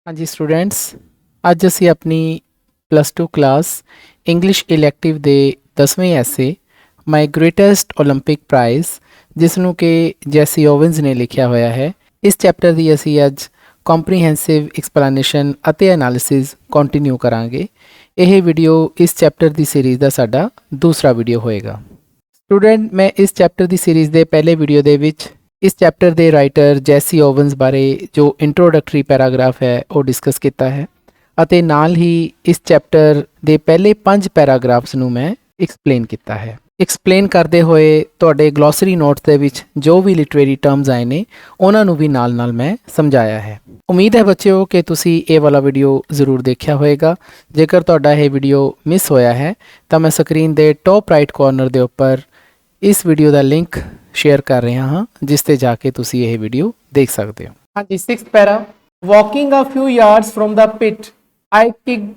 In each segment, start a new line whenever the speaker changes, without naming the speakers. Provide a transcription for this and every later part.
हाँ जी स्टूडेंट्स, ਅੱਜ ਅਸੀਂ ਆਪਣੀ +2 ਕਲਾਸ ਇੰਗਲਿਸ਼ ਇਲੈਕਟਿਵ ਦੇ 10ਵੇਂ ਐਸੇ ਮਾਈ ਗ੍ਰੇਟੈਸਟ 올림픽 ਪ੍ਰਾਈਜ਼ ਜਿਸ ਨੂੰ ਕਿ ਜੈਸੀ ਓਵਨਸ ਨੇ ਲਿਖਿਆ ਹੋਇਆ ਹੈ, ਇਸ ਚੈਪਟਰ ਦੀ ਅਸੀਂ ਅੱਜ ਕੰਪਰੀਹੈਂਸਿਵ ਐਕਸਪਲੇਨੇਸ਼ਨ ਅਤੇ ਐਨਾਲਿਸਿਸ ਕੰਟੀਨਿਊ ਕਰਾਂਗੇ। ਇਹ ਵੀਡੀਓ ਇਸ ਚੈਪਟਰ ਦੀ ਸੀਰੀਜ਼ ਦਾ ਸਾਡਾ ਦੂਸਰਾ ਵੀਡੀਓ ਹੋਏਗਾ। ਸਟੂਡੈਂਟ, ਮੈਂ ਇਸ ਚੈਪਟਰ ਦੀ ਸੀਰੀਜ਼ ਦੇ ਪਹਿਲੇ ਵੀਡੀਓ ਦੇ ਵਿੱਚ ਇਸ ਚੈਪਟਰ ਦੇ ਰਾਈਟਰ ਜੈਸੀ ਓਵਨਸ ਬਾਰੇ ਜੋ ਇੰਟਰੋਡਕਟਰੀ ਪੈਰਾਗ੍ਰਾਫ ਹੈ ਉਹ ਡਿਸਕਸ ਕੀਤਾ ਹੈ ਅਤੇ ਨਾਲ ਹੀ ਇਸ ਚੈਪਟਰ ਦੇ ਪਹਿਲੇ 5 ਪੈਰਾਗ੍ਰਾਫਸ ਨੂੰ ਮੈਂ ਐਕਸਪਲੇਨ ਕੀਤਾ ਹੈ। ਐਕਸਪਲੇਨ ਕਰਦੇ ਹੋਏ ਤੁਹਾਡੇ ਗਲੋਸਰੀ ਨੋਟਸ ਦੇ ਵਿੱਚ ਜੋ ਵੀ ਲਿਟਰੇਰੀ ਟਰਮਸ ਆਏ ਨੇ ਉਹਨਾਂ ਨੂੰ ਵੀ ਨਾਲ-ਨਾਲ ਮੈਂ ਸਮਝਾਇਆ ਹੈ। ਉਮੀਦ ਹੈ ਬੱਚਿਓ ਕਿ ਤੁਸੀਂ ਇਹ ਵਾਲਾ ਵੀਡੀਓ ਜ਼ਰੂਰ ਦੇਖਿਆ ਹੋਵੇਗਾ। ਜੇਕਰ ਤੁਹਾਡਾ ਇਹ ਵੀਡੀਓ ਮਿਸ ਹੋਇਆ ਹੈ ਤਾਂ ਮੈਂ ਸਕਰੀਨ ਦੇ ਟੌਪ ਰਾਈਟ ਕਾਰਨਰ ਦੇ ਉੱਪਰ ਇਸ ਵੀਡੀਓ ਦਾ ਲਿੰਕ ਸ਼ੇਅਰ ਕਰ ਰਿਹਾ ਹਾਂ, ਜਿਸ ਤੇ ਜਾ ਕੇ ਤੁਸੀਂ ਇਹ ਵੀਡੀਓ ਦੇਖ ਸਕਦੇ ਹੋ। ਹਾਂਜੀ, 6th para, walking a few yards from the pit I kicked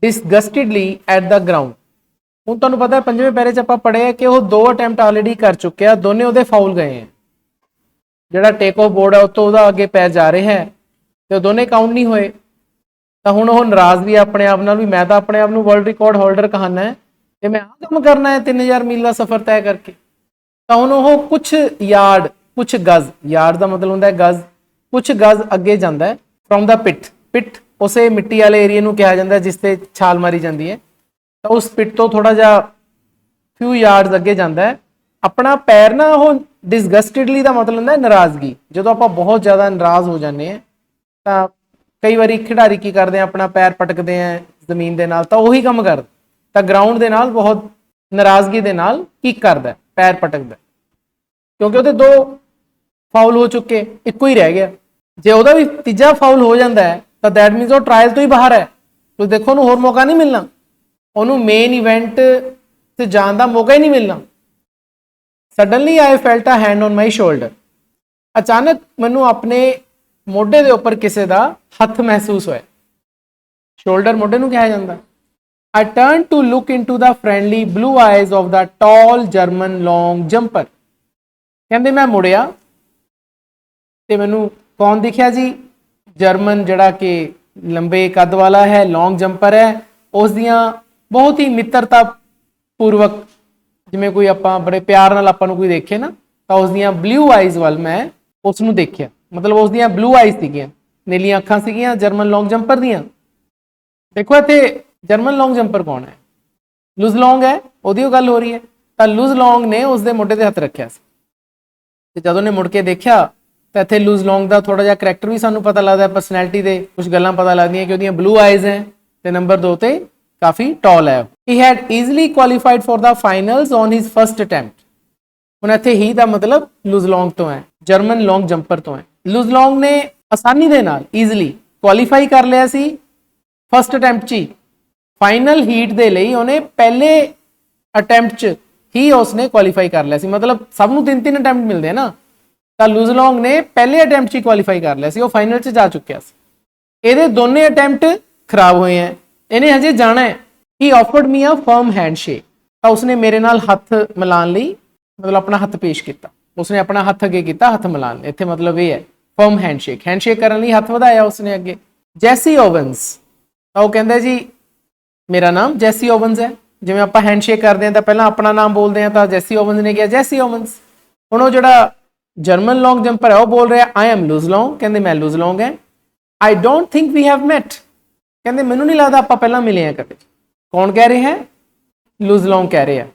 disgustedly at the ground। ਹੁਣ ਤੁਹਾਨੂੰ ਪਤਾ ਹੈ 5ਵੇਂ ਪੈਰੇ 'ਚ ਆਪਾਂ ਪੜ੍ਹਿਆ ਕਿ ਉਹ 2 ਅਟੈਂਪਟ ਆਲਰੇਡੀ ਕਰ ਚੁੱਕਿਆ, ਦੋਨੇ ਉਹਦੇ ਫਾਉਲ ਗਏ ਹੈ। ਜਿਹੜਾ ਟੇਕ ਆਫ ਬੋਰਡ ਹੈ ਉੱਤੋਂ ਉਹਦਾ ਅੱਗੇ ਪੈਰ ਜਾ ਰਿਹਾ ਹੈ ਤੇ ਦੋਨੇ ਕਾਊਂਟ ਨਹੀਂ ਹੋਏ। ਤਾਂ ਹੁਣ ਉਹ ਨਾਰਾਜ਼ ਵੀ ਆਪਣੇ ਆਪ ਨਾਲ ਵੀ ਮੈਂ ਤਾਂ ਆਪਣੇ ਆਪ ਨੂੰ ਵਰਲਡ ਰਿਕਾਰਡ ਹੋਲਡਰ ਕਹਾਣਾ ਹੈ ਕਿ ਮੈਂ ਆਹ ਕੰਮ ਕਰਨਾ ਹੈ 3000 ਮੀਲ ਦਾ ਸਫ਼ਰ ਤੈਅ ਕਰਕੇ। ਤਾਂ ਹੁਣ ਉਹ ਕੁਛ ਯਾਰਡ, ਕੁਛ ਗਜ਼, ਯਾਰਡ ਦਾ ਮਤਲਬ ਹੁੰਦਾ ਹੈ ਗਜ਼, ਕੁਛ ਗਜ਼ ਅੱਗੇ ਜਾਂਦਾ ਹੈ ਫਰੋਮ ਦਾ ਪਿਟ। ਪਿਟ ਉਸੇ ਮਿੱਟੀ ਵਾਲੇ ਏਰੀਏ ਨੂੰ ਕਿਹਾ ਜਾਂਦਾ ਜਿਸ ਤੇ ਛਾਲ ਮਾਰੀ ਜਾਂਦੀ ਹੈ। ਤਾਂ ਉਸ ਪਿਟ ਤੋਂ ਥੋੜਾ ਜਿਹਾ ਫਿਊ ਯਾਰਡਸ ਅੱਗੇ ਜਾਂਦਾ ਹੈ। ਆਪਣਾ ਪੈਰ ਨਾ ਉਹ ਡਿਸਗਸਟਿਡਲੀ ਦਾ ਮਤਲਬ ਹੁੰਦਾ ਹੈ ਨਾਰਾਜ਼ਗੀ। ਜਦੋਂ ਆਪਾਂ ਬਹੁਤ ਜ਼ਿਆਦਾ ਨਾਰਾਜ਼ ਹੋ ਜਾਂਦੇ ਹਾਂ ਤਾਂ ਕਈ ਵਾਰੀ ਖਿਡਾਰੀ ਕੀ ਕਰਦੇ ਆ, ਆਪਣਾ ਪੈਰ ਪਟਕਦੇ ਆ ਜ਼ਮੀਨ ਦੇ ਨਾਲ, ਤਾਂ ਉਹੀ ਕੰਮ ਕਰਦਾ। ਤਾਂ ਗਰਾਊਂਡ ਦੇ ਨਾਲ ਬਹੁਤ ਨਾਰਾਜ਼ਗੀ ਦੇ ਨਾਲ ਕੀ ਕਰਦਾ, ਪੈਰ ਪਟਕਦਾ, ਕਿਉਂਕਿ ਉਹਦੇ 2 ਫਾਉਲ ਹੋ ਚੁੱਕੇ, ਇੱਕੋ ਹੀ ਰਹਿ ਗਿਆ। ਜੇ ਉਹਦਾ ਵੀ ਤੀਜਾ ਫਾਉਲ ਹੋ ਜਾਂਦਾ ਹੈ ਤਾਂ ਦੈਟ ਮੀਨਸ ਉਹ ਟਰਾਇਲ ਤੋਂ ਹੀ ਬਾਹਰ ਹੈ। ਤੁਸੀਂ ਦੇਖੋ ਉਹਨੂੰ ਹੋਰ ਮੌਕਾ ਨਹੀਂ ਮਿਲਣਾ, ਉਹਨੂੰ ਮੇਨ ਇਵੈਂਟ ਤੇ ਜਾਣ ਦਾ ਮੌਕਾ ਹੀ ਨਹੀਂ ਮਿਲਣਾ। Suddenly I felt a hand on my shoulder. ਅਚਾਨਕ ਮੈਨੂੰ ਆਪਣੇ ਮੋਢੇ ਦੇ ਉੱਪਰ ਕਿਸੇ ਦਾ ਹੱਥ ਮਹਿਸੂਸ ਹੋਇਆ। ਸ਼ੋਲਡਰ ਮੋਢੇ ਨੂੰ ਕਿਹਾ ਜਾਂਦਾ। I turned to look into the friendly blue eyes of the tall German long jumper। ਕਹਿੰਦੇ ਮੈਂ ਮੁੜਿਆ ਤੇ ਮੈਨੂੰ ਕੌਣ ਦਿਖਿਆ ਜੀ? ਜਰਮਨ ਜਿਹੜਾ ਕਿ ਲੰਬੇ ਕੱਦ ਵਾਲਾ ਹੈ, ਲੌਂਗ ਜੰਪਰ ਹੈ। ਉਸ ਦੀਆਂ ਬਹੁਤ ਹੀ ਮਿੱਤਰਤਾ ਪੂਰਵਕ, ਜਿਵੇਂ ਕੋਈ ਆਪਾਂ ਬੜੇ ਪਿਆਰ ਨਾਲ ਆਪਾਂ ਨੂੰ ਕੋਈ ਦੇਖੇ ਨਾ, ਤਾਂ ਉਸ ਦੀਆਂ ਬਲੂ ਆਈਜ਼ ਵੱਲ ਮੈਂ ਉਸ ਨੂੰ ਦੇਖਿਆ। ਮਤਲਬ ਉਸ ਦੀਆਂ ਬਲੂ ਆਈਜ਼ ਸੀਗੀਆਂ, ਨੀਲੀਆਂ ਅੱਖਾਂ ਸੀਗੀਆਂ ਜਰਮਨ ਲੌਂਗ ਜੰਪਰ ਦੀਆਂ। ਦੇਖੋ ਇੱਥੇ ਜਰਮਨ ਲੌਂਗ ਜੰਪਰ ਕੌਣ ਹੈ? ਲੁਜ਼ ਲੌਂਗ ਹੈ, ਉਹਦੀ ਉਹ ਗੱਲ ਹੋ ਰਹੀ ਹੈ। ਤਾਂ ਲੁਜ਼ ਲੌਂਗ ਨੇ ਉਸਦੇ ਮੋਢੇ ਤੇ ਹੱਥ ਰੱਖਿਆ ਸੀ ਤੇ ਜਦੋਂ ਉਹਨੇ ਮੁੜ ਕੇ ਦੇਖਿਆ ਤਾਂ ਇੱਥੇ ਲੁਜ਼ ਲੌਂਗ ਦਾ ਥੋੜਾ ਜਿਹਾ ਕਰੈਕਟਰ ਵੀ ਸਾਨੂੰ ਪਤਾ ਲੱਗਦਾ, ਪਰਸਨੈਲਿਟੀ ਦੇ ਕੁਝ ਗੱਲਾਂ ਪਤਾ ਲੱਗਦੀਆਂ ਕਿ ਉਹਦੀਆਂ ਬਲੂ ਆਈਜ਼ ਹੈ ਤੇ ਨੰਬਰ 2 ਤੇ ਕਾਫੀ ਟਾਲ ਹੈ। He had easily qualified for the finals on his first attempt. ਹੁਣ ਇੱਥੇ ਹੀ ਦਾ ਮਤਲਬ ਲੁਜ਼ ਲੌਂਗ ਤੋਂ ਹੈ, ਜਰਮਨ ਲੌਂਗ ਜੰਪਰ ਤੋਂ ਹੈ। ਲੁਜ਼ ਲੌਂਗ ਨੇ ਆਸਾਨੀ ਦੇ ਨਾਲ ਈਜ਼ਲੀ ਕੁਆਲੀਫਾਈ ਕਰ ਲਿਆ ਸੀ ਫਸਟ ਅਟੈਂਪਟ 'ਚ ਹੀ। ਫਾਈਨਲ ਹੀਟ ਦੇ ਲਈ ਉਹਨੇ ਪਹਿਲੇ ਅਟੈਂਪਟ 'ਚ ਹੀ ਉਸਨੇ ਕੁਆਲੀਫਾਈ ਕਰ ਲਿਆ ਸੀ। ਮਤਲਬ ਸਭ ਨੂੰ 3-3 ਅਟੈਂਪਟ ਮਿਲਦੇ ਆ ਨਾ, ਤਾਂ ਲੁਜ਼ ਲੌਂਗ ਨੇ ਪਹਿਲੇ ਅਟੈਂਪਟ 'ਚ ਹੀ ਕੁਆਲੀਫਾਈ ਕਰ ਲਿਆ ਸੀ, ਉਹ ਫਾਈਨਲ 'ਚ ਜਾ ਚੁੱਕਿਆ ਸੀ। ਇਹਦੇ ਦੋਨੇ ਅਟੈਂਪਟ ਖਰਾਬ ਹੋਏ ਹੈ, ਇਹਨੇ ਹਜੇ ਜਾਣਾ ਹੈ। ਹੀ ਆਫਰਡ ਮੀ ਅ ਫਰਮ ਹੈਂਡਸ਼ੇਕ। ਤਾਂ ਉਸਨੇ ਮੇਰੇ ਨਾਲ ਹੱਥ ਮਿਲਾਉਣ ਲਈ, ਮਤਲਬ ਆਪਣਾ ਹੱਥ ਪੇਸ਼ ਕੀਤਾ। ਉਸਨੇ ਆਪਣਾ ਹੱਥ ਅੱਗੇ ਕੀਤਾ ਹੱਥ ਮਿਲਾਉਣ। ਇੱਥੇ ਮਤਲਬ ਇਹ ਹੈ ਫਰਮ ਹੈਂਡਸ਼ੇਕ, ਹੈਂਡਸ਼ੇਕ ਕਰਨ ਲਈ ਹੱਥ ਵਧਾਇਆ ਉਸਨੇ ਅੱਗੇ। ਜੈਸੀ ਓਵਨਸ, ਤਾਂ ਉਹ ਕਹਿੰਦਾ ਜੀ ਮੇਰਾ ਨਾਮ ਜੈਸੀ ਓਵਨਸ ਹੈ। ਜਿਵੇਂ ਆਪਾਂ ਹੈਂਡਸ਼ੇਕ ਕਰਦੇ ਹਾਂ ਤਾਂ ਪਹਿਲਾਂ ਆਪਣਾ ਨਾਮ ਬੋਲਦੇ ਹਾਂ, ਤਾਂ ਜੈਸੀ ਓਵਨਸ ਨੇ ਕਿਹਾ ਜੈਸੀ ਓਵਨਸ। ਹੁਣ ਉਹ ਜਿਹੜਾ ਜਰਮਨ ਲੌਂਗ ਜੰਪਰ ਹੈ ਉਹ ਬੋਲ ਰਿਹਾ ਆਈ ਐਮ ਲੁਜ਼ ਲੌਂਗ। ਕਹਿੰਦੇ ਮੈਂ ਲੁਜ਼ ਲੌਂਗ ਹੈ। I don't think we have met. ਕਹਿੰਦੇ ਮੈਨੂੰ ਨਹੀਂ ਲੱਗਦਾ ਆਪਾਂ ਪਹਿਲਾਂ ਮਿਲੇ ਹਾਂ ਕਦੇ। ਕੌਣ ਕਹਿ ਰਿਹਾ ਹੈ? ਲੁਜ਼ ਲੌਂਗ ਕਹਿ ਰਿਹਾ।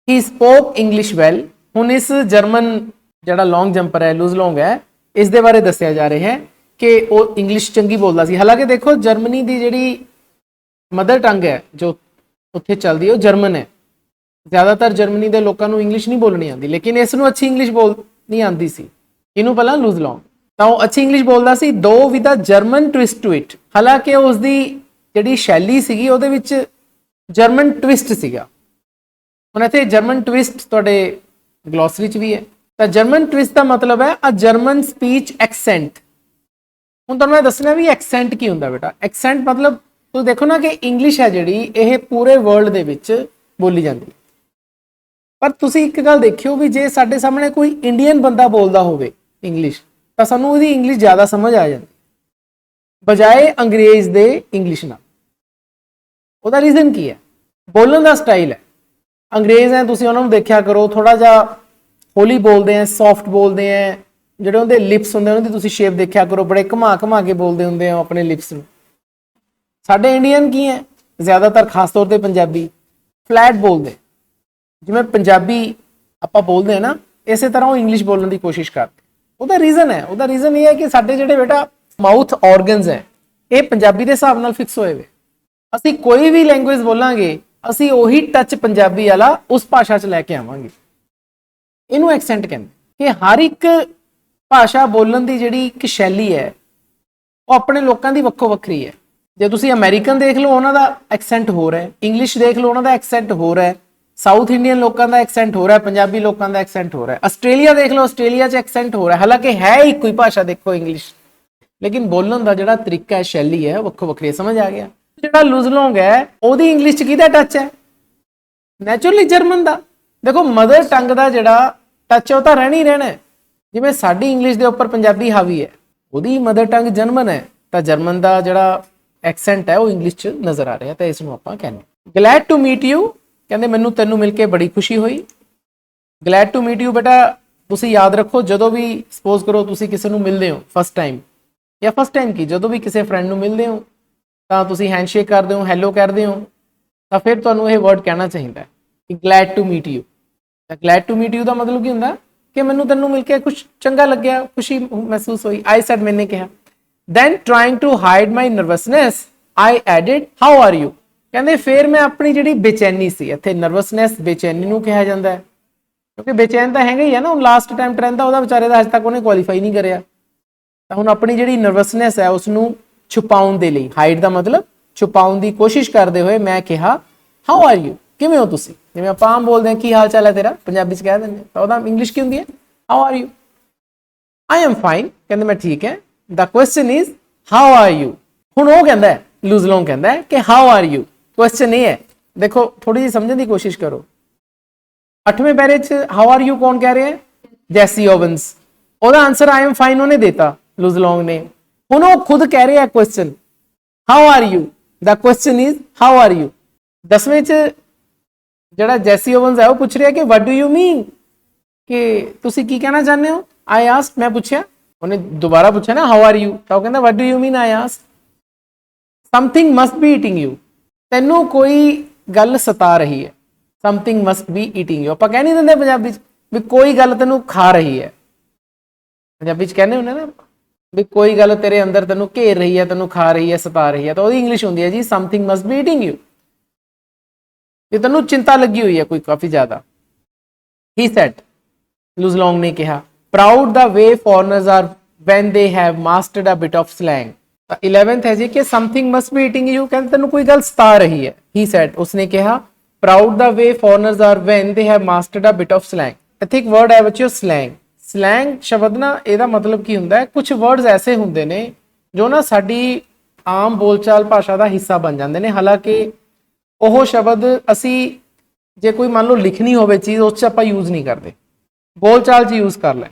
ਹੀ ਸਪੋਕ ਇੰਗਲਿਸ਼ ਵੈਲ। ਹੁਣ ਇਸ ਜਰਮਨ ਜਿਹੜਾ ਲੌਂਗ ਜੰਪਰ ਹੈ, ਲੁਜ਼ ਲੌਂਗ ਹੈ, ਇਸ ਦੇ ਬਾਰੇ ਦੱਸਿਆ ਜਾ ਰਿਹਾ ਹੈ ਕਿ ਉਹ ਇੰਗਲਿਸ਼ ਚੰਗੀ ਬੋਲਦਾ ਸੀ। ਹਾਲਾਂਕਿ ਦੇਖੋ ਜਰਮਨੀ ਦੀ ਜਿਹੜੀ ਮਦਰ ਟੰਗ ਹੈ ਜੋ ਉੱਥੇ ਚੱਲਦੀ ਹੈ ਉਹ ਜਰਮਨ ਹੈ। ਜ਼ਿਆਦਾਤਰ ਜਰਮਨੀ ਦੇ ਲੋਕਾਂ ਨੂੰ ਇੰਗਲਿਸ਼ ਨਹੀਂ ਬੋਲਣੀ ਆਉਂਦੀ, ਲੇਕਿਨ ਇਸ ਨੂੰ ਅੱਛੀ ਇੰਗਲਿਸ਼ ਬੋਲਣੀ ਆਉਂਦੀ ਸੀ। ਇਹਨੂੰ ਪਹਿਲਾਂ ਲੁਜ਼ ਲੌਂਗ, ਤਾਂ ਉਹ ਅੱਛੀ ਇੰਗਲਿਸ਼ ਬੋਲਦਾ ਸੀ, though with a German twist to it. ਹਾਲਾਂਕਿ ਉਸਦੀ ਜਿਹੜੀ ਸ਼ੈਲੀ ਸੀਗੀ ਉਹਦੇ ਵਿੱਚ ਜਰਮਨ ਟਵਿਸਟ ਸੀਗਾ। ਹੁਣ ਇੱਥੇ ਜਰਮਨ ਟਵਿਸਟ ਤੁਹਾਡੇ ਗਲੋਸਰੀ 'ਚ ਵੀ ਹੈ। ਤਾਂ ਜਰਮਨ ਟਵਿਸਟ ਦਾ ਮਤਲਬ ਹੈ ਅ ਜਰਮਨ ਸਪੀਚ ਐਕਸੈਂਟ। ਹੁਣ ਤੁਹਾਨੂੰ ਮੈਂ ਦੱਸਣਾ ਵੀ ਐਕਸੈਂਟ ਕੀ ਹੁੰਦਾ ਬੇਟਾ। ਐਕਸੈਂਟ ਮਤਲਬ ਤੁਸੀਂ ਦੇਖੋ ਨਾ ਕਿ ਇੰਗਲਿਸ਼ ਹੈ ਜਿਹੜੀ ਇਹ ਪੂਰੇ ਵਰਲਡ ਦੇ ਵਿੱਚ ਬੋਲੀ ਜਾਂਦੀ ਹੈ, ਪਰ ਤੁਸੀਂ ਇੱਕ ਗੱਲ ਦੇਖਿਓ ਵੀ ਜੇ ਸਾਡੇ ਸਾਹਮਣੇ ਕੋਈ ਇੰਡੀਅਨ ਬੰਦਾ ਬੋਲਦਾ ਹੋਵੇ ਇੰਗਲਿਸ਼ ਤਾਂ ਸਾਨੂੰ ਉਹਦੀ ਇੰਗਲਿਸ਼ ਜ਼ਿਆਦਾ ਸਮਝ ਆ ਜਾਂਦੀ। ਬਜਾਏ ਅੰਗਰੇਜ਼ ਦੇ ਇੰਗਲਿਸ਼ ਨਾਲ। ਉਹਦਾ ਰੀਜ਼ਨ ਕੀ ਹੈ? ਬੋਲਣ ਦਾ ਸਟਾਈਲ ਹੈ। ਅੰਗਰੇਜ਼ ਹੈ, ਤੁਸੀਂ ਉਹਨਾਂ ਨੂੰ ਦੇਖਿਆ ਕਰੋ, ਥੋੜਾ ਜਿਹਾ ਹੌਲੀ ਬੋਲਦੇ ਆ, ਸੌਫਟ ਬੋਲਦੇ ਆ, ਜਿਹੜੇ ਉਹਦੇ ਲਿਪਸ ਹੁੰਦੇ ਉਹਨਾਂ ਦੀ ਤੁਸੀਂ ਸ਼ੇਪ ਦੇਖਿਆ ਕਰੋ, ਬੜੇ ਘੁਮਾ ਘੁਮਾ ਕੇ ਬੋਲਦੇ ਹੁੰਦੇ ਆ ਆਪਣੇ ਲਿਪਸ ਨੂੰ। ਸਾਡੇ ਇੰਡੀਅਨ ਕੀ ਹੈ, ਜ਼ਿਆਦਾਤਰ ਖਾਸ ਤੌਰ ਤੇ ਪੰਜਾਬੀ ਫਲੈਟ ਬੋਲਦੇ, ਜਿਵੇਂ ਪੰਜਾਬੀ ਆਪਾਂ ਬੋਲਦੇ ਆ ਨਾ, ਇਸੇ ਤਰ੍ਹਾਂ ਉਹ ਇੰਗਲਿਸ਼ ਬੋਲਣ ਦੀ ਕੋਸ਼ਿਸ਼ ਕਰਦੇ। ਉਹਦਾ ਰੀਜ਼ਨ ਹੈ, ਉਹਦਾ ਰੀਜ਼ਨ ਇਹ ਹੈ ਕਿ ਸਾਡੇ ਜਿਹੜੇ ਬੇਟਾ ਮਾਊਥ ਔਰਗਨਸ ਹੈ, ਇਹ ਪੰਜਾਬੀ ਦੇ ਹਿਸਾਬ ਨਾਲ ਫਿਕਸ ਹੋਏ ਵੇ। ਅਸੀਂ ਕੋਈ ਵੀ ਲੈਂਗੁਏਜ ਬੋਲਾਂਗੇ, ਅਸੀਂ ਉਹੀ ਟੱਚ ਪੰਜਾਬੀ ਵਾਲਾ ਉਸ ਭਾਸ਼ਾ 'ਚ ਲੈ ਕੇ ਆਵਾਂਗੇ। ਇਹਨੂੰ ਐਕਸੈਂਟ ਕਹਿੰਦੇ ਕਿ ਹਰ ਇੱਕ ਭਾਸ਼ਾ ਬੋਲਣ ਦੀ ਜਿਹੜੀ ਇੱਕ ਸ਼ੈਲੀ ਹੈ, ਉਹ ਆਪਣੇ ਲੋਕਾਂ ਦੀ ਵੱਖੋ ਵੱਖਰੀ ਹੈ। ਜੇ ਤੁਸੀਂ ਅਮਰੀਕਨ ਦੇਖ ਲਓ, ਉਹਨਾਂ ਦਾ ਐਕਸੈਂਟ ਹੋਰ ਹੈ। ਇੰਗਲਿਸ਼ ਦੇਖ ਲਓ, ਉਹਨਾਂ ਦਾ ਐਕਸੈਂਟ ਹੋਰ ਹੈ। ਸਾਊਥ ਇੰਡੀਅਨ ਲੋਕਾਂ ਦਾ ਐਕਸੈਂਟ ਹੋ ਰਿਹਾ, ਪੰਜਾਬੀ ਲੋਕਾਂ ਦਾ ਐਕਸੈਂਟ ਹੋ ਰਿਹਾ। ਆਸਟ੍ਰੇਲੀਆ ਦੇਖ ਲਓ, ਆਸਟ੍ਰੇਲੀਆ 'ਚ ਐਕਸੈਂਟ ਹੋ ਰਿਹਾ, ਹਾਲਾਂਕਿ ਹੈ ਇੱਕੋ ਹੀ ਭਾਸ਼ਾ, ਦੇਖੋ ਇੰਗਲਿਸ਼, ਲੇਕਿਨ ਬੋਲਣ ਦਾ ਜਿਹੜਾ ਤਰੀਕਾ ਹੈ, ਸ਼ੈਲੀ ਹੈ, ਵੱਖੋ ਵੱਖਰੀ। ਸਮਝ ਆ ਗਿਆ? ਜਿਹੜਾ ਲੁਜ਼ਲੋਂਗ ਹੈ, ਉਹਦੀ ਇੰਗਲਿਸ਼ 'ਚ ਕਿਹਦਾ ਟੱਚ ਹੈ? ਨੈਚੁਰਲੀ ਜਰਮਨ ਦਾ। ਦੇਖੋ ਮਦਰ ਟੰਗ ਦਾ ਜਿਹੜਾ ਟੱਚ ਉਹ ਤਾਂ ਰਹਿਣਾ ਹੀ ਰਹਿਣਾ। ਜਿਵੇਂ ਸਾਡੀ ਇੰਗਲਿਸ਼ ਦੇ ਉੱਪਰ ਪੰਜਾਬੀ ਹਾਵੀ ਹੈ, ਉਹਦੀ ਮਦਰ ਟੰਗ ਜਰਮਨ ਹੈ, ਤਾਂ ਜਰਮਨ ਦਾ ਜਿਹੜਾ ਐਕਸੈਂਟ ਹੈ ਉਹ ਇੰਗਲਿਸ਼ 'ਚ ਨਜ਼ਰ ਆ ਰਿਹਾ, ਤਾਂ ਇਸ ਨੂੰ ਆਪਾਂ ਕਹਿੰਦੇ। ਗਲੈਡ ਟੂ ਮੀਟ ਯੂ, ਕਹਿੰਦੇ ਮੈਨੂੰ ਤੈਨੂੰ ਮਿਲ ਕੇ ਬੜੀ ਖੁਸ਼ੀ ਹੋਈ। ਗਲੈਡ ਟੂ ਮੀਟ ਯੂ ਬੇਟਾ ਤੁਸੀਂ ਯਾਦ ਰੱਖੋ, ਜਦੋਂ ਵੀ ਸਪੋਜ਼ ਕਰੋ ਤੁਸੀਂ ਕਿਸੇ ਨੂੰ ਮਿਲਦੇ ਹੋ ਫਸਟ ਟਾਈਮ, ਜਾਂ ਫਸਟ ਟਾਈਮ ਕੀ ਜਦੋਂ ਵੀ ਕਿਸੇ ਫਰੈਂਡ ਨੂੰ ਮਿਲਦੇ ਹੋ, ਤਾਂ ਤੁਸੀਂ ਹੈਂਡਸ਼ੇਕ ਕਰਦੇ ਹੋ, ਹੈਲੋ ਕਰਦੇ ਹੋ, ਤਾਂ ਫਿਰ ਤੁਹਾਨੂੰ ਇਹ ਵਰਡ ਕਹਿਣਾ ਚਾਹੀਦਾ ਕਿ ਗਲੈਡ ਟੂ ਮੀਟ ਯੂ। ਤਾਂ ਗਲੈਡ ਟੂ ਮੀਟ ਯੂ ਦਾ ਮਤਲਬ ਕੀ ਹੁੰਦਾ? ਕਿ ਮੈਨੂੰ ਤੈਨੂੰ ਮਿਲ ਕੇ ਕੁਝ ਚੰਗਾ ਲੱਗਿਆ, ਖੁਸ਼ੀ ਮਹਿਸੂਸ ਹੋਈ। ਆਈ ਸੈਡ, ਮੈंने ਕਿਹਾ। then trying to hide my nervousness I added how are you, ਕਹਿੰਦੇ ਫਿਰ ਮੈਂ ਆਪਣੀ ਜਿਹੜੀ ਬੇਚੈਨੀ ਸੀ, ਇੱਥੇ ਨਰਵਸਨੈਸ ਬੇਚੈਨੀ ਨੂੰ ਕਿਹਾ ਜਾਂਦਾ ਹੈ, ਕਿਉਂਕਿ ਬੇਚੈਨ ਤਾਂ ਹੈਗਾ ਹੀ ਹੈ ਨਾ। ਹੁਣ ਲਾਸਟ ਟਾਈਮ ਟ੍ਰੈਂਡ ਦਾ ਉਹਦਾ ਵਿਚਾਰੇ ਦਾ ਅਜੇ ਤੱਕ ਉਹਨੇ ਕੁਆਲੀਫਾਈ ਨਹੀਂ ਕਰਿਆ, ਤਾਂ ਹੁਣ ਆਪਣੀ ਜਿਹੜੀ ਨਰਵਸਨੈਸ ਹੈ ਉਸ ਨੂੰ ਛੁਪਾਉਣ ਦੇ ਲਈ, ਹਾਈਡ ਦਾ ਮਤਲਬ ਛੁਪਾਉਣ ਦੀ ਕੋਸ਼ਿਸ਼ ਕਰਦੇ ਹੋਏ ਮੈਂ ਕਿਹਾ ਹਾਊ ਆਰ ਯੂ, ਕਿਵੇਂ ਹੋ ਤੁਸੀਂ? ਜਿਵੇਂ ਆਪਾਂ ਆਮ ਬੋਲਦੇ ਹਾਂ ਕੀ ਹਾਲ ਚਾਲ ਹੈ ਤੇਰਾ, ਪੰਜਾਬੀ 'ਚ ਕਹਿ ਦਿੰਦੇ ਹਾਂ, ਤਾਂ ਉਹਦਾ ਇੰਗਲਿਸ਼ ਕੀ ਹੁੰਦੀ ਹੈ? How are you. I am fine, ਕਹਿੰਦੇ ਮੈਂ ਠੀਕ ਹੈ। The question is how are you। ਹੁਣ ਉਹ ਕਹਿੰਦਾ ਹੈ, ਲੁਜ਼ਲੋਂਗ ਕਹਿੰਦਾ ਹੈ ਕਿ how are you, ਕੁਐਸਚਨ ਇਹ ਹੈ। ਦੇਖੋ ਥੋੜੀ ਜਿਹੀ ਸਮਝਣ ਦੀ ਕੋਸ਼ਿਸ਼ ਕਰੋ। 8ਵੇਂ ਪੈਰੇ 'ਚ how are you ਕੌਣ ਕਹਿ ਰਿਹਾ ਹੈ? ਜੈਸੀ ਓਵਨਸ। ਉਹਦਾ ਆਨਸਰ I am fine ਉਹਨੇ ਦੇਤਾ, ਲੁਜ਼ਲੋਂਗ ਨੇ। ਹੁਣ ਉਹ ਖੁਦ ਕਹਿ ਰਿਹਾ question how are you, the question is how are you। 10ਵੇਂ 'ਚ ਜਿਹੜਾ ਜੈਸੀ ਓਵਨਸ ਹੈ ਉਹ ਪੁੱਛ ਰਿਹਾ ਕਿ what do you mean, ਕਿ ਤੁਸੀਂ ਕੀ ਕਹਿਣਾ ਚਾਹੁੰਦੇ ਹੋ? I asked, ਮੈਂ ਪੁੱਛਿਆ। ਉਹਨੇ ਦੁਬਾਰਾ ਪੁੱਛਿਆ ਨਾ ਹਾਊ ਆਰ ਯੂ, ਤਾਂ ਉਹ ਕਹਿੰਦਾ what do you mean? I ask. Something must B eating you, ਤੈਨੂੰ ਕੋਈ ਗੱਲ ਸਤਾ ਰਹੀ ਹੈ। Something must B eating you ਆਪਾਂ ਕਹਿ ਨਹੀਂ ਦਿੰਦੇ ਪੰਜਾਬੀ 'ਚ ਵੀ ਕੋਈ ਗੱਲ ਤੈਨੂੰ ਖਾ ਰਹੀ ਹੈ। ਪੰਜਾਬੀ 'ਚ ਕਹਿੰਦੇ ਹੁੰਦੇ ਨਾ ਵੀ ਕੋਈ ਗੱਲ ਤੇਰੇ ਅੰਦਰ ਤੈਨੂੰ ਘੇਰ ਰਹੀ ਹੈ, ਤੈਨੂੰ ਖਾ ਰਹੀ ਹੈ, ਸਤਾ ਰਹੀ ਹੈ, ਤਾਂ ਉਹਦੀ ਇੰਗਲਿਸ਼ ਹੁੰਦੀ ਹੈ ਜੀ something must B eating you, ਕਿ ਤੈਨੂੰ ਚਿੰਤਾ ਲੱਗੀ ਹੋਈ ਹੈ ਕੋਈ ਕਾਫੀ ਜ਼ਿਆਦਾ। ਹੀ ਸੈਡ, ਲੁਜ਼ਲੋਂਗ ਨੇ ਕਿਹਾ, proud the way foreigners are when they have mastered a bit of slang। 11th ਹੈ ਜੀ ਕਿ something must be eating you, ਕਹਿੰਦੇ ਤੈਨੂੰ ਕੋਈ ਗੱਲ ਸਤਾ ਰਹੀ ਹੈ। he said, ਉਸਨੇ ਕਿਹਾ proud the way foreigners are when they have mastered a bit of slang। ਇੱਥੇ ਇੱਕ ਵਰਡ ਹੈ ਬੱਚਿਓ slang। slang ਸ਼ਬਦ ਨਾ ਇਹਦਾ ਮਤਲਬ ਕੀ ਹੁੰਦਾ ਹੈ? ਕੁਝ ਵਰਡਸ ਐਸੇ ਹੁੰਦੇ ਨੇ ਜੋ ਨਾ ਸਾਡੀ ਆਮ ਬੋਲਚਾਲ ਭਾਸ਼ਾ ਦਾ ਹਿੱਸਾ ਬਣ ਜਾਂਦੇ ਨੇ, ਹਾਲਾਂਕਿ ਉਹ ਸ਼ਬਦ ਅਸੀਂ ਜੇ ਕੋਈ ਮੰਨ ਲਓ ਲਿਖਣੀ ਹੋਵੇ ਚੀਜ਼, ਉਸ 'ਚ ਆਪਾਂ ਯੂਜ਼ ਨਹੀਂ ਕਰਦੇ, ਬੋਲਚਾਲ 'ਚ ਯੂਜ਼ ਕਰ ਲੈ।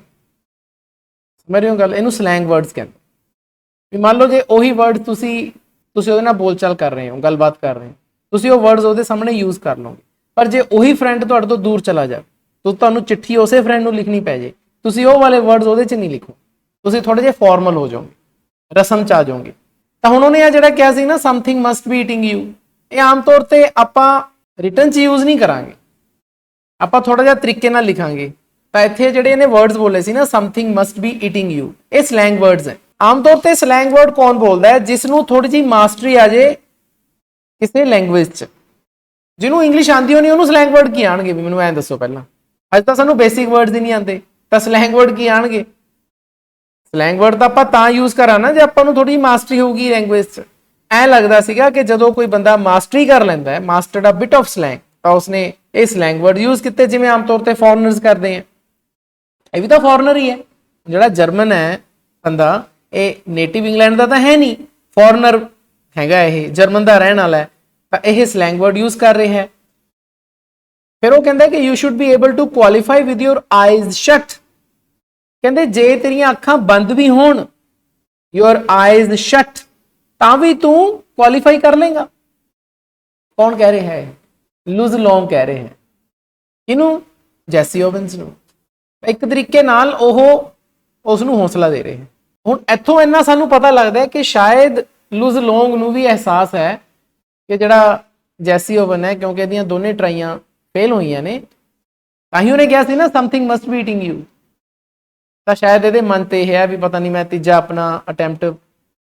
ਸਮਝ ਰਹੇ ਹੋ ਗੱਲ? ਇਹਨੂੰ ਸਲੈਂਗ ਵਰਡਸ ਕਹਿੰਦੇ। ਵੀ ਮੰਨ ਲਓ ਜੇ ਉਹੀ ਵਰਡ ਤੁਸੀਂ ਉਹਦੇ ਨਾਲ ਬੋਲਚਾਲ ਕਰ ਰਹੇ ਹੋ, ਗੱਲਬਾਤ ਕਰ ਰਹੇ ਹੋ, ਤੁਸੀਂ ਉਹ ਵਰਡਸ ਉਹਦੇ ਸਾਹਮਣੇ ਯੂਜ਼ ਕਰ ਲਓਗੇ, ਪਰ ਜੇ ਉਹੀ ਫਰੈਂਡ ਤੁਹਾਡੇ ਤੋਂ ਦੂਰ ਚਲਾ ਜਾਵੇ ਤਾਂ ਤੁਹਾਨੂੰ ਚਿੱਠੀ ਉਸੇ ਫਰੈਂਡ ਨੂੰ ਲਿਖਣੀ ਪੈ ਜੇ, ਤੁਸੀਂ ਉਹ ਵਾਲੇ ਵਰਡਸ ਉਹਦੇ 'ਚ ਨਹੀਂ ਲਿਖੋ, ਤੁਸੀਂ ਥੋੜੇ ਜਿਹੇ ਫਾਰਮਲ ਹੋ ਜਾਓਗੇ, ਰਸਮ 'ਚ ਆ ਜਾਓਗੇ। ਤਾਂ ਹੁਣ ਉਹਨੇ ਆ ਜਿਹੜਾ ਕਿਹਾ ਸੀ ਨਾ something must B eating you, ਇਹ ਆਮ ਤੌਰ ਤੇ ਆਪਾਂ ਰਿਟਨ 'ਚ ਯੂਜ਼ ਨਹੀਂ ਕਰਾਂਗੇ, ਆਪਾਂ ਥੋੜਾ ਜਿਹਾ ਤਰੀਕੇ ਨਾਲ ਲਿਖਾਂਗੇ। ਤਾਂ ਇੱਥੇ ਜਿਹੜੇ ਇਹਨੇ ਵਰਡਸ ਬੋਲੇ ਸੀ ਨਾ something must B eating you, ਇਹ ਸਲੈਂਗ ਵਰਡਸ ਹੈ। ਆਮ ਤੌਰ ਤੇ ਸਲੈਂਗ ਵਰਡ ਕੌਣ ਬੋਲਦਾ ਹੈ? ਜਿਸ ਨੂੰ ਥੋੜੀ ਜਿਹੀ ਮਾਸਟਰੀ ਆ ਜੇ ਕਿਸੇ ਲੈਂਗੁਏਜ 'ਚ, ਜਿਹਨੂੰ ਇੰਗਲਿਸ਼ ਆਉਂਦੀ ਹੋਣੀ ਉਹਨੂੰ ਸਲੈਂਗ ਵਰਡ ਕੀ ਆਣਗੇ? ਵੀ ਮੈਨੂੰ ਐਂ ਦੱਸੋ ਪਹਿਲਾਂ। ਅੱਜ ਤਾਂ ਸਾਨੂੰ ਬੇਸਿਕ ਵਰਡਸ ਹੀ ਨਹੀਂ ਆਉਂਦੇ, ਤਾਂ ਸਲੈਂਗ ਵਰਡ ਕੀ ਆਣਗੇ? ਸਲੈਂਗ ਵਰਡ ਤਾਂ ਆਪਾਂ ਤਾਂ ਯੂਜ਼ ਕਰਾਂ ਨਾ ਜੇ ਆਪਾਂ ਨੂੰ ਥੋੜੀ ਮਾਸਟਰੀ ਹੋਊਗੀ ਲੈਂਗੁਏਜ 'ਚ। ਐਂ ਲੱਗਦਾ ਸੀਗਾ ਕਿ ਜਦੋਂ ਕੋਈ ਬੰਦਾ ਮਾਸਟਰੀ ਕਰ ਲੈਂਦਾ ਹੈ, ਮਾਸਟਰਡ ਅ ਬਿਟ ਆਫ ਸਲੈਂਗ, ਤਾਂ ਉਸਨੇ ਇਹ ਸਲੈਂਗ ਵਰਡ ਯੂਜ਼ ਕੀਤੇ, ਜਿਵੇਂ ਆਮ ਤੌਰ ਤੇ ਫੋਰਨਰਸ ਕਰਦੇ ਆ। ਇਹ ਵੀ ਤਾਂ ਫੋਰਨਰ ਹੀ ਹੈ। ਜਿਹੜਾ ਜਰਮਨ ਹੈ ਬੰਦਾ, ਇਹ ਨੇਟਿਵ ਇੰਗਲੈਂਡ ਦਾ ਤਾਂ ਹੈ ਨਹੀਂ, ਫੋਰਨਰ ਹੈਗਾ, ਇਹ ਜਰਮਨ ਦਾ ਰਹਿਣ ਵਾਲਾ ਹੈ, ਤਾਂ ਇਹ ਸਲੈਂਗ ਵਰਡ ਯੂਜ਼ ਕਰ ਰਿਹਾ ਹੈ। ਫਿਰ ਉਹ ਕਹਿੰਦਾ ਕਿ you should be able to qualify with your eyes shut, ਕਹਿੰਦੇ ਜੇ ਤੇਰੀਆਂ ਅੱਖਾਂ ਬੰਦ ਵੀ ਹੋਣ, ਯੂਰ ਆਈਜ਼ ਸ਼ਟ, ਤਾਂ ਵੀ ਤੂੰ ਕੁਆਲੀਫਾਈ ਕਰ ਲੇਗਾ। ਕੌਣ ਕਹਿ ਰਿਹਾ ਹੈ? ਲੁਜ਼ ਲੌਂਗ ਕਹਿ ਰਹੇ ਹੈ। ਕਿਹਨੂੰ? ਜੈਸੀ ਓਵਨਸ ਨੂੰ। ਇੱਕ ਤਰੀਕੇ ਨਾਲ ਉਹ ਉਸ ਨੂੰ ਹੌਸਲਾ ਦੇ ਰਹੇ ਹੈ। ਹੁਣ ਇੱਥੋਂ ਇੰਨਾ ਸਾਨੂੰ ਪਤਾ ਲੱਗਦਾ ਹੈ ਕਿ ਸ਼ਾਇਦ ਲੁਜ਼ ਲੌਂਗ ਨੂੰ ਵੀ ਅਹਿਸਾਸ ਹੈ ਕਿ ਜਿਹੜਾ ਜੈਸੀ ਓਵਨ ਹੈ, ਕਿਉਂਕਿ ਇਹਦੀਆਂ ਦੋਨੇ ਟਰਾਈਆਂ ਫੇਲ ਹੋਈਆਂ ਨੇ, ਤਾਂ ਹੀ ਉਹਨੇ ਕਿਹਾ ਸੀ ਨਾ something must B eating you. ਤਾਂ ਸ਼ਾਇਦ ਇਹਦੇ ਮਨ ਤੇ ਇਹ ਹੈ ਵੀ ਪਤਾ ਨਹੀਂ ਮੈਂ ਤੀਜਾ ਆਪਣਾ ਅਟੈਂਪਟ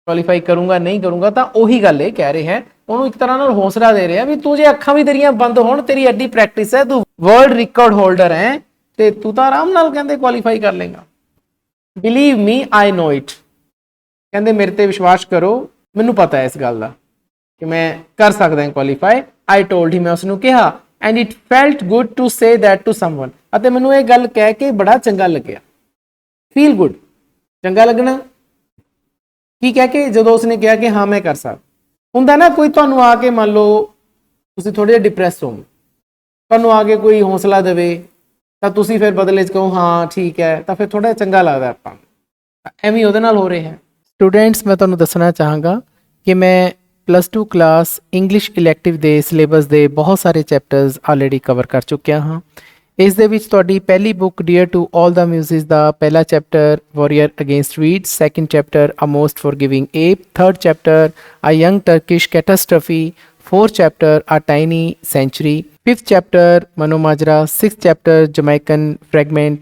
ਕੁਆਲੀਫਾਈ ਕਰੂੰਗਾ ਨਹੀਂ ਕਰੂੰਗਾ। ਤਾਂ ਉਹੀ ਗੱਲ ਇਹ ਕਹਿ ਰਹੇ ਹੈ, ਉਹਨੂੰ ਇੱਕ ਤਰ੍ਹਾਂ ਨਾਲ ਹੌਸਲਾ ਦੇ ਰਿਹਾ ਵੀ ਤੂੰ ਜੇ ਅੱਖਾਂ ਵੀ ਤੇਰੀਆਂ ਬੰਦ ਹੋਣ, ਤੇਰੀ ਐਡੀ ਪ੍ਰੈਕਟਿਸ ਹੈ, ਤੂੰ ਵਰਲਡ ਰਿਕਾਰਡ ਹੋਲਡਰ ਹੈ, ਤੇ ਤੂੰ ਤਾਂ ਆਰਾਮ ਨਾਲ ਕਹਿੰਦੇ ਕੁਆਲੀਫਾਈ ਕਰ ਲੇਗਾ। Believe me I know it. ਕਹਿੰਦੇ ਮੇਰੇ ਤੇ ਵਿਸ਼ਵਾਸ ਕਰੋ, ਮੈਨੂੰ ਪਤਾ ਹੈ ਇਸ ਗੱਲ ਦਾ ਕਿ ਮੈਂ ਕਰ ਸਕਦਾ ਹਾਂ ਕੁਆਲੀਫਾਈ। ਆਈ ਟੋਲਡ ਹੀ, ਮੈਂ ਉਸਨੂੰ ਕਿਹਾ, and it felt good to say that to someone. ਅਤੇ ਮੈਨੂੰ ਇਹ ਗੱਲ ਕਹਿ ਕੇ ਬੜਾ ਚੰਗਾ ਲੱਗਿਆ। ਫੀਲ ਗੁੱਡ, ਚੰਗਾ ਲੱਗਣਾ ਕੀ ਕਹਿ ਕੇ? ਜਦੋਂ ਉਸਨੇ ਕਿਹਾ ਕਿ ਹਾਂ ਮੈਂ ਕਰ ਸਕਦਾ। ਹੁੰਦਾ ਨਾ ਕੋਈ ਤੁਹਾਨੂੰ ਆ ਕੇ, ਮੰਨ ਲਓ ਤੁਸੀਂ ਥੋੜੇ ਜਿਹਾ ਡਿਪਰੈਸ ਹੋ, ਤੁਹਾਨੂੰ ਆ ਕੇ ਕੋਈ ਹੌਸਲਾ ਦੇਵੇ ਤਾਂ ਤੁਸੀਂ ਫਿਰ ਬਦਲੇ 'ਚ ਕਹੋ ਹਾਂ ਠੀਕ ਹੈ, ਤਾਂ ਫਿਰ ਥੋੜਾ ਚੰਗਾ ਲੱਗਦਾ ਆਪਾਂ। ਐਵੇਂ ਉਹਦੇ ਨਾਲ ਹੋ ਰਿਹਾ ਹੈ। ਸਟੂਡੈਂਟਸ, ਮੈਂ ਤੁਹਾਨੂੰ ਦੱਸਣਾ ਚਾਹਾਂਗਾ ਕਿ ਮੈਂ +2 ਕਲਾਸ ਇੰਗਲਿਸ਼ ਇਲੈਕਟਿਵ ਦੇ ਸਿਲੇਬਸ ਦੇ ਬਹੁਤ ਸਾਰੇ ਚੈਪਟਰਸ ਆਲਰੇਡੀ ਕਵਰ ਕਰ ਚੁੱਕਿਆ ਹਾਂ। ਇਸ ਦੇ ਵਿੱਚ ਤੁਹਾਡੀ ਪਹਿਲੀ book dear to all the muses ਦਾ ਪਹਿਲਾ chapter warrior against weeds, second chapter a most forgiving ape, third chapter a young Turkish catastrophe, fourth chapter A Tiny Century, fifth chapter Mano Majra, sixth chapter Jamaican Fragment,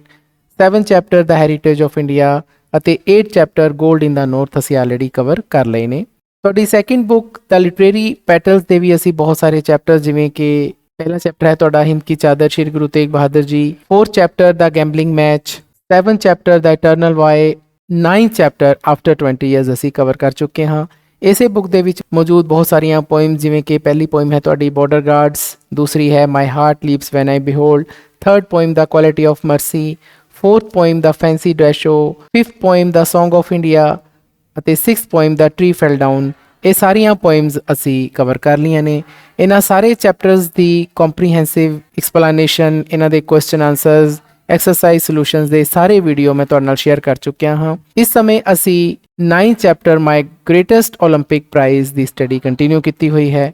seventh chapter The Heritage of India ਅਤੇ 8th chapter Gold in the North ਅਸੀਂ already cover ਕਰ ਲਏ ਨੇ। ਤੁਹਾਡੀ second book ਦ literary petals ਦੇ ਵੀ ਅਸੀਂ ਬਹੁਤ ਸਾਰੇ ਚੈਪਟਰ, ਜਿਵੇਂ ਕਿ ਪਹਿਲਾ ਚੈਪਟਰ ਹੈ ਤੁਹਾਡਾ ਹਿੰਦ ਕੀ ਚਾਦਰ Shri Guru Tegh Bahadur ji, 4th chapter the gambling match, 7th chapter the eternal way, 9th chapter after 20 years ਅਸੀਂ ਕਵਰ ਕਰ ਚੁੱਕੇ ਹਾਂ। ਇਸੇ ਬੁੱਕ ਦੇ ਵਿੱਚ ਮੌਜੂਦ ਬਹੁਤ ਸਾਰੀਆਂ ਪੋਇਮ, ਜਿਵੇਂ ਕਿ ਪਹਿਲੀ ਪੋਇਮ ਹੈ ਤੁਹਾਡੀ ਬਾਰਡਰ ਗਾਰਡਸ, ਦੂਸਰੀ ਹੈ my heart leaves when I behold, third poem the quality of mercy, fourth poem the fancy dress show, fifth poem the song of India ਅਤੇ sixth poem the tree fell down. ਇਹ ਸਾਰੀਆਂ poems ਅਸੀਂ cover ਕਰ ਲਈਆਂ ਨੇ। ਇਹਨਾਂ ਸਾਰੇ chapters ਦੀ comprehensive explanation, ਇਹਨਾਂ ਦੇ ਕੁਐਸਚਨ ਆਨਸਰਸ, ਐਕਸਰਸਾਈਜ਼ ਸੋਲੂਸ਼ਨਸ ਦੇ ਸਾਰੇ ਵੀਡੀਓ ਮੈਂ ਤੁਹਾਡੇ ਨਾਲ ਸ਼ੇਅਰ ਕਰ ਚੁੱਕਿਆ ਹਾਂ। ਇਸ ਸਮੇਂ ਅਸੀਂ 9th ਚੈਪਟਰ ਮਾਈ ਗ੍ਰੇਟੈਸਟ ਓਲੰਪਿਕ ਪ੍ਰਾਈਜ਼ ਦੀ ਸਟੱਡੀ ਕੰਟੀਨਿਊ ਕੀਤੀ ਹੋਈ ਹੈ।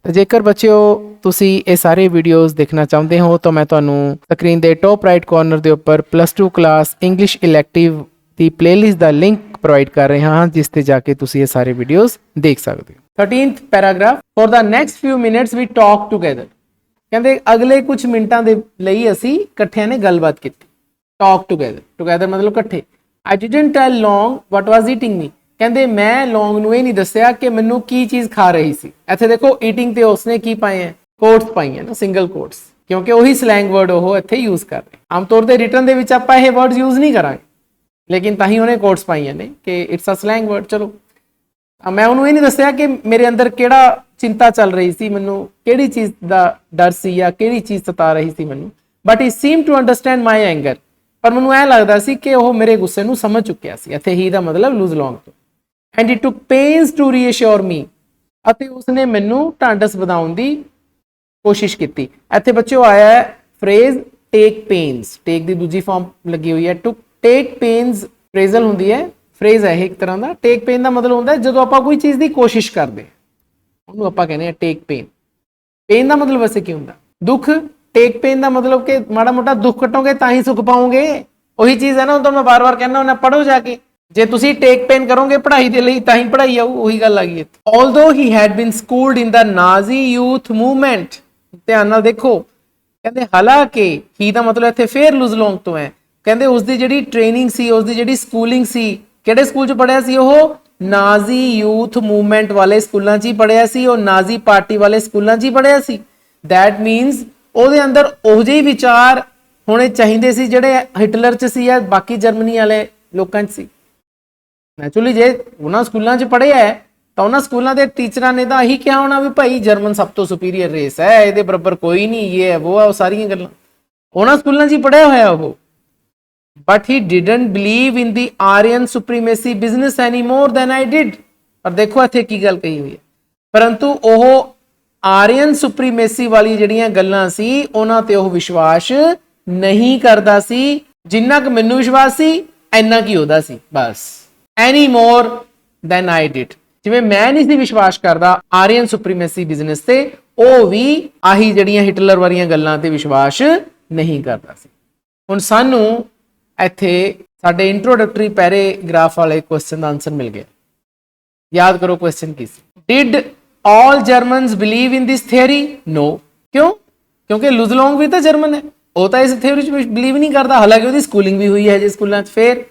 ਜੇਕਰ ਬੱਚਿਓ ਤੁਸੀਂ ਇਹ ਸਾਰੇ ਵੀਡੀਓਜ਼ ਦੇਖਣਾ ਚਾਹੁੰਦੇ ਹੋ ਤਾਂ ਮੈਂ ਤੁਹਾਨੂੰ ਸਕਰੀਨ ਦੇ ਟੌਪ ਰਾਈਟ ਕਾਰਨਰ ਦੇ ਉੱਪਰ +2 ਕਲਾਸ ਇੰਗਲਿਸ਼ ਇਲੈਕਟਿਵ ਦੀ ਪਲੇਲਿਸਟ ਦਾ ਲਿੰਕ ਪ੍ਰੋਵਾਈਡ ਕਰ ਰਿਹਾ ਹਾਂ, ਜਿਸ ਤੇ ਜਾ ਕੇ ਤੁਸੀਂ ਇਹ ਸਾਰੇ ਵੀਡੀਓਜ਼ ਦੇਖ ਸਕਦੇ ਹੋ। 13th paragraph, for the next few minutes we talk together. ਕਹਿੰਦੇ ਅਗਲੇ ਕੁਝ ਮਿੰਟਾਂ ਦੇ ਲਈ ਅਸੀਂ ਇਕੱਠਿਆਂ ਨੇ ਗੱਲਬਾਤ ਕੀਤੀ। ਟਾਕ ਟੂਗੇਦਰ, ਟੂਗੇਦਰ ਮਤਲਬ ਇਕੱਠੇ। I didn't tell Long what was eating me। ਕਹਿੰਦੇ ਮੈਂ ਲੌਂਗ ਨੂੰ ਇਹ ਨਹੀਂ ਦੱਸਿਆ ਕਿ ਮੈਨੂੰ ਕੀ ਚੀਜ਼ ਖਾ ਰਹੀ ਸੀ। ਇੱਥੇ ਦੇਖੋ ਈਟਿੰਗ ਤੇ ਉਸਨੇ ਕੀ ਪਾਏ ਹੈ, ਕੋਟਸ ਪਾਈਆਂ ਨਾ, ਸਿੰਗਲ ਕੋਟਸ, ਕਿਉਂਕਿ ਉਹੀ ਸਲੈਂਗ ਵਰਡ ਉਹ ਇੱਥੇ ਯੂਜ਼ ਕਰ ਰਹੇ। ਆਮ ਤੌਰ ਤੇ ਰਿਟਨ ਦੇ ਵਿੱਚ ਆਪਾਂ ਇਹ ਵਰਡਸ ਯੂਜ਼ ਨਹੀਂ ਕਰਾਂਗੇ, ਲੇਕਿਨ ਤਾਂ ਹੀ ਉਹਨੇ ਕੋਟਸ ਪਾਈਆਂ ਨੇ ਕਿ ਇਟਸ ਅ ਸਲੈਂਗ ਵਰਡ। ਚਲੋ ਮੈਂ ਉਹਨੂੰ ਇਹ ਨਹੀਂ ਦੱਸਿਆ ਕਿ ਮੇਰੇ ਅੰਦਰ ਕਿਹੜਾ ਚਿੰਤਾ ਚੱਲ ਰਹੀ ਸੀ, ਮੈਨੂੰ ਕਿਹੜੀ ਚੀਜ਼ ਦਾ ਡਰ ਸੀ ਜਾਂ ਕਿਹੜੀ ਚੀਜ਼ ਸਤਾ ਰਹੀ ਸੀ ਮੈਨੂੰ, but he seem to understand my anger. ਪਰ ਮੈਨੂੰ ਇਹ ਲੱਗਦਾ ਸੀ ਕਿ ਉਹ ਮੇਰੇ ਗੁੱਸੇ ਨੂੰ ਸਮਝ ਚੁੱਕਿਆ ਸੀ। ਇੱਥੇ ਹੀ ਦਾ ਮਤਲਬ ਲੂਜ਼ ਲੌਂਗ ਤੋਂ। And he took pains to reassure me, ਅਤੇ ਉਸਨੇ ਮੈਨੂੰ ਢਾਂਡਸ ਵਧਾਉਣ ਦੀ ਕੋਸ਼ਿਸ਼ ਕੀਤੀ। ਇੱਥੇ ਬੱਚਿਓ ਆਇਆ ਹੈ ਫਰੇਜ਼ ਟੇਕ ਪੇਨਸ, ਟੇਕ ਦੀ ਦੂਜੀ ਫਾਰਮ ਲੱਗੀ ਹੋਈ ਹੈ। ਟੂ ਟੇਕ ਪੇਨਸ ਫਰੇਜ਼ਲ ਹੁੰਦੀ ਹੈ, ਫਰੇਜ਼ ਹੈ ਇੱਕ ਤਰ੍ਹਾਂ ਦਾ। ਟੇਕ ਪੇਨ ਦਾ ਮਤਲਬ ਹੁੰਦਾ ਜਦੋਂ ਆਪਾਂ ਕੋਈ ਚੀਜ਼ ਦੀ ਕੋਸ਼ਿਸ਼ ਕਰਦੇ, ਉਹਨੂੰ ਆਪਾਂ ਕਹਿੰਦੇ ਆ ਟੇਕ ਪੇਨ। ਪੇਨ ਦਾ ਮਤਲਬ ਵੈਸੇ ਕੀ ਹੁੰਦਾ? ਦੁੱਖ। ਟੇਕ ਪੇਨ ਦਾ ਮਤਲਬ ਕਿ ਮਾੜਾ ਮੋਟਾ ਦੁੱਖ ਕੱਟੋਗੇ ਤਾਂ ਹੀ ਸੁੱਖ ਪਾਓਗੇ। ਉਹੀ ਚੀਜ਼ ਹੈ ਨਾ, ਉਹ ਤਾਂ ਮੈਂ ਬਾਰ-ਬਾਰ ਕਹਿੰਦਾ ਹੁੰਦਾ, ਪੜ੍ਹੋ ਜਾ ਕੇ। ਜੇ ਤੁਸੀਂ ਟੇਕ ਪੇਨ ਕਰੋਗੇ ਪੜ੍ਹਾਈ ਦੇ ਲਈ ਤਾਂ ਹੀ ਪੜ੍ਹਾਈ ਆਊ, ਉਹੀ ਗੱਲ ਆ ਗਈ। Although he had been schooled in the Nazi youth movement. ਧਿਆਨ ਨਾਲ ਦੇਖੋ, ਕਹਿੰਦੇ ਹਾਲਾਂਕਿ ਹੀ ਦਾ ਮਤਲਬ ਇੱਥੇ ਫੇਰ ਲੂਜ਼ ਲੌਂਗ ਤੋਂ ਹੈ। ਕਹਿੰਦੇ ਉਸਦੀ ਜਿਹੜੀ ਟ੍ਰੇਨਿੰਗ ਸੀ, ਉਸਦੀ ਜਿਹੜੀ ਸਕੂਲਿੰਗ ਸੀ, ਕਿਹੜੇ ਸਕੂਲ 'ਚ ਪੜ੍ਹਿਆ ਸੀ ਉਹ? ਨਾਜ਼ੀ ਯੂਥ ਮੂਵਮੈਂਟ ਵਾਲੇ ਸਕੂਲਾਂ 'ਚ ਹੀ ਪੜ੍ਹਿਆ ਸੀ, ਉਹ ਨਾਜ਼ੀ ਪਾਰਟੀ ਵਾਲੇ ਸਕੂਲਾਂ 'ਚ ਹੀ ਪੜ੍ਹਿਆ ਸੀ। ਦੈਟ ਮੀਨਸ ਉਹਦੇ ਅੰਦਰ ਉਹੋ ਜਿਹੇ ਵਿਚਾਰ ਹੋਣੇ ਚਾਹੀਦੇ ਸੀ ਜਿਹੜੇ ਹਿਟਲਰ 'ਚ ਸੀ ਜਾਂ ਬਾਕੀ ਜਰਮਨੀ ਵਾਲੇ ਲੋਕਾਂ 'ਚ ਸੀ। ਨੈਚੁਰਲੀ ਜੇ ਉਹਨਾਂ ਸਕੂਲਾਂ 'ਚ ਪੜ੍ਹਿਆ ਹੈ ਤਾਂ ਉਹਨਾਂ ਸਕੂਲਾਂ ਦੇ ਟੀਚਰਾਂ ਨੇ ਤਾਂ ਇਹੀ ਕਿਹਾ ਹੋਣਾ ਵੀ ਭਾਈ ਜਰਮਨ ਸਭ ਤੋਂ ਸੁਪੀਰੀਅਰ ਰੇਸ ਹੈ, ਇਹਦੇ ਬਰਾਬਰ ਕੋਈ ਨਹੀਂ, ਇਹ ਹੈ ਉਹ ਹੈ, ਉਹ ਸਾਰੀਆਂ ਗੱਲਾਂ ਉਹਨਾਂ ਸਕੂਲਾਂ 'ਚ ਹੀ ਪੜ੍ਹਿਆ ਹੋਇਆ ਉਹ। But he didn't believe in the Aryan supremacy business any more than I did. ਪਰ ਦੇਖੋ ਇੱਥੇ ਕੀ ਗੱਲ ਕਹੀ ਹੋਈ ਹੈ, ਪਰੰਤੂ ਉਹ ਆਰੀਅਨ ਸੁਪਰੀਮੇਸੀ ਵਾਲੀ ਜਿਹੜੀਆਂ ਗੱਲਾਂ ਸੀ ਉਹਨਾਂ ਤੇ ਉਹ ਵਿਸ਼ਵਾਸ ਨਹੀਂ ਕਰਦਾ ਸੀ ਜਿੰਨਾ ਕਿ ਮੈਨੂੰ ਵਿਸ਼ਵਾਸ ਸੀ, ਇੰਨਾ ਕੀ ਉਹਦਾ ਸੀ ਬਸ। ਐਨੀ ਮੋਰ ਦੈਨ ਆਈ ਡਿਡ। ਜਿਵੇਂ ਮੈਂ ਨਹੀਂ ਸੀ ਵਿਸ਼ਵਾਸ ਕਰਦਾ ਆਰੀਅਨ ਸੁਪਰੀਮੇਸੀ ਬਿਜ਼ਨਸ ਤੇ, ਉਹ ਵੀ ਆਹੀ ਜਿਹੜੀਆਂ ਹਿਟਲਰ ਵਾਲੀਆਂ ਗੱਲਾਂ ਤੇ ਵਿਸ਼ਵਾਸ ਨਹੀਂ ਕਰਦਾ ਸੀ। ਹੁਣ ਸਾਨੂੰ ਇੱਥੇ ਸਾਡੇ ਇੰਟਰੋਡਕਟਰੀ ਪੈਰਾਗ੍ਰਾਫ ਵਾਲੇ ਕੁਐਸਚਨ ਦਾ ਆਨਸਰ ਮਿਲ ਗਿਆ। ਯਾਦ ਕਰੋ question Ki C. Did all Germans believe in this theory? No। क्यों? क्योंकि लुजलोंग भी तो जर्मन है, वो तो इस थ्योरी में बिलीव नहीं करता, हालांकि उसकी स्कूलिंग भी हुई है जी स्कूलों। फिर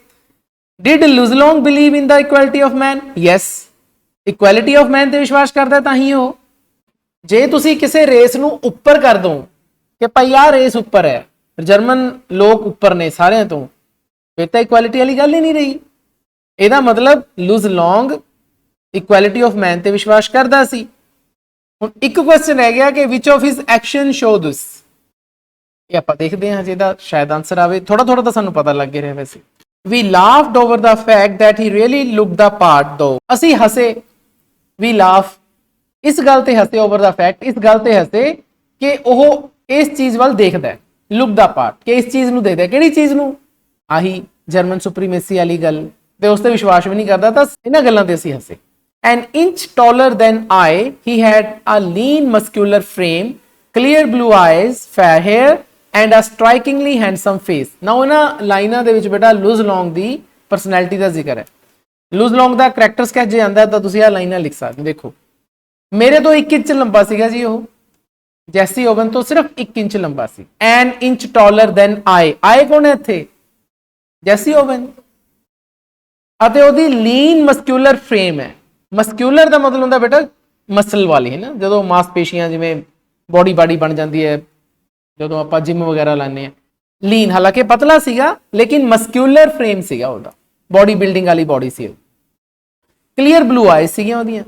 did Luz Long believe in the equality of man? Yes, equality of man ते विश्वास करता है तां ही हो। जे तुसी किसी रेस नूं उपर कर दो कि भाई आ रेस उपर है, जर्मन लोग उपर ने सारिਆਂ ਤੋਂ, फिर तो इक्वलिटी वाली गल ही नहीं रही। ਇਹਦਾ मतलब लुजलोंग ਇਕੁਐਲਿਟੀ ਆਫ ਮੈਨ ਤੇ ਵਿਸ਼ਵਾਸ ਕਰਦਾ ਸੀ। ਹੁਣ ਇੱਕ ਕੁਐਸਚਨ ਰਹਿ ਗਿਆ ਕਿ which of his action show this. ਇਹ ਆਪਾਂ ਦੇਖਦੇ ਹਾਂ ਜਿਹਦਾ ਸ਼ਾਇਦ ਆਨਸਰ ਆਵੇ। ਥੋੜਾ ਥੋੜਾ ਤਾਂ ਸਾਨੂੰ ਪਤਾ ਲੱਗ ਰਿਹਾ ਵੈਸੇ। We laughed over the fact that he really look the part though. ਅਸੀਂ ਹੱਸੇ, ਵੀ ਲਾਫ ਇਸ ਗੱਲ ਤੇ ਹੱਸੇ, ਓਵਰ ਦਾ ਫੈਕਟ ਇਸ ਗੱਲ ਤੇ ਹੱਸੇ ਕਿ ਉਹ ਇਸ ਚੀਜ਼ ਵੱਲ ਦੇਖਦਾ ਹੈ, ਲੁੱਕ ਦਾ ਪਾਰਟ ਕਿ ਇਸ ਚੀਜ਼ ਨੂੰ ਦੇਖਦਾ। ਕਿਹੜੀ ਚੀਜ਼ ਨੂੰ? ਆਹੀ ਜਰਮਨ ਸੁਪਰੀਮੇਸੀ ਵਾਲੀ ਗੱਲ ਤੇ ਉਸ ਤੇ ਵਿਸ਼ਵਾਸ ਵੀ ਨਹੀਂ ਕਰਦਾ। ਤਾਂ ਇਹਨਾਂ ਗੱਲਾਂ ਤੇ ਅਸੀਂ ਹੱਸੇ। An inch taller than I, he had a lean muscular frame, clear blue eyes, fair hair and a strikingly handsome face। Now ਇਹਨਾਂ ਲਾਈਨਾਂ ਦੇ ਵਿੱਚ ਬੇਟਾ ਲੁਜ਼ਲੋਂਗ ਦੀ ਪਰਸਨੈਲਿਟੀ ਦਾ ਜ਼ਿਕਰ ਹੈ। ਲੁਜ਼ਲੋਂਗ ਦਾ ਕਰੈਕਟਰ ਸਕੈਚ ਜੇ ਆਂਦਾ ਤਾਂ ਤੁਸੀਂ ਆਹ ਲਾਈਨਾਂ ਲਿਖ ਸਕਦੇ। ਦੇਖੋ ਮੇਰੇ ਤੋਂ 1 ਇੰਚ ਲੰਬਾ ਸੀਗਾ ਜੀ ਉਹ, ਜੈਸੀ ਓਵਨ ਤੋਂ ਸਿਰਫ 1 ਇੰਚ ਲੰਬਾ ਸੀ। An inch taller than I, I ਕੌਣ ਹੈ ਇੱਥੇ? ਜੈਸੀ ਓਵਨ। ਅਤੇ ਉਹਦੀ ਲੀਨ ਮਸਕਿਊਲਰ ਫਰੇਮ ਹੈ। ਮਸਕਿਊਲਰ ਦਾ ਮਤਲਬ ਹੁੰਦਾ ਬੇਟਾ ਮਸਲ ਵਾਲੀ, ਹੈ ਨਾ, ਜਦੋਂ ਮਾਸਪੇਸ਼ੀਆਂ ਜਿਵੇਂ ਬੋਡੀ ਬਣ ਜਾਂਦੀ ਹੈ ਜਦੋਂ ਆਪਾਂ ਜਿਮ ਵਗੈਰਾ ਲਾਉਂਦੇ ਹਾਂ। ਲੀਨ ਹਾਲਾਂਕਿ ਪਤਲਾ ਸੀਗਾ ਲੇਕਿਨ ਮਸਕਿਊਲਰ ਫਰੇਮ ਸੀਗਾ ਉਹਦਾ, ਬੋਡੀ ਬਿਲਡਿੰਗ ਵਾਲੀ ਬੋਡੀ ਸੀ ਉਹ। ਕਲੀਅਰ ਬਲੂ ਆਈਜ਼ ਸੀਗੀਆਂ ਉਹਦੀਆਂ,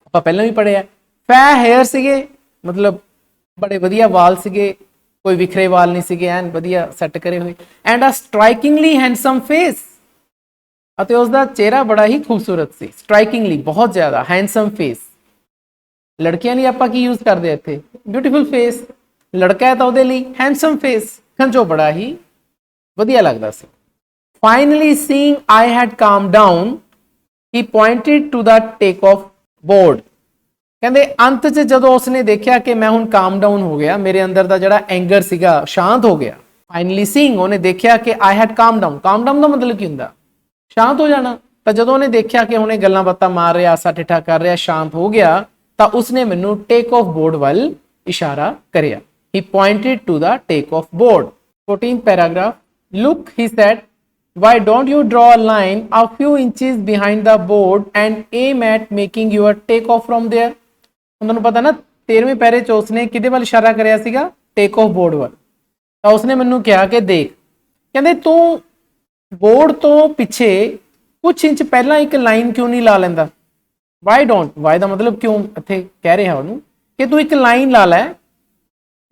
ਆਪਾਂ ਪਹਿਲਾਂ ਵੀ ਪੜ੍ਹਿਆ। ਫੈਰ ਹੇਅਰ ਸੀਗੇ, ਮਤਲਬ ਬੜੇ ਵਧੀਆ ਵਾਲ ਸੀਗੇ, ਕੋਈ ਵਿਖਰੇ ਵਾਲ ਨਹੀਂ ਸੀਗੇ, ਐਨ ਵਧੀਆ ਸੈੱਟ ਕਰੇ ਹੋਏ। ਐਂਡ ਅ ਸਟ੍ਰਾਈਕਿੰਗਲੀ ਹੈਂਡਸਮ ਫੇਸ, ਅਤੇ ਉਸਦਾ ਚਿਹਰਾ ਬੜਾ ਹੀ ਖੂਬਸੂਰਤ ਸੀ। ਸਟ੍ਰਾਈਕਿੰਗਲੀ ਬਹੁਤ ਜ਼ਿਆਦਾ, ਹੈਂਡਸਮ ਫੇਸ। ਲੜਕੀਆਂ ਲਈ ਆਪਾਂ ਕੀ ਯੂਜ਼ ਕਰਦੇ ਇੱਥੇ? Beautiful face. ਲੜਕਾ ਹੈ ਤਾਂ ਉਹਦੇ ਲਈ ਹੈਂਡਸਮ ਫੇਸ, ਖੰਜੋ ਬੜਾ ਹੀ ਵਧੀਆ ਲੱਗਦਾ ਸੀ। Finally seeing I had calm down he pointed to the take off board. ਕਹਿੰਦੇ ਅੰਤ 'ਚ ਜਦੋਂ ਉਸਨੇ ਦੇਖਿਆ ਕਿ ਮੈਂ ਹੁਣ ਕਾਮ ਡਾਊਨ ਹੋ ਗਿਆ, ਮੇਰੇ ਅੰਦਰ ਦਾ ਜਿਹੜਾ ਐਂਗਰ ਸੀਗਾ ਸ਼ਾਂਤ ਹੋ ਗਿਆ। ਫਾਈਨਲੀ ਸੀਇੰਗ, ਉਹਨੇ ਦੇਖਿਆ ਕਿ ਆਈ ਹੈਡ ਕਾਮ ਡਾਊਨ। ਕਾਮ ਡਾਊਨ ਦਾ ਮਤਲਬ ਕੀ ਹੁੰਦਾ? ਸ਼ਾਂਤ ਹੋ ਜਾਣਾ। ਤਾਂ ਜਦੋਂ ਉਹਨੇ ਦੇਖਿਆ ਕਿ ਹੁਣੇ ਗੱਲਾਂ ਬਾਤਾਂ ਮਾਰ ਰਿਹਾ, ਆਸਾ ਠਿੱਠਾ ਕਰ ਰਿਹਾ, ਸ਼ਾਂਤ ਹੋ ਗਿਆ, ਤਾਂ ਉਸਨੇ ਮੈਨੂੰ ਟੇਕ ਆਫ ਬੋਰਡ ਵੱਲ ਇਸ਼ਾਰਾ ਕਰਿਆ। He pointed to the take off board. 14th paragraph, look, he said, why don't you draw a line a few inches behind the board and aim at making your take off from there। ਤੁਹਾਨੂੰ ਪਤਾ ਨਾ 13ਵੇਂ ਪੈਰੇ 'ਚ ਉਸਨੇ ਕਿਹਦੇ ਵੱਲ ਇਸ਼ਾਰਾ ਕਰਿਆ ਸੀਗਾ? ਟੇਕ ਆਫ ਬੋਰਡ ਵੱਲ। ਤਾਂ ਉਸਨੇ ਮੈਨੂੰ ਕਿਹਾ ਕਿ ਦੇਖ, ਕਹਿੰਦੇ ਤੂੰ ਬੋਰਡ ਤੋਂ ਪਿੱਛੇ ਕੁਝ ਇੰਚ ਪਹਿਲਾਂ ਇੱਕ ਲਾਈਨ ਕਿਉਂ ਨਹੀਂ ਲਾ ਲੈਂਦਾ? ਵਾਈ ਡੋਂਟ, ਵਾਈ ਦਾ ਮਤਲਬ ਕਿਉਂ ਇੱਥੇ ਕਹਿ ਰਿਹਾ ਉਹਨੂੰ ਕਿ ਤੂੰ ਇੱਕ ਲਾਈਨ ਲਾ ਲੈ,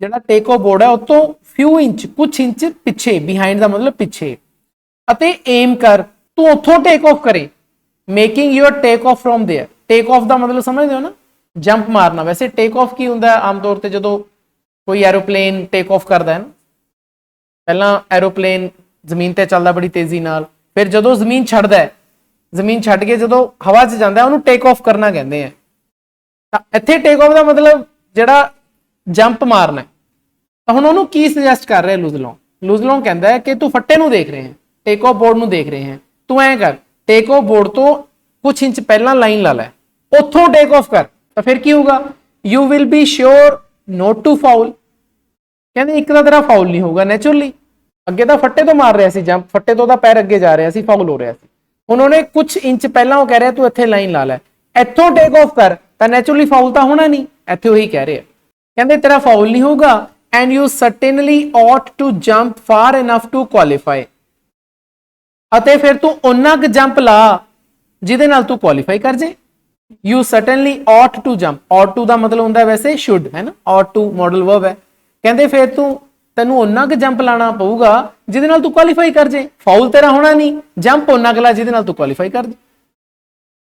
ਜਿਹੜਾ ਟੇਕ ਆਫ ਬੋਰਡ ਹੈ ਉਹ ਤੋਂ ਫਿਊ ਇੰਚ, ਕੁਝ ਇੰਚ ਪਿੱਛੇ, ਬਿਹਾਈਂਡ ਦਾ ਮਤਲਬ ਪਿੱਛੇ, ਅਤੇ ਏਮ ਕਰ, ਤੂੰ ਉੱਥੋਂ ਟੇਕ ਆਫ ਕਰੇ। Making your take off from there. Take off ਦਾ ਮਤਲਬ ਸਮਝਦੇ ਹੋ ਨਾ? ਜੰਪ ਮਾਰਨਾ। ਵੈਸੇ ਟੇਕ ਆਫ ਕੀ ਹੁੰਦਾ? ਆਮ ਤੌਰ ਤੇ ਜਦੋਂ ਕੋਈ ਐਰੋਪਲੇਨ ਟੇਕ ਆਫ ਕਰਦਾ ਹੈ ਨਾ, ਪਹਿਲਾਂ ਐਰੋਪਲੇਨ ਜ਼ਮੀਨ ਤੇ ਚੱਲਦਾ ਬੜੀ ਤੇਜ਼ੀ ਨਾਲ, ਫਿਰ ਜਦੋਂ ਜ਼ਮੀਨ ਛੱਡਦਾ ਹੈ, ਜ਼ਮੀਨ ਛੱਡ ਕੇ ਜਦੋਂ ਹਵਾ 'ਚ ਜਾਂਦਾ ਉਹਨੂੰ ਟੇਕ ਆਫ ਕਰਨਾ ਕਹਿੰਦੇ ਆ। ਤਾਂ ਇੱਥੇ ਟੇਕ ਆਫ ਦਾ ਮਤਲਬ ਜਿਹੜਾ ਜੰਪ ਮਾਰਨਾ। ਤਾਂ ਹੁਣ ਉਹਨੂੰ ਕੀ ਸੁਜੈਸਟ ਕਰ ਰਿਹਾ ਲੁਜ਼ਲੋਂਗ? ਲੁਜ਼ਲੋਂਗ ਕਹਿੰਦਾ ਹੈ ਕਿ ਤੂੰ ਫੱਟੇ ਨੂੰ ਦੇਖ ਰਹੇ ਹੈ, ਟੇਕ ਆਫ ਬੋਰਡ ਨੂੰ ਦੇਖ ਰਹੇ ਹੈ, ਤੂੰ ਐਂ ਕਰ, ਟੇਕ ਆਫ ਬੋਰਡ ਤੋਂ ਕੁਝ ਇੰਚ ਪਹਿਲਾਂ ਲਾਈਨ ਲਾ ਲੈ, ਉੱਥੋਂ ਟੇਕ ਆਫ ਕਰ। ਤਾਂ ਫਿਰ ਕੀ ਹੋਊਗਾ? You will be sure not to foul. ਕਹਿੰਦੇ ਇੱਕ ਤਾਂ ਤੇਰਾ ਫਾਉਲ ਨਹੀਂ ਹੋਊਗਾ ਨੈਚੁਰਲੀ। ਅੱਗੇ ਤਾਂ ਫੱਟੇ ਤੋਂ ਮਾਰ ਰਿਹਾ ਸੀ ਜੰਪ, ਫੱਟੇ ਤੋਂ ਉਹਦਾ ਪੈਰ ਅੱਗੇ ਜਾ ਰਿਹਾ ਸੀ, ਫਾਉਲ ਹੋ ਰਿਹਾ ਸੀ। ਹੁਣ ਉਹਨੇ ਕੁਝ ਇੰਚ ਪਹਿਲਾਂ ਉਹ ਕਹਿ ਰਿਹਾ ਤੂੰ ਇੱਥੇ ਲਾਈਨ ਲਾ ਲੈ, ਇੱਥੋਂ ਟੇਕ ਆਫ ਕਰ, ਤਾਂ ਨੈਚੁਰਲੀ ਫਾਉਲ ਤਾਂ ਹੋਣਾ ਨਹੀਂ। ਇੱਥੇ ਉਹੀ ਕਹਿ ਰਿਹਾ, ਕਹਿੰਦੇ ਤੇਰਾ ਫਾਉਲ ਨਹੀਂ ਹੋਊਗਾ। And you certainly ought to jump far enough to qualify। ਅਤੇ ਫਿਰ ਤੂੰ ਓਨਾ ਕੁ ਜੰਪ ਲਾ ਜਿਹਦੇ ਨਾਲ ਤੂੰ ਕੁਆਲੀਫਾਈ ਕਰ ਜੇ। You certainly ought to jump, ought to ਦਾ ਮਤਲਬ ਹੁੰਦਾ ਵੈਸੇ should, ਹੈ ਨਾ, ought to ਮਾਡਲ ਵਰਬ ਹੈ। ਕਹਿੰਦੇ ਫਿਰ ਤੈਨੂੰ ਓਨਾ ਕੁ ਜੰਪ ਲਾਣਾ ਪਊਗਾ ਜਿਹਦੇ ਨਾਲ ਤੂੰ ਕੁਆਲੀਫਾਈ ਕਰ ਜੇ। ਫਾਉਲ ਤੇਰਾ ਹੋਣਾ ਨਹੀਂ, ਜੰਪ ਓਨਾ ਕੁ ਲਾ ਜਿਹਦੇ ਨਾਲ ਤੂੰ ਕੁਆਲੀਫਾਈ ਕਰ ਜੇ।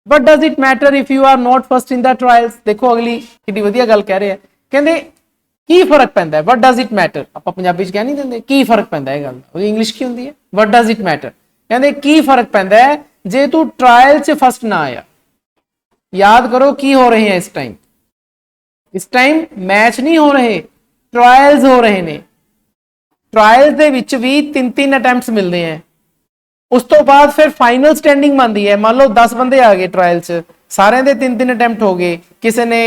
What does it matter if you are not first in the trials? ਦੇਖੋ ਅਗਲੀ ਕਿੰਨੀ ਵਧੀਆ ਗੱਲ ਕਹਿ ਰਿਹਾ, ਕਹਿੰਦੇ ਕੀ ਫਰਕ ਪੈਂਦਾ ਹੈ? What does it matter? ਆਪਾਂ ਪੰਜਾਬੀ 'ਚ ਕਹਿ ਨਹੀਂ ਦਿੰਦੇ ਕੀ ਫਰਕ ਪੈਂਦਾ? ਇਹ ਗੱਲ ਉਹਦੀ ਇੰਗਲਿਸ਼ ਕੀ ਹੁੰਦੀ ਹੈ? What does it matter? ਕਹਿੰਦੇ ਕੀ ਫਰਕ ਪੈਂਦਾ ਹੈ ਜੇ ਤੂੰ ਟਰਾਇਲ 'ਚ ਫਸਟ ਨਾ ਆਇਆ? याद करो की हो रहे हैं इस टाइम मैच नहीं हो रहे, ट्रायल्स हो रहे ने। ट्रायल्स ਦੇ ਵਿੱਚ ਵੀ 3-3 ਅਟੈਂਪਟਸ ਮਿਲਦੇ ਆ। ਉਸ ਤੋਂ ਬਾਅਦ ਫਿਰ ਫਾਈਨਲ ਸਟੈਂਡਿੰਗ ਬਣਦੀ ਹੈ। ਮੰਨ ਲਓ 10 ਬੰਦੇ ਆ ਗਏ ਟਰਾਇਲ 'ਚ, ਸਾਰਿਆਂ ਦੇ 3-3 ਅਟੈਂਪਟ ਹੋ ਗਏ, ਕਿਸੇ ਨੇ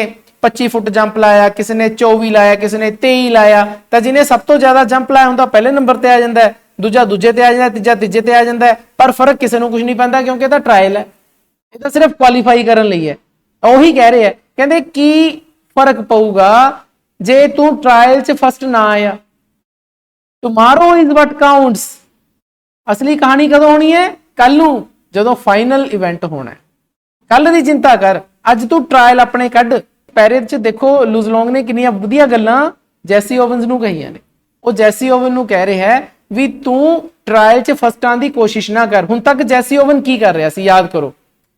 25 ਫੁੱਟ ਜੰਪ ਲਾਇਆ, ਕਿਸੇ ਨੇ 24 ਲਾਇਆ, ਕਿਸੇ ਨੇ 23 ਲਾਇਆ, ਤਾਂ ਜਿਹਨੇ ਸਭ ਤੋਂ ਜ਼ਿਆਦਾ ਜੰਪ ਲਾਇਆ ਹੁੰਦਾ ਪਹਿਲੇ ਨੰਬਰ ਤੇ ਆ ਜਾਂਦਾ, ਦੂਜਾ ਦੂਜੇ ਤੇ ਆ ਜਾਂਦਾ, ਤੀਜਾ ਤੀਜੇ ਤੇ ਆ ਜਾਂਦਾ। ਪਰ ਫਰਕ ਕਿਸੇ ਨੂੰ ਕੁਝ ਨਹੀਂ ਪੈਂਦਾ ਕਿਉਂਕਿ ਇਹ ਤਾਂ ਟਰਾਇਲ ਹੈ, ਇਹ ਤਾਂ ਸਿਰਫ ਕੁਆਲੀਫਾਈ ਕਰਨ ਲਈ ਹੈ। ਉਹੀ ਕਹਿ ਰਹੇ ਹੈ, ਕਹਿੰਦੇ ਕੀ ਫਰਕ ਪਊਗਾ ਜੇ ਤੂੰ ਟਰਾਇਲ 'ਚ ਫਸਟ ਨਾ ਆਇਆ। Tomorrow is what counts. ਅਸਲੀ ਕਹਾਣੀ ਕਦੋਂ ਹੋਣੀ ਹੈ? ਕੱਲ ਨੂੰ, ਜਦੋਂ ਫਾਈਨਲ ਇਵੈਂਟ ਹੋਣਾ। ਕੱਲ ਦੀ ਚਿੰਤਾ ਕਰ, ਅੱਜ ਤੂੰ ਟਰਾਇਲ ਆਪਣੇ ਕੱਢ। ਪੈਰੇ 'ਚ ਦੇਖੋ ਲੂਜ਼ਲੋਂਗ ਨੇ ਕਿੰਨੀਆਂ ਵਧੀਆ ਗੱਲਾਂ ਜੈਸੀ ਓਵਨਸ ਨੂੰ ਕਹੀਆਂ ਨੇ। ਉਹ ਜੈਸੀ ਓਵਨ ਨੂੰ ਕਹਿ ਰਿਹਾ ਹੈ ਵੀ ਤੂੰ ਟਰਾਇਲ 'ਚ ਫਸਟ ਆਉਣ ਦੀ ਕੋਸ਼ਿਸ਼ ਨਾ ਕਰ। ਹੁਣ ਤੱਕ ਜੈਸੀ ਓਵਨ ਕੀ ਕਰ ਰਿਹਾ ਸੀ? ਯਾਦ ਕਰੋ,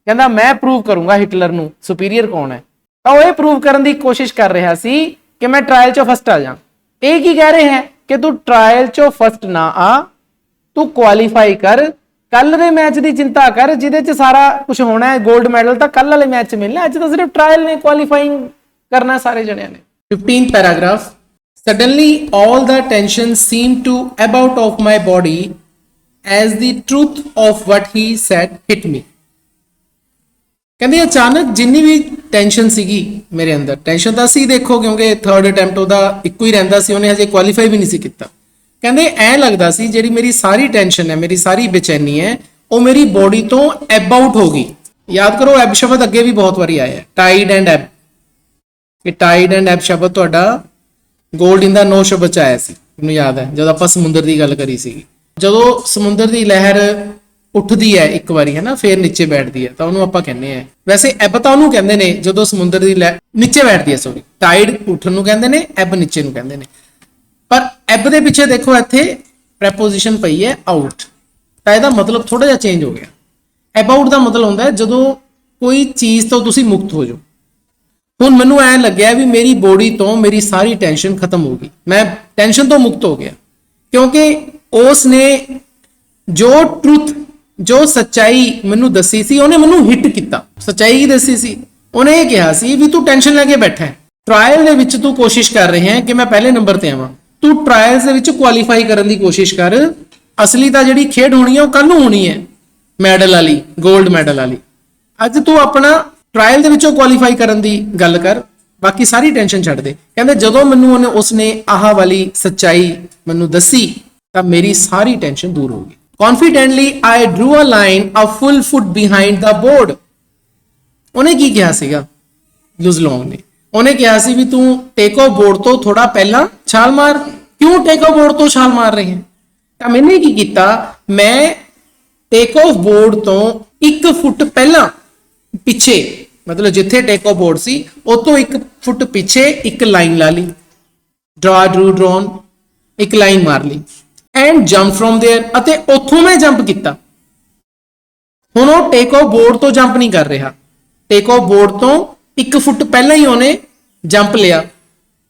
ਕਹਿੰਦਾ ਮੈਂ ਪ੍ਰੂਵ ਕਰੂੰਗਾ ਹਿਟਲਰ ਨੂੰ ਸੁਪੀਰੀਅਰ ਕੌਣ ਹੈ। ਤਾਂ ਉਹ ਇਹ ਪ੍ਰੂਵ ਕਰਨ ਦੀ ਕੋਸ਼ਿਸ਼ ਕਰ ਰਿਹਾ ਸੀ ਕਿ ਮੈਂ ਟਰਾਇਲ 'ਚੋਂ ਫਸਟ ਆ ਜਾ। ਇਹ ਕੀ ਕਹਿ ਰਹੇ ਹੈ ਕਿ ਤੂੰ ਟਰਾਇਲ 'ਚੋਂ ਫਸਟ ਨਾ ਆ, ਤੂੰ ਕੁਆਲੀਫਾਈ ਕਰ। ਕੱਲ ਦੇ ਮੈਚ ਦੀ ਚਿੰਤਾ ਕਰ ਜਿਹਦੇ 'ਚ ਸਾਰਾ ਕੁਝ ਹੋਣਾ ਹੈ। 골ਡ ਮੈਡਲ ਤਾਂ ਕੱਲ ਵਾਲੇ ਮੈਚ 'ਚ ਮਿਲਣਾ, ਅੱਜ ਤਾਂ ਸਿਰਫ ਟਰਾਇਲ ਨੇ, ਕੁਆਲੀਫਾਈਂਗ ਕਰਨਾ ਸਾਰੇ ਜਣਿਆਂ ਨੇ। 15th paragraph. Suddenly all the tension seemed to ebb out of my body as the truth of what he said hit me। ਕਹਿੰਦੇ ਅਚਾਨਕ ਜਿੰਨੀ ਵੀ ਟੈਨਸ਼ਨ ਸੀਗੀ ਮੇਰੇ ਅੰਦਰ, ਟੈਨਸ਼ਨ ਤਾਂ ਸੀ ਦੇਖੋ ਕਿਉਂਕਿ 3rd ਅਟੈਂਪਟ ਉਹਦਾ ਇੱਕੋ ਹੀ ਰਹਿੰਦਾ ਸੀ, ਉਹਨੇ ਹਜੇ ਕੁਆਲੀਫਾਈ ਵੀ ਨਹੀਂ ਸੀ ਕੀਤਾ। ਕਹਿੰਦੇ ਐਂ ਲੱਗਦਾ ਸੀ ਜਿਹੜੀ ਮੇਰੀ ਸਾਰੀ ਟੈਨਸ਼ਨ ਹੈ, ਮੇਰੀ ਸਾਰੀ ਬੇਚੈਨੀ ਹੈ, ਉਹ ਮੇਰੀ ਬੋਡੀ ਤੋਂ ਐਬ ਆਊਟ ਹੋ ਗਈ। ਯਾਦ ਕਰੋ ਐਬ ਸ਼ਬਦ ਅੱਗੇ ਵੀ ਬਹੁਤ ਵਾਰੀ ਆਇਆ, ਟਾਈਡ ਐਂਡ ਐਬ। ਇਹ ਟਾਈਡ ਐਂਡ ਐਬ ਸ਼ਬਦ ਤੁਹਾਡਾ ਗੋਲਡ ਇਨ ਦਾ ਨੋ ਸ਼ਬਦ ਚ ਆਇਆ ਸੀ, ਮੈਨੂੰ ਯਾਦ ਹੈ ਜਦੋਂ ਆਪਾਂ ਸਮੁੰਦਰ ਦੀ ਗੱਲ ਕਰੀ ਸੀਗੀ। ਜਦੋਂ ਸਮੁੰਦਰ ਦੀ ਲਹਿਰ ਉੱਠਦੀ ਹੈ ਇੱਕ ਵਾਰੀ, ਹੈ ਨਾ, ਫੇਰ ਨੀਚੇ ਬੈਠਦੀ ਹੈ, ਤਾਂ ਉਹਨੂੰ ਆਪਾਂ ਕਹਿੰਦੇ ਆ। ਵੈਸੇ ਐਬ ਤਾਂ ਉਹਨੂੰ ਕਹਿੰਦੇ ਨੇ ਜਦੋਂ ਸਮੁੰਦਰ ਦੀ ਲਹਿਰ ਨੀਚੇ ਬੈਠਦੀ ਹੈ, ਸੌਰੀ, ਟਾਈਡ ਉੱਠਣ ਨੂੰ ਕਹਿੰਦੇ ਨੇ, ਐਬ ਨੀਚੇ ਨੂੰ ਕਹਿੰਦੇ ਨੇ। ਪਰ ਐਬ ਦੇ ਪਿੱਛੇ ਦੇਖੋ ਇੱਥੇ ਪ੍ਰੈਪੋਜੀਸ਼ਨ ਪਈ ਹੈ ਆਊਟ, ਤਾਂ ਇਹਦਾ ਮਤਲਬ ਥੋੜਾ ਜਿਹਾ ਚੇਂਜ ਹੋ ਗਿਆ। ਐਬ ਆਊਟ ਦਾ ਮਤਲਬ ਹੁੰਦਾ ਹੈ ਜਦੋਂ ਕੋਈ ਚੀਜ਼ ਤੋਂ ਤੁਸੀਂ ਮੁਕਤ ਹੋ ਜਾਓ। ਹੁਣ ਮੈਨੂੰ ਐਂ ਲੱਗਿਆ ਵੀ ਮੇਰੀ ਬੋਡੀ ਤੋਂ ਮੇਰੀ ਸਾਰੀ ਟੈਨਸ਼ਨ ਖਤਮ ਹੋ ਗਈ, ਮੈਂ ਟੈਨਸ਼ਨ ਤੋਂ ਮੁਕਤ ਹੋ ਗਿਆ ਕਿਉਂਕਿ ਉਸ ਨੇ ਜੋ ਟਰੂਥ, ਜੋ ਸੱਚਾਈ ਮੈਨੂੰ ਦੱਸੀ ਸੀ, ਉਹਨੇ ਮੈਨੂੰ ਹਿੱਟ ਕੀਤਾ। ਸੱਚਾਈ ਕੀ ਦੱਸੀ ਸੀ? ਉਹਨੇ ਇਹ ਕਿਹਾ ਸੀ ਵੀ ਤੂੰ ਟੈਨਸ਼ਨ ਲੈ ਕੇ ਬੈਠਾ ਹੈ, ਟਰਾਇਲ ਦੇ ਵਿੱਚ ਤੂੰ ਕੋਸ਼ਿਸ਼ ਕਰ ਰਹੇ ਹੈ ਕਿ ਮੈਂ ਪਹਿਲੇ ਨੰਬਰ ਤੇ ਆਵਾਂ, ਤੂੰ ਟਰਾਇਲਸ ਦੇ ਵਿੱਚ ਕੁਆਲੀਫਾਈ ਕਰਨ ਦੀ ਕੋਸ਼ਿਸ਼ ਕਰ। ਅਸਲੀ ਤਾਂ ਜਿਹੜੀ ਖੇਡ ਹੋਣੀ ਹੈ ਉਹ ਕੱਲ ਨੂੰ ਹੋਣੀ ਹੈ, ਮੈਡਲ ਵਾਲੀ, 골ਡ ਮੈਡਲ ਵਾਲੀ। ਅੱਜ ਤੂੰ ਆਪਣਾ ਟਰਾਇਲ ਦੇ ਵਿੱਚੋਂ ਕੁਆਲੀਫਾਈ ਕਰਨ ਦੀ ਗੱਲ ਕਰ, ਬਾਕੀ ਸਾਰੀ ਟੈਨਸ਼ਨ ਛੱਡ ਦੇ। ਕਹਿੰਦੇ ਜਦੋਂ ਮੈਨੂੰ ਉਸਨੇ ਆਹ ਵਾਲੀ ਸੱਚਾਈ ਮੈਨੂੰ ਦੱਸੀ ਤਾਂ ਮੇਰੀ ਸਾਰੀ ਟੈਨਸ਼ਨ ਦੂਰ ਹੋ ਗਈ। ਕੌਨਫੀਡੈਂਟਲੀ ਆਈ ਡਰੂ ਅ ਲਾਈਨ ਅ ਫੁੱਲ ਫੁੱਟ ਬਿਹਾਈਂਡ ਦਾ ਬੋਰਡ। ਉਹਨੇ ਕੀ ਕਿਹਾ ਸੀਗਾ ਲੂਜ਼ਲੋਂਗ ਨੇ? ਉਹਨੇ ਕਿਹਾ ਸੀ ਵੀ ਤੂੰ ਟੇਕ ਆਫ ਬੋਰਡ ਤੋਂ ਥੋੜਾ ਪਹਿਲਾਂ ਛਾਲ ਮਾਰ। ਕਿਉਂ ਟੇਕ ਆਫ ਬੋਰਡ ਤੋਂ ਛਾਲ ਮਾਰ ਰਹੇ ਹੈ? ਤਾਂ ਮੈਨੇ ਕੀ ਕੀਤਾ, ਮੈਂ ਟੇਕ ਆਫ ਬੋਰਡ ਤੋਂ 1 ਫੁੱਟ ਪਹਿਲਾਂ ਪਿੱਛੇ, ਮਤਲਬ ਜਿੱਥੇ ਟੇਕ ਆਫ ਬੋਰਡ ਸੀ ਉਹ ਤੋਂ 1 ਫੁੱਟ ਪਿੱਛੇ ਇੱਕ ਲਾਈਨ ਲਾ ਲਈ, ਡਰਾਨ ਇੱਕ ਲਾਈਨ ਮਾਰ ਲਈ, ਐਂਡ ਜੰਪ ਫਰੋਮ देयर, ਅਤੇ ਉੱਥੋਂ ਮੈਂ ਜੰਪ ਕੀਤਾ। ਹੁਣ ਉਹ ਟੇਕ ਆਫ ਬੋਰਡ ਤੋਂ ਜੰਪ ਨਹੀਂ ਕਰ ਰਿਹਾ, ਟੇਕ ਆਫ ਬੋਰਡ ਤੋਂ 1 ਫੁੱਟ ਪਹਿਲਾਂ ਹੀ ਉਹਨੇ ਜੰਪ ਲਿਆ,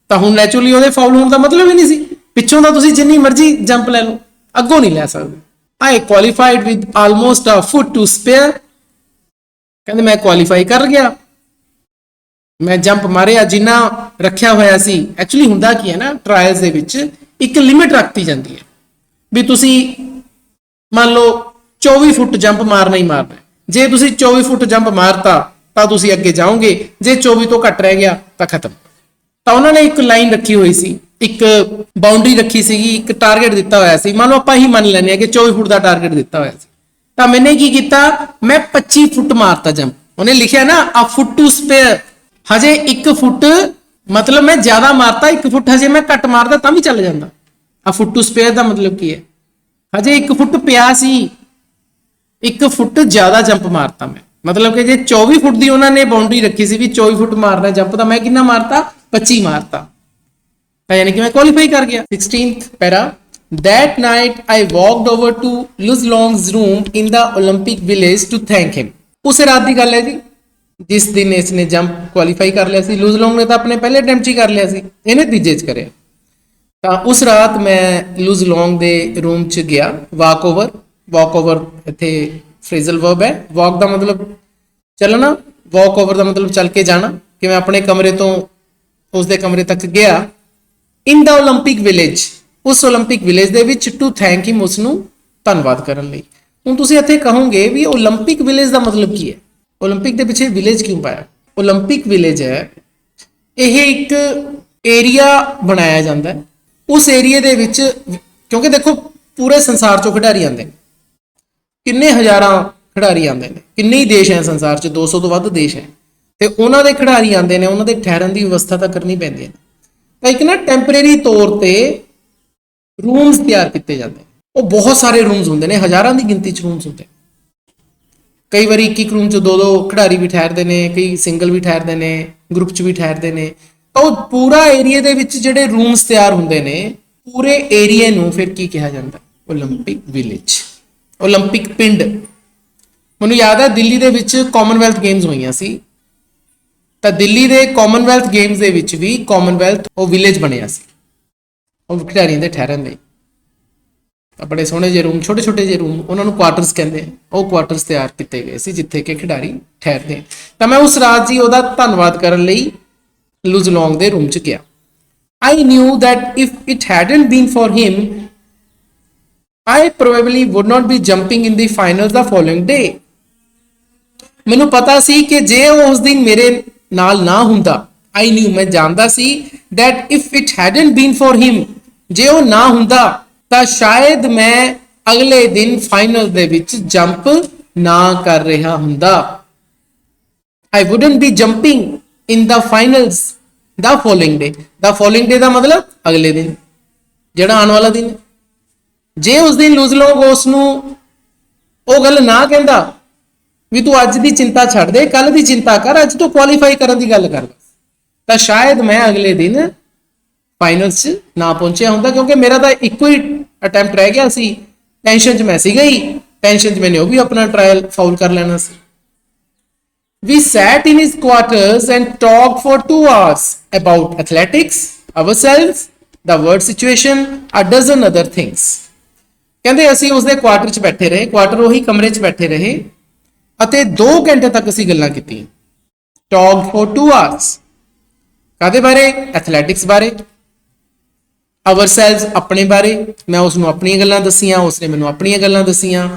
ਤਾਂ ਹੁਣ ਨੈਚੁਰਲੀ ਉਹਦੇ ਫਾਉਲ ਹੋਣ ਦਾ ਮਤਲਬ ਹੀ ਨਹੀਂ ਸੀ। ਪਿੱਛੋਂ ਤਾਂ ਤੁਸੀਂ ਜਿੰਨੀ ਮਰਜ਼ੀ ਜੰਪ ਲੈ ਲਓ, ਅੱਗੋਂ ਨਹੀਂ ਲੈ ਸਕਦੇ। I qualified with almost a foot to spare. ਕਹਿੰਦੇ ਮੈਂ ਕੁਆਲੀਫਾਈ ਕਰ ਗਿਆ, ਮੈਂ ਜੰਪ ਮਾਰਿਆ ਜਿੰਨਾ ਰੱਖਿਆ ਹੋਇਆ ਸੀ। ਐਕਚੁਅਲੀ ਹੁੰਦਾ ਕੀ ਹੈ ਨਾ, ਟਰਾਇਲਸ ਦੇ ਵਿੱਚ ਇੱਕ ਲਿਮਿਟ ਰੱਖਤੀ ਜਾਂਦੀ ਹੈ ਵੀ ਤੁਸੀਂ ਮੰਨ ਲਓ 24 ਫੁੱਟ ਜੰਪ ਮਾਰਨਾ ਹੀ ਮਾਰਨਾ। ਜੇ ਤੁਸੀਂ 24 ਫੁੱਟ ਜੰਪ ਮਾਰਤਾ ਤਾਂ ਤੁਸੀਂ ਅੱਗੇ ਜਾਓਗੇ, ਜੇ 24 ਤੋਂ ਘੱਟ ਰਹਿ ਗਿਆ ਤਾਂ ਖਤਮ। ਤਾਂ ਉਹਨਾਂ ਨੇ ਇੱਕ ਲਾਈਨ ਰੱਖੀ ਹੋਈ ਸੀ, ਇੱਕ ਬਾਉਂਡਰੀ ਰੱਖੀ ਸੀਗੀ, ਇੱਕ ਟਾਰਗੇਟ ਦਿੱਤਾ ਹੋਇਆ ਸੀ। ਮੰਨ ਲਓ ਆਪਾਂ ਹੀ ਮੰਨ ਲੈਂਦੇ ਹਾਂ ਕਿ 24 ਫੁੱਟ ਦਾ ਟਾਰਗੇਟ ਦਿੱਤਾ ਹੋਇਆ ਸੀ, ਤਾਂ ਮੈਨੇ ਕੀ ਕੀਤਾ, ਮੈਂ 25 ਫੁੱਟ ਮਾਰਤਾ ਜੰਪ। ਉਹਨੇ ਲਿਖਿਆ ਨਾ ਅ ਫੁੱਟ ਟੂ ਸਪੇਅਰ, ਹਜੇ 1 ਫੁੱਟ, ਮਤਲਬ ਮੈਂ ਜ਼ਿਆਦਾ ਮਾਰਤਾ, 1 ਫੁੱਟ ਹਜੇ ਮੈਂ ਘੱਟ ਮਾਰਦਾ ਤਾਂ ਵੀ ਚੱਲ ਜਾਂਦਾ। ਅ ਫੁੱਟ ਟੂ ਸਪੇਅਰ ਦਾ ਮਤਲਬ ਕੀ ਹੈ, ਹਜੇ 1 ਫੁੱਟ ਪਿਆ ਸੀ, 1 ਫੁੱਟ ਜ਼ਿਆਦਾ ਜੰਪ ਮਾਰਤਾ ਮੈਂ। ਮਤਲਬ ਕਿ ਜੇ 24 ਫੁੱਟ ਦੀ ਉਹਨਾਂ ਨੇ ਬਾਉਂਡਰੀ ਰੱਖੀ ਸੀ ਵੀ 24 ਫੁੱਟ ਮਾਰਨਾ ਜੰਪ, ਤਾਂ ਮੈਂ ਕਿੰਨਾ ਮਾਰਤਾ, 25 ਮਾਰਤਾ, ਤਾਂ ਯਾਨੀ ਕਿ ਮੈਂ ਕੁਆਲੀਫਾਈ ਕਰ ਗਿਆ। 16th para. That night I walked over to Luzlong's room in the Olympic Village to thank him। ਉਸੇ ਰਾਤ ਦੀ ਗੱਲ ਹੈ ਜੀ ਜਿਸ ਦਿਨ ਇਸਨੇ ਜੰਪ ਕੁਆਲੀਫਾਈ ਕਰ ਲਿਆ ਸੀ। ਲੂਜ਼ਲੋਂਗ ਨੇ ਤਾਂ ਆਪਣੇ ਪਹਿਲੇ ਅਟੈਂਪਟ 'ਚ ਹੀ ਕਰ ਲਿਆ ਸੀ, ਇਹਨੇ ਤੀਜੇ 'ਚ ਕਰਿਆ। ਤਾਂ ਉਸ ਰਾਤ ਮੈਂ ਲੂਜ਼ਲੋਂਗ ਦੇ ਰੂਮ 'ਚ ਗਿਆ। ਵਾਕ ਓਵਰ ਇੱਥੇ ਫਰੇਜ਼ਲ ਵਰਬ ਹੈ। ਵਾਕ ਦਾ ਮਤਲਬ ਚੱਲਣਾ, वॉक ओवर का मतलब चल के जाना, कि मैं अपने कमरे तो उसके कमरे तक गया। इन द ओलंपिक विलेज, उस ओलंपिक विलेज ਦੇ ਵਿੱਚ ਟੂ ਥੈਂਕ ਹਿਮ, ਉਸ ਨੂੰ ਧੰਨਵਾਦ ਕਰਨ ਲਈ। ਹੁਣ ਤੁਸੀਂ ਇੱਥੇ ਕਹੋਗੇ ਵੀ ओलंपिक ਵਿਲੇਜ ਦਾ ਮਤਲਬ ਕੀ ਹੈ, ओलंपिक ਦੇ ਪਿੱਛੇ ਵਿਲੇਜ ਕਿਉਂ ਪਾਇਆ। ओलंपिक ਵਿਲੇਜ ਹੈ ਇਹ ਇੱਕ ਏਰੀਆ ਬਣਾਇਆ ਜਾਂਦਾ ਹੈ, ਉਸ ਏਰੀਏ ਦੇ ਵਿੱਚ, ਕਿਉਂਕਿ ਦੇਖੋ ਪੂਰੇ ਸੰਸਾਰ ਚੋਂ ਖਿਡਾਰੀ ਆਉਂਦੇ ਨੇ, ਕਿੰਨੇ ਹਜ਼ਾਰਾਂ ਖਿਡਾਰੀ ਆਉਂਦੇ ਨੇ, ਕਿੰਨੇ ਹੀ ਦੇਸ਼ ਹੈ ਸੰਸਾਰ 'ਚ, 200 ਤੋਂ ਵੱਧ ਦੇਸ਼ ਹੈ, ਤੇ ਉਹਨਾਂ ਦੇ ਖਿਡਾਰੀ ਆਉਂਦੇ ਨੇ, ਉਹਨਾਂ ਦੇ ਠਹਿਰਨ ਦੀ ਵਿਵਸਥਾ ਤਾਂ ਕਰਨੀ ਪੈਂਦੀ ਹੈ। ਤਾਂ ਇੱਕ ਨਾ ਟੈਂਪਰੇਰੀ ਤੌਰ ਤੇ ਰੂਮਸ ਤਿਆਰ ਕੀਤੇ ਜਾਂਦੇ, ਉਹ ਬਹੁਤ ਸਾਰੇ ਰੂਮਸ ਹੁੰਦੇ ਨੇ, ਹਜ਼ਾਰਾਂ ਦੀ ਗਿਣਤੀ 'ਚ ਰੂਮਸ ਹੁੰਦੇ। ਕਈ ਵਾਰੀ ਇੱਕ ਰੂਮ 'ਚ ਦੋ ਖਿਡਾਰੀ ਵੀ ਠਹਿਰਦੇ ਨੇ, ਕਈ ਸਿੰਗਲ ਵੀ ਠਹਿਰਦੇ ਨੇ, ਗਰੁੱਪ 'ਚ ਵੀ ਠਹਿਰਦੇ ਨੇ। ਤਾਂ ਉਹ ਪੂਰਾ ਏਰੀਆ ਦੇ ਵਿੱਚ ਜਿਹੜੇ ਰੂਮਸ ਤਿਆਰ ਹੁੰਦੇ ਨੇ, ਪੂਰੇ ਏਰੀਏ ਨੂੰ ਫਿਰ ਕੀ ਕਿਹਾ ਜਾਂਦਾ, ओलंपिक ਵਿਲੇਜ, ओलंपिक ਪਿੰਡ। ਮੈਨੂੰ ਯਾਦ ਹੈ ਦਿੱਲੀ ਦੇ ਵਿੱਚ ਕਾਮਨਵੈਲਥ ਗੇਮਸ ਹੋਈਆਂ ਸੀ, ਤਾਂ ਦਿੱਲੀ ਦੇ ਕਾਮਨਵੈਲਥ ਗੇਮਸ ਦੇ ਵਿੱਚ ਵੀ ਕਾਮਨਵੈਲਥ ਉਹ ਵਿਲੇਜ ਬਣਿਆ ਸੀ, ਉਹ ਖਿਡਾਰੀਆਂ ਦੇ ਠਹਿਰਨ ਲਈ। ਤਾਂ ਬੜੇ ਸੋਹਣੇ ਜਿਹੇ ਰੂਮ, ਛੋਟੇ ਛੋਟੇ ਜਿਹੇ ਰੂਮ, ਉਹਨਾਂ ਨੂੰ ਕੁਆਟਰਸ ਕਹਿੰਦੇ, ਉਹ ਕੁਆਟਰਸ ਤਿਆਰ ਕੀਤੇ ਗਏ ਸੀ ਜਿੱਥੇ ਕਿ ਖਿਡਾਰੀ ਠਹਿਰਦੇ। ਤਾਂ ਮੈਂ ਉਸ ਰਾਤ ਜੀ ਉਹਦਾ ਧੰਨਵਾਦ ਕਰਨ ਲਈ ਲੁਜ਼ਲੋਂਗ ਦੇ ਰੂਮ 'ਚ ਗਿਆ। I knew that if it hadn't been for him, I probably would not be jumping in the finals the following day. ਮੈਨੂੰ ਪਤਾ ਸੀ ਕਿ ਜੇ ਉਹ ਉਸ ਦਿਨ ਮੇਰੇ ਨਾਲ ਨਾ ਹੁੰਦਾ, I knew, ਮੈਂ ਜਾਣਦਾ ਸੀ, that if it hadn't been for him, ਜੇ ਉਹ ਨਾ ਹੁੰਦਾ ਤਾਂ ਸ਼ਾਇਦ ਮੈਂ ਅਗਲੇ ਦਿਨ ਫਾਈਨਲ ਦੇ ਵਿੱਚ ਜੰਪ ਨਾ ਕਰ ਰਿਹਾ ਹੁੰਦਾ। I wouldn't be jumping in the finals the following day. The following day ਦਾ ਮਤਲਬ ਅਗਲੇ ਦਿਨ, ਜਿਹੜਾ ਆਉਣ ਵਾਲਾ ਦਿਨ। ਜੇ ਉਸ ਦਿਨ ਲੁਜ਼ਲੋਂਗ ਉਸ ਨੂੰ ਉਹ ਗੱਲ ਨਾ ਕਹਿੰਦਾ ਵੀ ਤੂੰ ਅੱਜ ਦੀ ਚਿੰਤਾ ਛੱਡ ਦੇ, ਕੱਲ ਦੀ ਚਿੰਤਾ ਕਰ, ਅੱਜ ਤੂੰ ਕੁਆਲੀਫਾਈ ਕਰਨ ਦੀ ਗੱਲ ਕਰ, ਤਾਂ ਸ਼ਾਇਦ ਮੈਂ ਅਗਲੇ ਦਿਨ ਫਾਈਨਲਸ 'ਚ ਨਾ ਪਹੁੰਚਿਆ ਹੁੰਦਾ, ਕਿਉਂਕਿ ਮੇਰਾ ਤਾਂ ਇੱਕੋ ਹੀ ਅਟੈਂਪਟ ਰਹਿ ਗਿਆ ਸੀ। ਟੈਨਸ਼ਨ 'ਚ ਮੈਂ ਸੀਗਾ ਹੀ, ਟੈਨਸ਼ਨ 'ਚ ਮੈंने ਉਹ ਵੀ ਆਪਣਾ ਟ੍ਰਾਇਲ ਫਾਉਲ ਕਰ ਲੈਣਾ ਸੀ। We sat in his quarters and talked for 2 hours about athletics, ourselves, the world situation, a dozen other things. ਕਹਿੰਦੇ ਅਸੀਂ ਉਸਦੇ ਕੁਆਟਰ 'ਚ ਬੈਠੇ ਰਹੇ, ਕੁਆਟਰ ਉਹੀ ਕਮਰੇ 'ਚ ਬੈਠੇ ਰਹੇ, ਅਤੇ 2 ਘੰਟੇ ਤੱਕ ਅਸੀਂ ਗੱਲਾਂ ਕੀਤੀਆਂ। Talked for 2 hours. ਕਾਹਦੇ ਬਾਰੇ? ਐਥਲੈਟਿਕਸ ਬਾਰੇ, ourselves ਆਪਣੇ ਬਾਰੇ, ਮੈਂ ਉਸਨੂੰ ਆਪਣੀਆਂ ਗੱਲਾਂ ਦੱਸੀਆਂ, ਉਸਨੇ ਮੈਨੂੰ ਆਪਣੀਆਂ ਗੱਲਾਂ ਦੱਸੀਆਂ।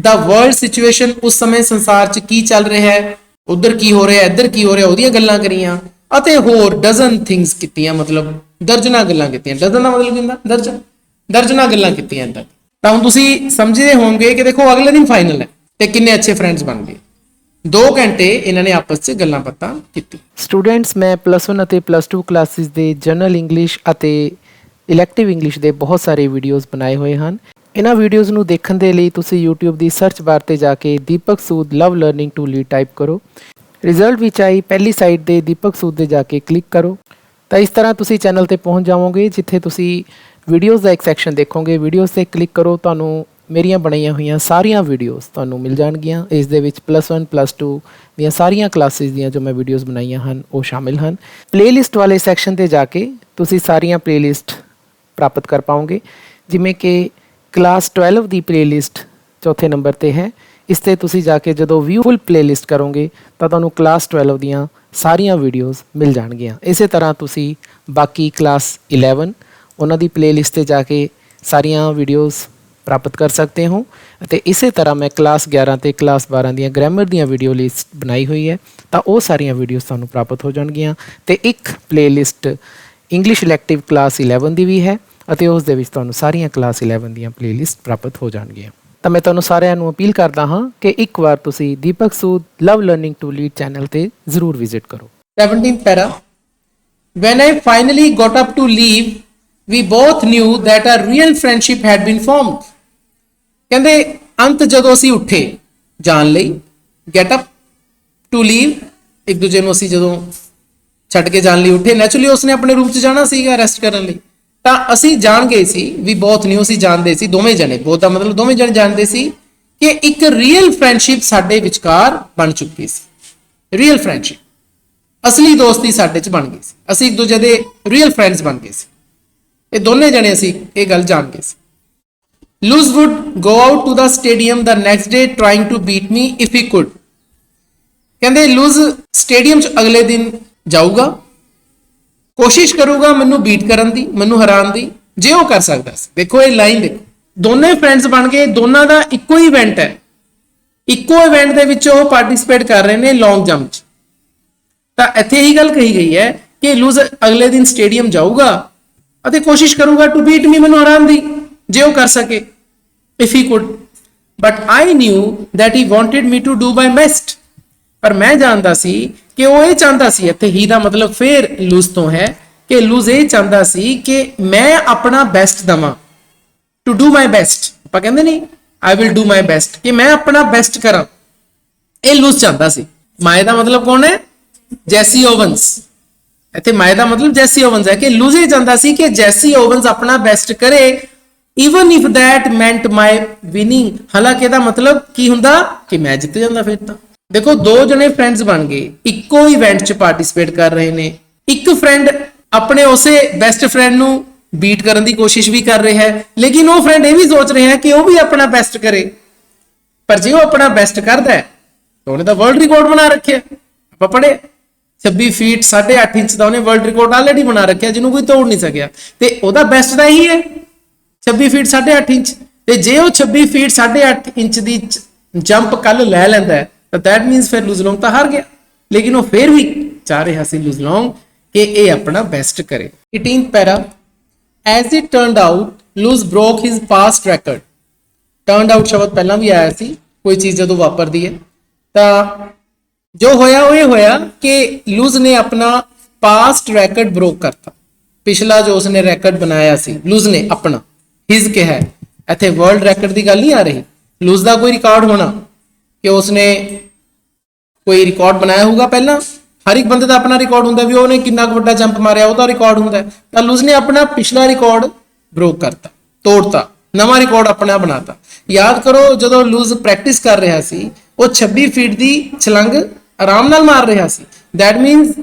The world situation, ਉਸ ਸਮੇਂ ਸੰਸਾਰ 'ਚ ਕੀ ਚੱਲ ਰਿਹਾ ਹੈ, ਉਧਰ ਕੀ ਹੋ ਰਿਹਾ, ਇੱਧਰ ਕੀ ਹੋ ਰਿਹਾ, ਉਹਦੀਆਂ ਗੱਲਾਂ ਕਰੀਆਂ, ਅਤੇ ਹੋਰ ਡਜ਼ਨ ਥਿੰਗਸ ਕੀਤੀਆਂ, ਮਤਲਬ ਦਰਜਨਾਂ ਗੱਲਾਂ ਕੀਤੀਆਂ। ਡਜ਼ਨ ਦਾ ਮਤਲਬ ਕੀ ਹੁੰਦਾ? ਦਰਜਨਾਂ ਗੱਲਾਂ ਕੀਤੀਆਂ ਇੱਦਾਂ। ਤਾਂ ਹੁਣ ਤੁਸੀਂ ਸਮਝਦੇ ਹੋਵੋਗੇ ਕਿ ਦੇਖੋ ਅਗਲੇ ਦਿਨ ਫਾਈਨਲ ਹੈ ਤੇ ਕਿੰਨੇ ਅੱਛੇ ਫਰੈਂਡਸ ਬਣ ਗਏ। 2 ਘੰਟੇ ਇਹਨਾਂ ਨੇ ਆਪਸ 'ਚ ਗੱਲਾਂ ਬਾਤਾਂ ਕੀਤੀ।
ਸਟੂਡੈਂਟਸ, ਮੈਂ +1 ਅਤੇ +2 ਕਲਾਸਿਸ ਦੇ ਜਨਰਲ ਇੰਗਲਿਸ਼ ਅਤੇ ਇਲੈਕਟਿਵ ਇੰਗਲਿਸ਼ ਦੇ ਬਹੁਤ ਸਾਰੇ ਵੀਡੀਓਜ਼ ਬਣਾਏ ਹੋਏ ਹਨ। ਇਹਨਾਂ ਵੀਡੀਓਜ਼ ਨੂੰ ਦੇਖਣ ਦੇ ਲਈ ਤੁਸੀਂ YouTube ਦੀ ਸਰਚ ਬਾਰ ਤੇ ਜਾ ਕੇ ਦੀਪਕ ਸੂਦ ਲਵ ਲਰਨਿੰਗ ਟੂ ਲੀਡ ਟਾਈਪ ਕਰੋ। ਰਿਜ਼ਲਟ ਵਿੱਚ ਆਈ ਪਹਿਲੀ ਸਾਈਟ ਤੇ ਦੀਪਕ ਸੂਦ ਦੇ ਜਾ ਕੇ ਕਲਿੱਕ ਕਰੋ, ਤਾਂ ਇਸ ਤਰ੍ਹਾਂ ਤੁਸੀਂ ਚੈਨਲ ਤੇ ਪਹੁੰਚ ਜਾਵੋਗੇ, ਜਿੱਥੇ ਤੁਸੀਂ ਵੀਡੀਓਜ਼ ਦਾ ਇੱਕ ਸੈਕਸ਼ਨ ਦੇਖੋਗੇ। ਵੀਡੀਓਜ਼ ਤੇ ਕਲਿੱਕ ਕਰੋ, ਤੁਹਾਨੂੰ ਮੇਰੀਆਂ ਬਣਾਈਆਂ ਹੋਈਆਂ ਸਾਰੀਆਂ ਵੀਡੀਓਜ਼ ਤੁਹਾਨੂੰ ਮਿਲ ਜਾਣਗੀਆਂ। ਇਸ ਦੇ ਵਿੱਚ +1 +2 ਦੀਆਂ ਸਾਰੀਆਂ ਕਲਾਸਿਸ ਦੀਆਂ ਜੋ ਮੈਂ ਵੀਡੀਓਜ਼ ਬਣਾਈਆਂ ਹਨ ਉਹ ਸ਼ਾਮਿਲ ਹਨ। ਪਲੇਲਿਸਟ ਵਾਲੇ ਸੈਕਸ਼ਨ ਤੇ ਜਾ ਕੇ ਤੁਸੀਂ ਸਾਰੀਆਂ ਪਲੇਲਿਸਟ ਪ੍ਰਾਪਤ ਕਰ ਪਾਓਗੇ, ਜਿਵੇਂ ਕਿ ਕਲਾਸ 12 ਦੀ ਪਲੇਲਿਸਟ ਚੌਥੇ ਨੰਬਰ ਤੇ ਹੈ। ਇਸ ਤੇ ਤੁਸੀਂ ਜਾ ਕੇ ਜਦੋਂ ਵਿਊ ਫੁੱਲ ਪਲੇਲਿਸਟ ਕਰੋਗੇ ਤਾਂ ਤੁਹਾਨੂੰ ਕਲਾਸ 12 ਦੀਆਂ ਸਾਰੀਆਂ ਵੀਡੀਓਜ਼ ਮਿਲ ਜਾਣਗੀਆਂ। ਇਸੇ ਤਰ੍ਹਾਂ ਤੁਸੀਂ ਬਾਕੀ ਕਲਾਸ 11 ਉਹਨਾਂ ਦੀ ਪਲੇਲਿਸਟ ਤੇ ਜਾ ਕੇ ਸਾਰੀਆਂ ਵੀਡੀਓਜ਼ ਪ੍ਰਾਪਤ ਕਰ ਸਕਦੇ ਹੋ। ਅਤੇ ਇਸੇ ਤਰ੍ਹਾਂ ਮੈਂ ਕਲਾਸ 11 ਤੇ ਕਲਾਸ 12 ਦੀਆਂ ਗ੍ਰਾਮਰ ਦੀਆਂ ਵੀਡੀਓ ਲਿਸਟ ਬਣਾਈ ਹੋਈ ਹੈ, ਤਾਂ ਉਹ ਸਾਰੀਆਂ ਵੀਡੀਓਜ਼ ਤੁਹਾਨੂੰ ਪ੍ਰਾਪਤ ਹੋ ਜਾਣਗੀਆਂ। ਅਤੇ ਇੱਕ ਪਲੇਲਿਸਟ ਇੰਗਲਿਸ਼ ਇਲੈਕਟਿਵ ਕਲਾਸ 11 ਦੀ ਵੀ ਹੈ, ਅਤੇ ਉਸ ਦੇ ਵਿੱਚ ਤੁਹਾਨੂੰ ਸਾਰੀਆਂ ਕਲਾਸ 11 ਦੀਆਂ ਪਲੇਲਿਸਟ ਪ੍ਰਾਪਤ ਹੋ ਜਾਣਗੀਆਂ। ਤਾਂ ਮੈਂ ਤੁਹਾਨੂੰ ਸਾਰਿਆਂ ਨੂੰ ਅਪੀਲ ਕਰਦਾ ਹਾਂ ਕਿ ਇੱਕ ਵਾਰ ਤੁਸੀਂ ਦੀਪਕ ਸੂਦ ਲਵ ਲਰਨਿੰਗ ਟੂ ਲੀਡ ਚੈਨਲ ਤੇ ਜ਼ਰੂਰ ਵਿਜ਼ਿਟ ਕਰੋ।
17th para. When I finally got up to leave, we both knew that a real friendship had been formed. ਕਹਿੰਦੇ ਅੰਤ ਜਦੋਂ ਅਸੀਂ ਉੱਠੇ ਜਾਣ ਲਈ, ਗੈਟ ਅਪ ਟੂ ਲੀਵ, ਇੱਕ ਦੂਜੇ ਨੂੰ ਅਸੀਂ ਜਦੋਂ ਛੱਡ ਕੇ ਜਾਣ ਲਈ ਉੱਠੇ, ਨੈਚੁਰਲੀ ਉਸਨੇ ਆਪਣੇ ਰੂਮ 'ਚ ਜਾਣਾ ਸੀਗਾ ਰੈਸਟ ਕਰਨ ਲਈ, ਤਾਂ ਅਸੀਂ ਜਾਣ ਗਏ ਸੀ, ਵੀ ਬਹੁਤ ਨਹੀਂ, ਅਸੀਂ ਜਾਣਦੇ ਸੀ ਦੋਵੇਂ ਜਣੇ, ਬਹੁਤ ਦਾ ਮਤਲਬ ਦੋਵੇਂ ਜਣੇ ਜਾਣਦੇ ਸੀ ਕਿ ਇੱਕ ਰੀਅਲ ਫਰੈਂਡਸ਼ਿਪ ਸਾਡੇ ਵਿਚਕਾਰ ਬਣ ਚੁੱਕੀ ਸੀ। ਰੀਅਲ ਫਰੈਂਡਸ਼ਿਪ, ਅਸਲੀ ਦੋਸਤੀ ਸਾਡੇ 'ਚ ਬਣ ਗਈ ਸੀ, ਅਸੀਂ ਇੱਕ ਦੂਜੇ ਦੇ ਰੀਅਲ ਫਰੈਂਡਸ ਬਣ ਗਏ ਸੀ। ਇਹ ਦੋਨੇ ਜਣੇ ਅਸੀਂ ਇਹ ਗੱਲ ਜਾਣ ਗਏ ਸੀ। Luz would go out to the stadium the next day trying to beat me if he could.
ਕਹਿੰਦੇ ਲੂਜ਼ ਸਟੇਡੀਅਮ 'ਚ ਅਗਲੇ ਦਿਨ ਜਾਊਗਾ, ਕੋਸ਼ਿਸ਼ ਕਰੂਗਾ ਮੈਨੂੰ ਬੀਟ ਕਰਨ ਦੀ, ਮੈਨੂੰ ਹਰਾਉਣ ਦੀ, ਜੇ ਉਹ ਕਰ ਸਕਦਾ ਸੀ। ਦੇਖੋ ਇਹ ਲਾਈਨ ਦੇਖੋ, ਦੋਨੇ ਫਰੈਂਡਸ ਬਣ ਗਏ, ਦੋਨਾਂ ਦਾ ਇੱਕੋ ਹੀ ਇਵੈਂਟ ਹੈ, ਇੱਕੋ ਇਵੈਂਟ ਦੇ ਵਿੱਚ ਉਹ ਪਾਰਟਿਸਿਪੇਟ ਕਰ ਰਹੇ ਨੇ ਲੌਂਗ ਜੰਪ 'ਚ। ਤਾਂ ਇੱਥੇ ਹੀ ਗੱਲ ਕਹੀ ਗਈ ਹੈ ਕਿ ਲੂਜ਼ ਅਗਲੇ ਦਿਨ ਸਟੇਡੀਅਮ ਜਾਊਗਾ ਅਤੇ ਕੋਸ਼ਿਸ਼ ਕਰੂਗਾ ਟੂ ਬੀਟ ਮੀ, ਮੈਨੂੰ ਹਰਾਉਣ ਦੀ, ਜੇ ਉਹ ਕਰ ਸਕੇ, if he could. But I knew that he wanted me to do my best. ਪਰ ਮੈਂ ਜਾਣਦਾ ਸੀ ਕਿ ਉਹ ਇਹ ਚਾਹੁੰਦਾ ਸੀ, ਇੱਥੇ ਹੀ ਦਾ ਮਤਲਬ ਫੇਰ ਲੂਜ਼ ਤੋਂ ਹੈ ਕਿ ਲੂਜ਼ ਇਹ ਚਾਹੁੰਦਾ ਸੀ ਕਿ ਮੈਂ ਆਪਣਾ ਬੈਸਟ ਦਵਾਂ, ਟੂ ਡੂ ਮਾਈ ਬੈਸਟ। ਆਪਾਂ ਕਹਿੰਦੇ ਨਹੀਂ I will do my best, ਕਿ ਮੈਂ ਆਪਣਾ ਬੈਸਟ ਕਰਾਂ, ਇਹ ਲੂਜ਼ ਚਾਹੁੰਦਾ ਸੀ। ਮਾਏ ਦਾ ਮਤਲਬ ਕੌਣ ਹੈ? ਜੈਸੀ ਓਵਨਸ। ਇੱਥੇ ਮਾਏ ਦਾ ਮਤਲਬ ਜੈਸੀ ਓਵਨਸ ਹੈ ਕਿ ਲੂਜ਼ ਇਹ ਚਾਹੁੰਦਾ ਸੀ ਕਿ ਜੈਸੀ ਓਵਨਸ ਆਪਣਾ ਬੈਸਟ ਕਰੇ, even if that meant my winning। ਹਾਲਾਂਕਿ ਇਹਦਾ ਮਤਲਬ ਕੀ ਹੁੰਦਾ ਕਿ ਮੈਂ ਜਿੱਤ ਜਾਂਦਾ ਫਿਰ ਤਾਂ। ਦੇਖੋ ਦੋ ਜਣੇ ਫਰੈਂਡਸ ਬਣ ਗਏ, ਇੱਕੋ ਇਵੈਂਟ 'ਚ ਪਾਰਟਿਸਿਪੇਟ ਕਰ ਰਹੇ ਨੇ। ਇੱਕ ਫਰੈਂਡ ਆਪਣੇ ਉਸੇ ਬੈਸਟ ਫਰੈਂਡ ਨੂੰ ਬੀਟ ਕਰਨ ਦੀ ਕੋਸ਼ਿਸ਼ ਵੀ ਕਰ ਰਿਹਾ ਹੈ, ਲੇਕਿਨ ਉਹ ਫਰੈਂਡ ਇਹ ਵੀ ਸੋਚ ਰਿਹਾ ਹੈ ਕਿ ਉਹ ਵੀ ਆਪਣਾ ਬੈਸਟ ਕਰੇ। ਪਰ ਜੇ ਉਹ ਆਪਣਾ ਬੈਸਟ ਕਰਦਾ ਹੈ ਤਾਂ ਉਹਨੇ ਤਾਂ ਵਰਲਡ ਰਿਕਾਰਡ ਬਣਾ ਰੱਖਿਆ। ਆਪਾਂ ਪੜ੍ਹੇ 26 ਫੀਟ 8.5 ਇੰਚ ਦਾ ਉਹਨੇ ਵਰਲਡ ਰਿਕਾਰਡ ਆਲਰੇਡੀ ਬਣਾ ਰੱਖਿਆ, ਜਿਹਨੂੰ ਕੋਈ ਤੋੜ ਨਹੀਂ ਸਕਿਆ, ਤੇ ਉਹਦਾ ਬੈਸਟ ਤਾਂ ਇਹੀ ਹੈ 26 ਫੀਟ 8.5 ਇੰਚ। ਤੇ ਜੇ ਉਹ 26 ਫੀਟ 8.5 ਇੰਚ ਦੀ ਜੰਪ ਕੱਲ ਲੈ ਲੈਂਦਾ ਹੈ ਤਾਂ ਦੈਟ ਮੀਨਸ ਫਿਰ ਲੂਜ਼ ਲੌਂਗ ਤਾਂ ਹਾਰ ਗਿਆ। ਲੇਕਿਨ ਉਹ ਫਿਰ ਵੀ ਚਾਹ ਰਿਹਾ ਸੀ ਲੂਜ਼ ਲੌਂਗ ਕਿ ਇਹ ਆਪਣਾ ਬੈਸਟ ਕਰੇ। 18th para, as it turned out Luz broke his past record. Turned out ਸ਼ਬਦ ਪਹਿਲਾਂ ਵੀ ਆਇਆ ਸੀ, ਕੋਈ ਚੀਜ਼ ਜਦੋਂ ਵਾਪਰਦੀ ਹੈ ਤਾਂ ਜੋ ਹੋਇਆ ਉਹ ਇਹ ਹੋਇਆ ਕਿ ਲੂਜ਼ ਨੇ ਆਪਣਾ ਪਾਸਟ ਰੈਕਡ ਬ੍ਰੋਕ ਕਰਤਾ। ਪਿਛਲਾ ਜੋ ਉਸਨੇ ਰੈਕਡ ਬਣਾਇਆ ਸੀ ਲੂਜ਼ ਨੇ ਆਪਣਾ, ਹਿਜ਼ ਕਿਹਾ ਹੈ, ਇੱਥੇ ਵਰਲਡ ਰੈਕਡ ਦੀ ਗੱਲ ਨਹੀਂ ਆ ਰਹੀ। ਲੂਜ਼ ਦਾ ਕੋਈ ਰਿਕਾਰਡ ਹੋਣਾ ਕਿ ਉਸਨੇ ਕੋਈ ਰਿਕਾਰਡ ਬਣਾਇਆ ਹੋਊਗਾ ਪਹਿਲਾਂ। ਹਰ ਇੱਕ ਬੰਦੇ ਦਾ ਆਪਣਾ ਰਿਕਾਰਡ ਹੁੰਦਾ ਵੀ ਉਹਨੇ ਕਿੰਨਾ ਕੁ ਵੱਡਾ ਜੰਪ ਮਾਰਿਆ, ਉਹਦਾ ਰਿਕਾਰਡ ਹੁੰਦਾ। ਤਾਂ ਲੂਜ਼ ਨੇ ਆਪਣਾ ਪਿਛਲਾ ਰਿਕਾਰਡ ਬ੍ਰੋਕ ਕਰਤਾ, ਤੋੜਤਾ, ਨਵਾਂ ਰਿਕਾਰਡ ਆਪਣਾ ਬਣਾਤਾ। ਯਾਦ ਕਰੋ ਜਦੋਂ ਲੂਜ਼ ਪ੍ਰੈਕਟਿਸ ਕਰ ਰਿਹਾ ਸੀ ਉਹ 26 ਫੀਟ ਦੀ ਛਲੰਗ ਆਰਾਮ ਨਾਲ ਮਾਰ ਰਿਹਾ ਸੀ। ਦੈਟ ਮੀਨਸ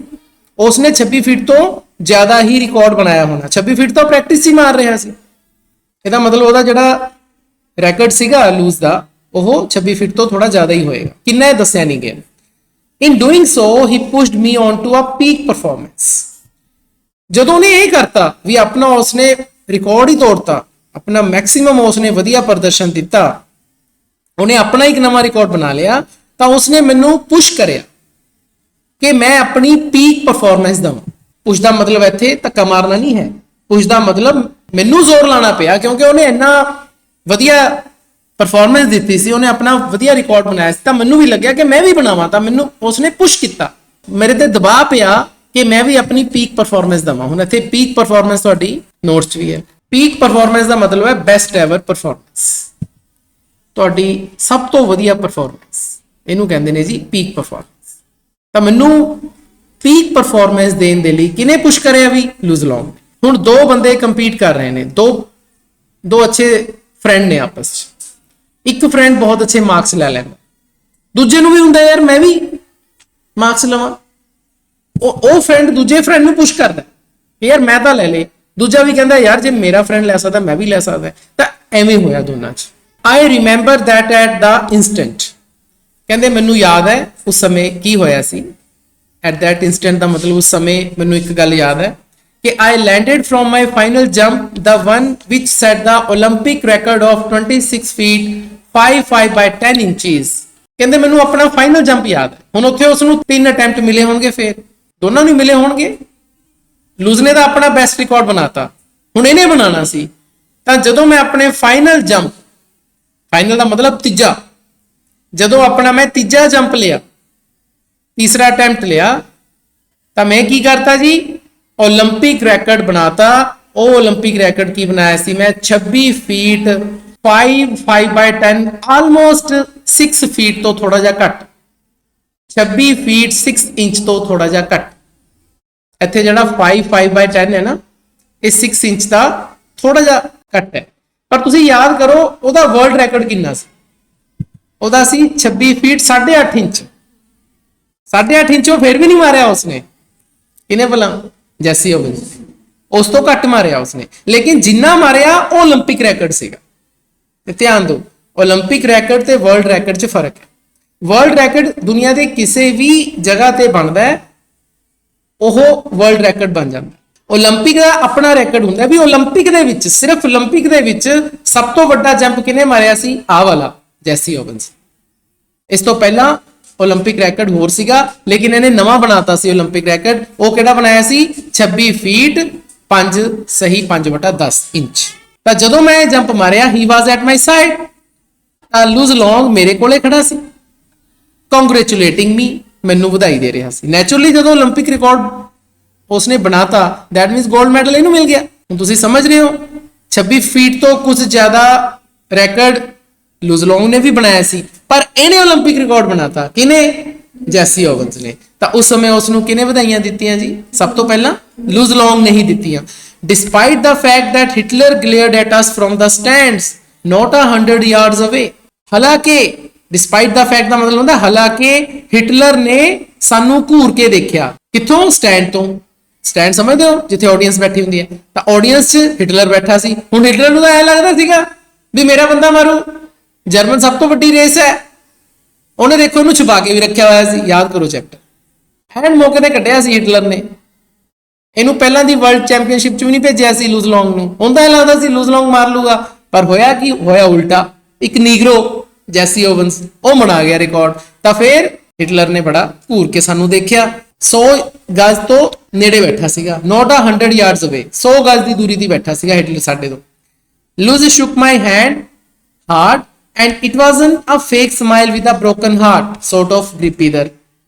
ਉਸਨੇ 26 ਫੀਟ ਤੋਂ ਜ਼ਿਆਦਾ ਹੀ ਰਿਕਾਰਡ ਬਣਾਇਆ ਹੋਣਾ। 26 ਫੀਟ ਤੋਂ ਪ੍ਰੈਕਟਿਸ ਹੀ ਮਾਰ ਰਿਹਾ ਸੀ, ਇਹਦਾ ਮਤਲਬ ਉਹਦਾ ਜਿਹੜਾ ਰੈਕਡ ਸੀਗਾ ਲੂਜ਼ ਦਾ ਉਹ 26 ਫੀਟ ਤੋਂ ਥੋੜਾ ਜ਼ਿਆਦਾ ਹੀ ਹੋਏਗਾ। ਕਿੰਨਾ ਇਹ ਦੱਸਿਆ ਨਹੀਂ ਗਿਆ। In doing so he pushed me on to a peak performance. ਜਦੋਂ ਉਹਨੇ ਇਹ ਕਰਤਾ ਵੀ ਆਪਣਾ ਉਸਨੇ ਰਿਕਾਰਡ ਹੀ ਤੋੜਤਾ, ਆਪਣਾ ਮੈਕਸਿਮਮ ਉਸਨੇ ਵਧੀਆ ਪ੍ਰਦਰਸ਼ਨ ਦਿੱਤਾ, ਉਹਨੇ ਆਪਣਾ ਇੱਕ ਨਵਾਂ ਰਿਕਾਰਡ ਬਣਾ ਲਿਆ, ਤਾਂ ਉਸਨੇ ਮੈਨੂੰ ਪੁਸ਼ ਕਰਿਆ ਕਿ ਮੈਂ ਆਪਣੀ ਪੀਕ ਪਰਫਾਰਮੈਂਸ ਦਵਾਂ। ਪੁਸ਼ ਦਾ ਮਤਲਬ ਇੱਥੇ ਧੱਕਾ ਮਾਰਨਾ ਨਹੀਂ ਹੈ, ਪੁਸ਼ ਦਾ ਮਤਲਬ ਮੈਨੂੰ ਜ਼ੋਰ ਲਾਣਾ ਪਿਆ ਕਿਉਂਕਿ ਉਹਨੇ ਇੰਨਾ ਵਧੀਆ ਪਰਫਾਰਮੈਂਸ ਦਿੱਤੀ ਸੀ, ਉਹਨੇ ਆਪਣਾ ਵਧੀਆ ਰਿਕਾਰਡ ਬਣਾਇਆ ਸੀ, ਤਾਂ ਮੈਨੂੰ ਵੀ ਲੱਗਿਆ ਕਿ ਮੈਂ ਵੀ ਬਣਾਵਾਂ। ਤਾਂ ਮੈਨੂੰ ਉਸਨੇ ਪੁਸ਼ ਕੀਤਾ, ਮੇਰੇ ਤੇ ਦਬਾਅ ਪਿਆ ਕਿ ਮੈਂ ਵੀ ਆਪਣੀ ਪੀਕ ਪਰਫਾਰਮੈਂਸ ਦਵਾਂ। ਹੁਣ ਇੱਥੇ ਪੀਕ ਪਰਫਾਰਮੈਂਸ ਤੁਹਾਡੀ ਨੋਟਸ 'ਚ ਵੀ ਹੈ। ਪੀਕ ਪਰਫਾਰਮੈਂਸ ਦਾ ਮਤਲਬ ਹੈ ਬੈਸਟ ਐਵਰ ਪਰਫਾਰਮੈਂਸ, ਤੁਹਾਡੀ ਸਭ ਤੋਂ ਵਧੀਆ ਪਰਫਾਰਮੈਂਸ, ਇਹਨੂੰ ਕਹਿੰਦੇ ਨੇ ਜੀ ਪੀਕ ਪਰਫਾਰਮੈਂਸ। ਤਾਂ ਮੈਨੂੰ ਪੀਕ ਪਰਫਾਰਮੈਂਸ ਦੇਣ ਦੇ ਲਈ ਕਿਹਨੇ ਪੁਸ਼ ਕਰਿਆ ਵੀ? ਲੂਜ਼ ਲੌਂਗ। ਹੁਣ ਦੋ ਬੰਦੇ ਕੰਪੀਟ ਕਰ ਰਹੇ ਨੇ, ਦੋ ਅੱਛੇ ਫਰੈਂਡ ਨੇ ਆਪਸ 'ਚ। ਇੱਕ ਫਰੈਂਡ ਬਹੁਤ ਅੱਛੇ ਮਾਰਕਸ ਲੈ ਲੈਂਦਾ, ਦੂਜੇ ਨੂੰ ਵੀ ਹੁੰਦਾ ਯਾਰ ਮੈਂ ਵੀ ਮਾਰਕਸ ਲਵਾਂ। ਉਹ ਫਰੈਂਡ ਦੂਜੇ ਫਰੈਂਡ ਨੂੰ ਪੁਸ਼ ਕਰਦਾ ਯਾਰ ਮੈਂ ਤਾਂ ਲੈ ਲੇ, ਦੂਜਾ ਵੀ ਕਹਿੰਦਾ ਯਾਰ ਜੇ ਮੇਰਾ ਫਰੈਂਡ ਲੈ ਸਕਦਾ ਮੈਂ ਵੀ ਲੈ ਸਕਦਾ। ਤਾਂ ਐਵੇਂ ਹੋਇਆ ਦੋਨਾਂ 'ਚ। I remember that at the instant, ਕਹਿੰਦੇ ਮੈਨੂੰ ਯਾਦ ਹੈ ਉਸ ਸਮੇਂ ਕੀ ਹੋਇਆ ਸੀ। ਐਟ ਦੈਟ ਇੰਸਟੈਂਟ ਦਾ ਮਤਲਬ ਉਸ ਸਮੇਂ ਮੈਨੂੰ ਇੱਕ ਗੱਲ ਯਾਦ ਹੈ ਕਿ I landed from my final jump, the one which set the Olympic record of 26 feet 5 by 10 inches। ਕਹਿੰਦੇ ਮੈਨੂੰ ਆਪਣਾ ਫਾਈਨਲ ਜੰਪ ਯਾਦ ਹੈ। ਹੁਣ ਉੱਥੇ ਉਸ ਨੂੰ 3 ਅਟੈਂਪਟ ਮਿਲੇ ਹੋਣਗੇ, ਫਿਰ ਦੋਨਾਂ ਨੂੰ ਮਿਲੇ ਹੋਣਗੇ। ਲੂਜ਼ ਨੇ ਤਾਂ ਆਪਣਾ ਬੈਸਟ ਰਿਕਾਰਡ ਬਣਾਤਾ, ਹੁਣ ਇਹਨੇ ਬਣਾਉਣਾ ਸੀ। ਤਾਂ ਜਦੋਂ ਮੈਂ ਆਪਣੇ ਫਾਈਨਲ ਜੰਪ, ਫਾਈਨਲ ਦਾ ਮਤਲਬ ਤੀਜਾ, ਜਦੋਂ ਆਪਣਾ ਮੈਂ ਤੀਜਾ ਜੰਪ ਲਿਆ, ਤੀਸਰਾ ਅਟੈਂਪਟ ਲਿਆ, ਤਾਂ ਮੈਂ ਕੀ ਕਰਤਾ ਜੀ? ओलंपिक रैकड बनाता। ਉਹ ओलंपिक रैकड की बनाया ਸੀ मैं 26 फीट 5 by 10, ਆਲਮੋਸਟ 6 ਫੀਟ ਤੋਂ ਥੋੜਾ ਜਿਹਾ ਘੱਟ, 26 ਫੀਟ 6 ਇੰਚ ਤੋਂ ਥੋੜਾ ਜਿਹਾ ਘੱਟ। ਇੱਥੇ ਜਿਹੜਾ 5 by 10 ਹੈ ਨਾ, ਇਹ 6 ਇੰਚ ਦਾ ਥੋੜਾ ਜਿਹਾ ਘੱਟ ਹੈ। ਪਰ ਤੁਸੀਂ ਯਾਦ ਕਰੋ ਉਹਦਾ ਵਰਲਡ ਰੈਕਡ ਕਿੰਨਾ ਸੀ? ਉਹਦਾ ਸੀ 26 ਫੀਟ 8.5 ਇੰਚ। 8.5 ਇੰਚ ਉਹ ਫਿਰ ਵੀ ਨਹੀਂ ਮਾਰਿਆ ਉਸਨੇ। ਕਿਹਨੇ ਭਲਾ? ਜੈਸੀ ਓਵਨਸ। ਉਸ ਤੋਂ ਘੱਟ ਮਾਰਿਆ ਉਸਨੇ, ਲੇਕਿਨ ਜਿੰਨਾ ਮਾਰਿਆ ਉਹ 올림픽 ਰੈਕਡ ਸੀਗਾ। ਤੇ ਧਿਆਨ ਦਿਓ, 올림픽 ਰੈਕਡ ਤੇ ਵਰਲਡ ਰੈਕਡ 'ਚ ਫਰਕ ਹੈ। ਵਰਲਡ ਰੈਕਡ ਦੁਨੀਆ ਦੇ ਕਿਸੇ ਵੀ ਜਗ੍ਹਾ ਤੇ ਬਣਦਾ ਹੈ, ਉਹ ਵਰਲਡ ਰੈਕਡ ਬਣ ਜਾਂਦਾ। ਓਲੰਪਿਕ ਦਾ ਆਪਣਾ ਰੈਕਡ ਹੁੰਦਾ ਵੀ ਓਲੰਪਿਕ ਦੇ ਵਿੱਚ, ਸਿਰਫ ਓਲੰਪਿਕ ਦੇ ਵਿੱਚ ਸਭ ਤੋਂ ਵੱਡਾ ਜੰਪ ਕਿਹਨੇ ਮਾਰਿਆ ਸੀ? ਆਹ ਵਾਲਾ ਜੈਸੀ ਓਵਨਸ। ਇਸ ਤੋਂ ਪਹਿਲਾਂ ਓਲੰਪਿਕ ਰੈਕਡ ਹੋਰ ਸੀਗਾ, ਲੇਕਿਨ ਇਹਨੇ ਨਵਾਂ ਬਣਾਤਾ ਸੀ ਓਲੰਪਿਕ ਰੈਕਡ। ਉਹ ਕਿਹੜਾ ਬਣਾਇਆ ਸੀ? 26 ਫੀਟ 5 ਸਹੀ 5/10 ਇੰਚ। ਤਾਂ ਜਦੋਂ ਮੈਂ ਇਹ ਜੰਪ ਮਾਰਿਆ, ਹੀ ਵਾਜ਼ ਐਟ ਮਾਈ ਸਾਈਡ, ਤਾਂ ਲੂਜ਼ ਲੌਂਗ ਮੇਰੇ ਕੋਲੇ ਖੜਾ ਸੀ, ਕੰਗ੍ਰੈਚੁਲੇਟਿੰਗ ਮੀ, ਮੈਨੂੰ ਵਧਾਈ ਦੇ ਰਿਹਾ ਸੀ। ਨੈਚੁਰਲੀ ਜਦੋਂ ਓਲੰਪਿਕ ਰਿਕਾਰਡ ਉਸਨੇ ਬਣਾਤਾ, ਦੈਟ ਮੀਨਸ 골ਡ ਮੈਡਲ ਇਹਨੂੰ ਮਿਲ ਗਿਆ। ਹੁਣ ਤੁਸੀਂ ਸਮਝ ਰਹੇ ਹੋ, 26 ਫੀਟ ਤੋਂ ਕੁਝ ਜ਼ਿਆਦਾ ਰੈਕਡ ਲੂਜ਼ ਲੌਂਗ ਨੇ ਵੀ ਬਣਾਇਆ ਸੀ, ਪਰ ਇਹਨੇ ਓਲੰਪਿਕ ਰਿਕਾਰਡ ਬਣਾਤਾ। ਕਿਨੇ? ਜੈਸੀ ਓਵਨਸ ਨੇ। ਤਾਂ ਉਸ ਸਮੇਂ ਉਸ ਨੂੰ ਕਿਨੇ ਵਧਾਈਆਂ ਦਿੱਤੀਆਂ ਜੀ? ਸਭ ਤੋਂ ਪਹਿਲਾਂ ਲੂਜ਼ ਲੌਂਗ ਨੇ ਹੀ ਦਿੱਤੀਆਂ। Despite the fact that Hitler glared at us from the stands not 100 yards away, ਹਾਲਾਂਕਿ ਡਿਸਪਾਈਟ ਦਾ ਫੈਕਟ ਦਾ ਮਤਲਬ ਹੁੰਦਾ ਹਾਲਾਂਕਿ ਹਿਟਲਰ ਨੇ ਸਾਨੂੰ ਘੂਰ ਕੇ ਦੇਖਿਆ। ਕਿੱਥੋਂ? ਸਟੈਂਡ ਤੋਂ। ਸਟੈਂਡ ਸਮਝਦੇ ਹੋ? ਜਿੱਥੇ ਆਡੀਅנס ਬੈਠੀ ਹੁੰਦੀ ਹੈ। ਤਾਂ ਆਡੀਅנס 'ਚ ਹਿਟਲਰ ਬੈਠਾ ਸੀ। ਹੁਣ ਹਿਟਲਰ ਨੂੰ ਤਾਂ ਐ ਲੱਗਦਾ ਸੀਗਾ ਵੀ ਮੇਰਾ ਬੰਦਾ ਮਾਰੂ, ਜਰਮਨ ਸਭ ਤੋਂ ਵੱਡੀ ਰੇਸ ਹੈ। ਉਹਨੇ ਦੇਖੋ ਇਹਨੂੰ ਛੁਪਾ ਕੇ ਵੀ ਰੱਖਿਆ ਹੋਇਆ ਸੀ। ਯਾਦ ਕਰੋ ਚੈਪਟਰ। ਐਂਡ ਮੌਕੇ ਤੇ ਕੱਢਿਆ ਸੀ ਹਿਟਲਰ ਨੇ। ਇਹਨੂੰ ਪਹਿਲਾਂ ਦੀ ਵਰਲਡ ਚੈਂਪੀਅਨਸ਼ਿਪ 'ਚ ਵੀ ਨਹੀਂ ਭੇਜਿਆ ਸੀ ਲੂਜ਼ ਲੌਂਗ ਨੂੰ। ਹੁੰਦਾ ਇਹ ਲੱਗਦਾ ਸੀ ਲੂਜ਼ ਲੌਂਗ ਮਾਰ ਲੂਗਾ, ਪਰ ਹੋਇਆ ਕੀ? ਹੋਇਆ ਉਲਟਾ। ਇੱਕ ਨੀਗਰੋ ਜੈਸੀ ਓਵਨਸ, ਉਹ ਬਣਾ ਗਿਆ ਰਿਕਾਰਡ। ਤਾਂ ਫਿਰ ਹਿਟਲਰ ਨੇ ਬੜਾ ਘੂਰ ਕੇ ਸਾਨੂੰ ਦੇਖਿਆ। 100 ਗਜ਼ ਤੋਂ ਨੇੜੇ ਬੈਠਾ ਸੀਗਾ, not 100 yards away, 100 ਗਜ਼ ਦੀ ਦੂਰੀ ਤੇ ਬੈਠਾ ਸੀਗਾ ਹਿਟਲਰ ਸਾਡੇ ਤੋਂ। Luz shook my hand hard and it wasn't a fake smile with a broken heart sort of grip either।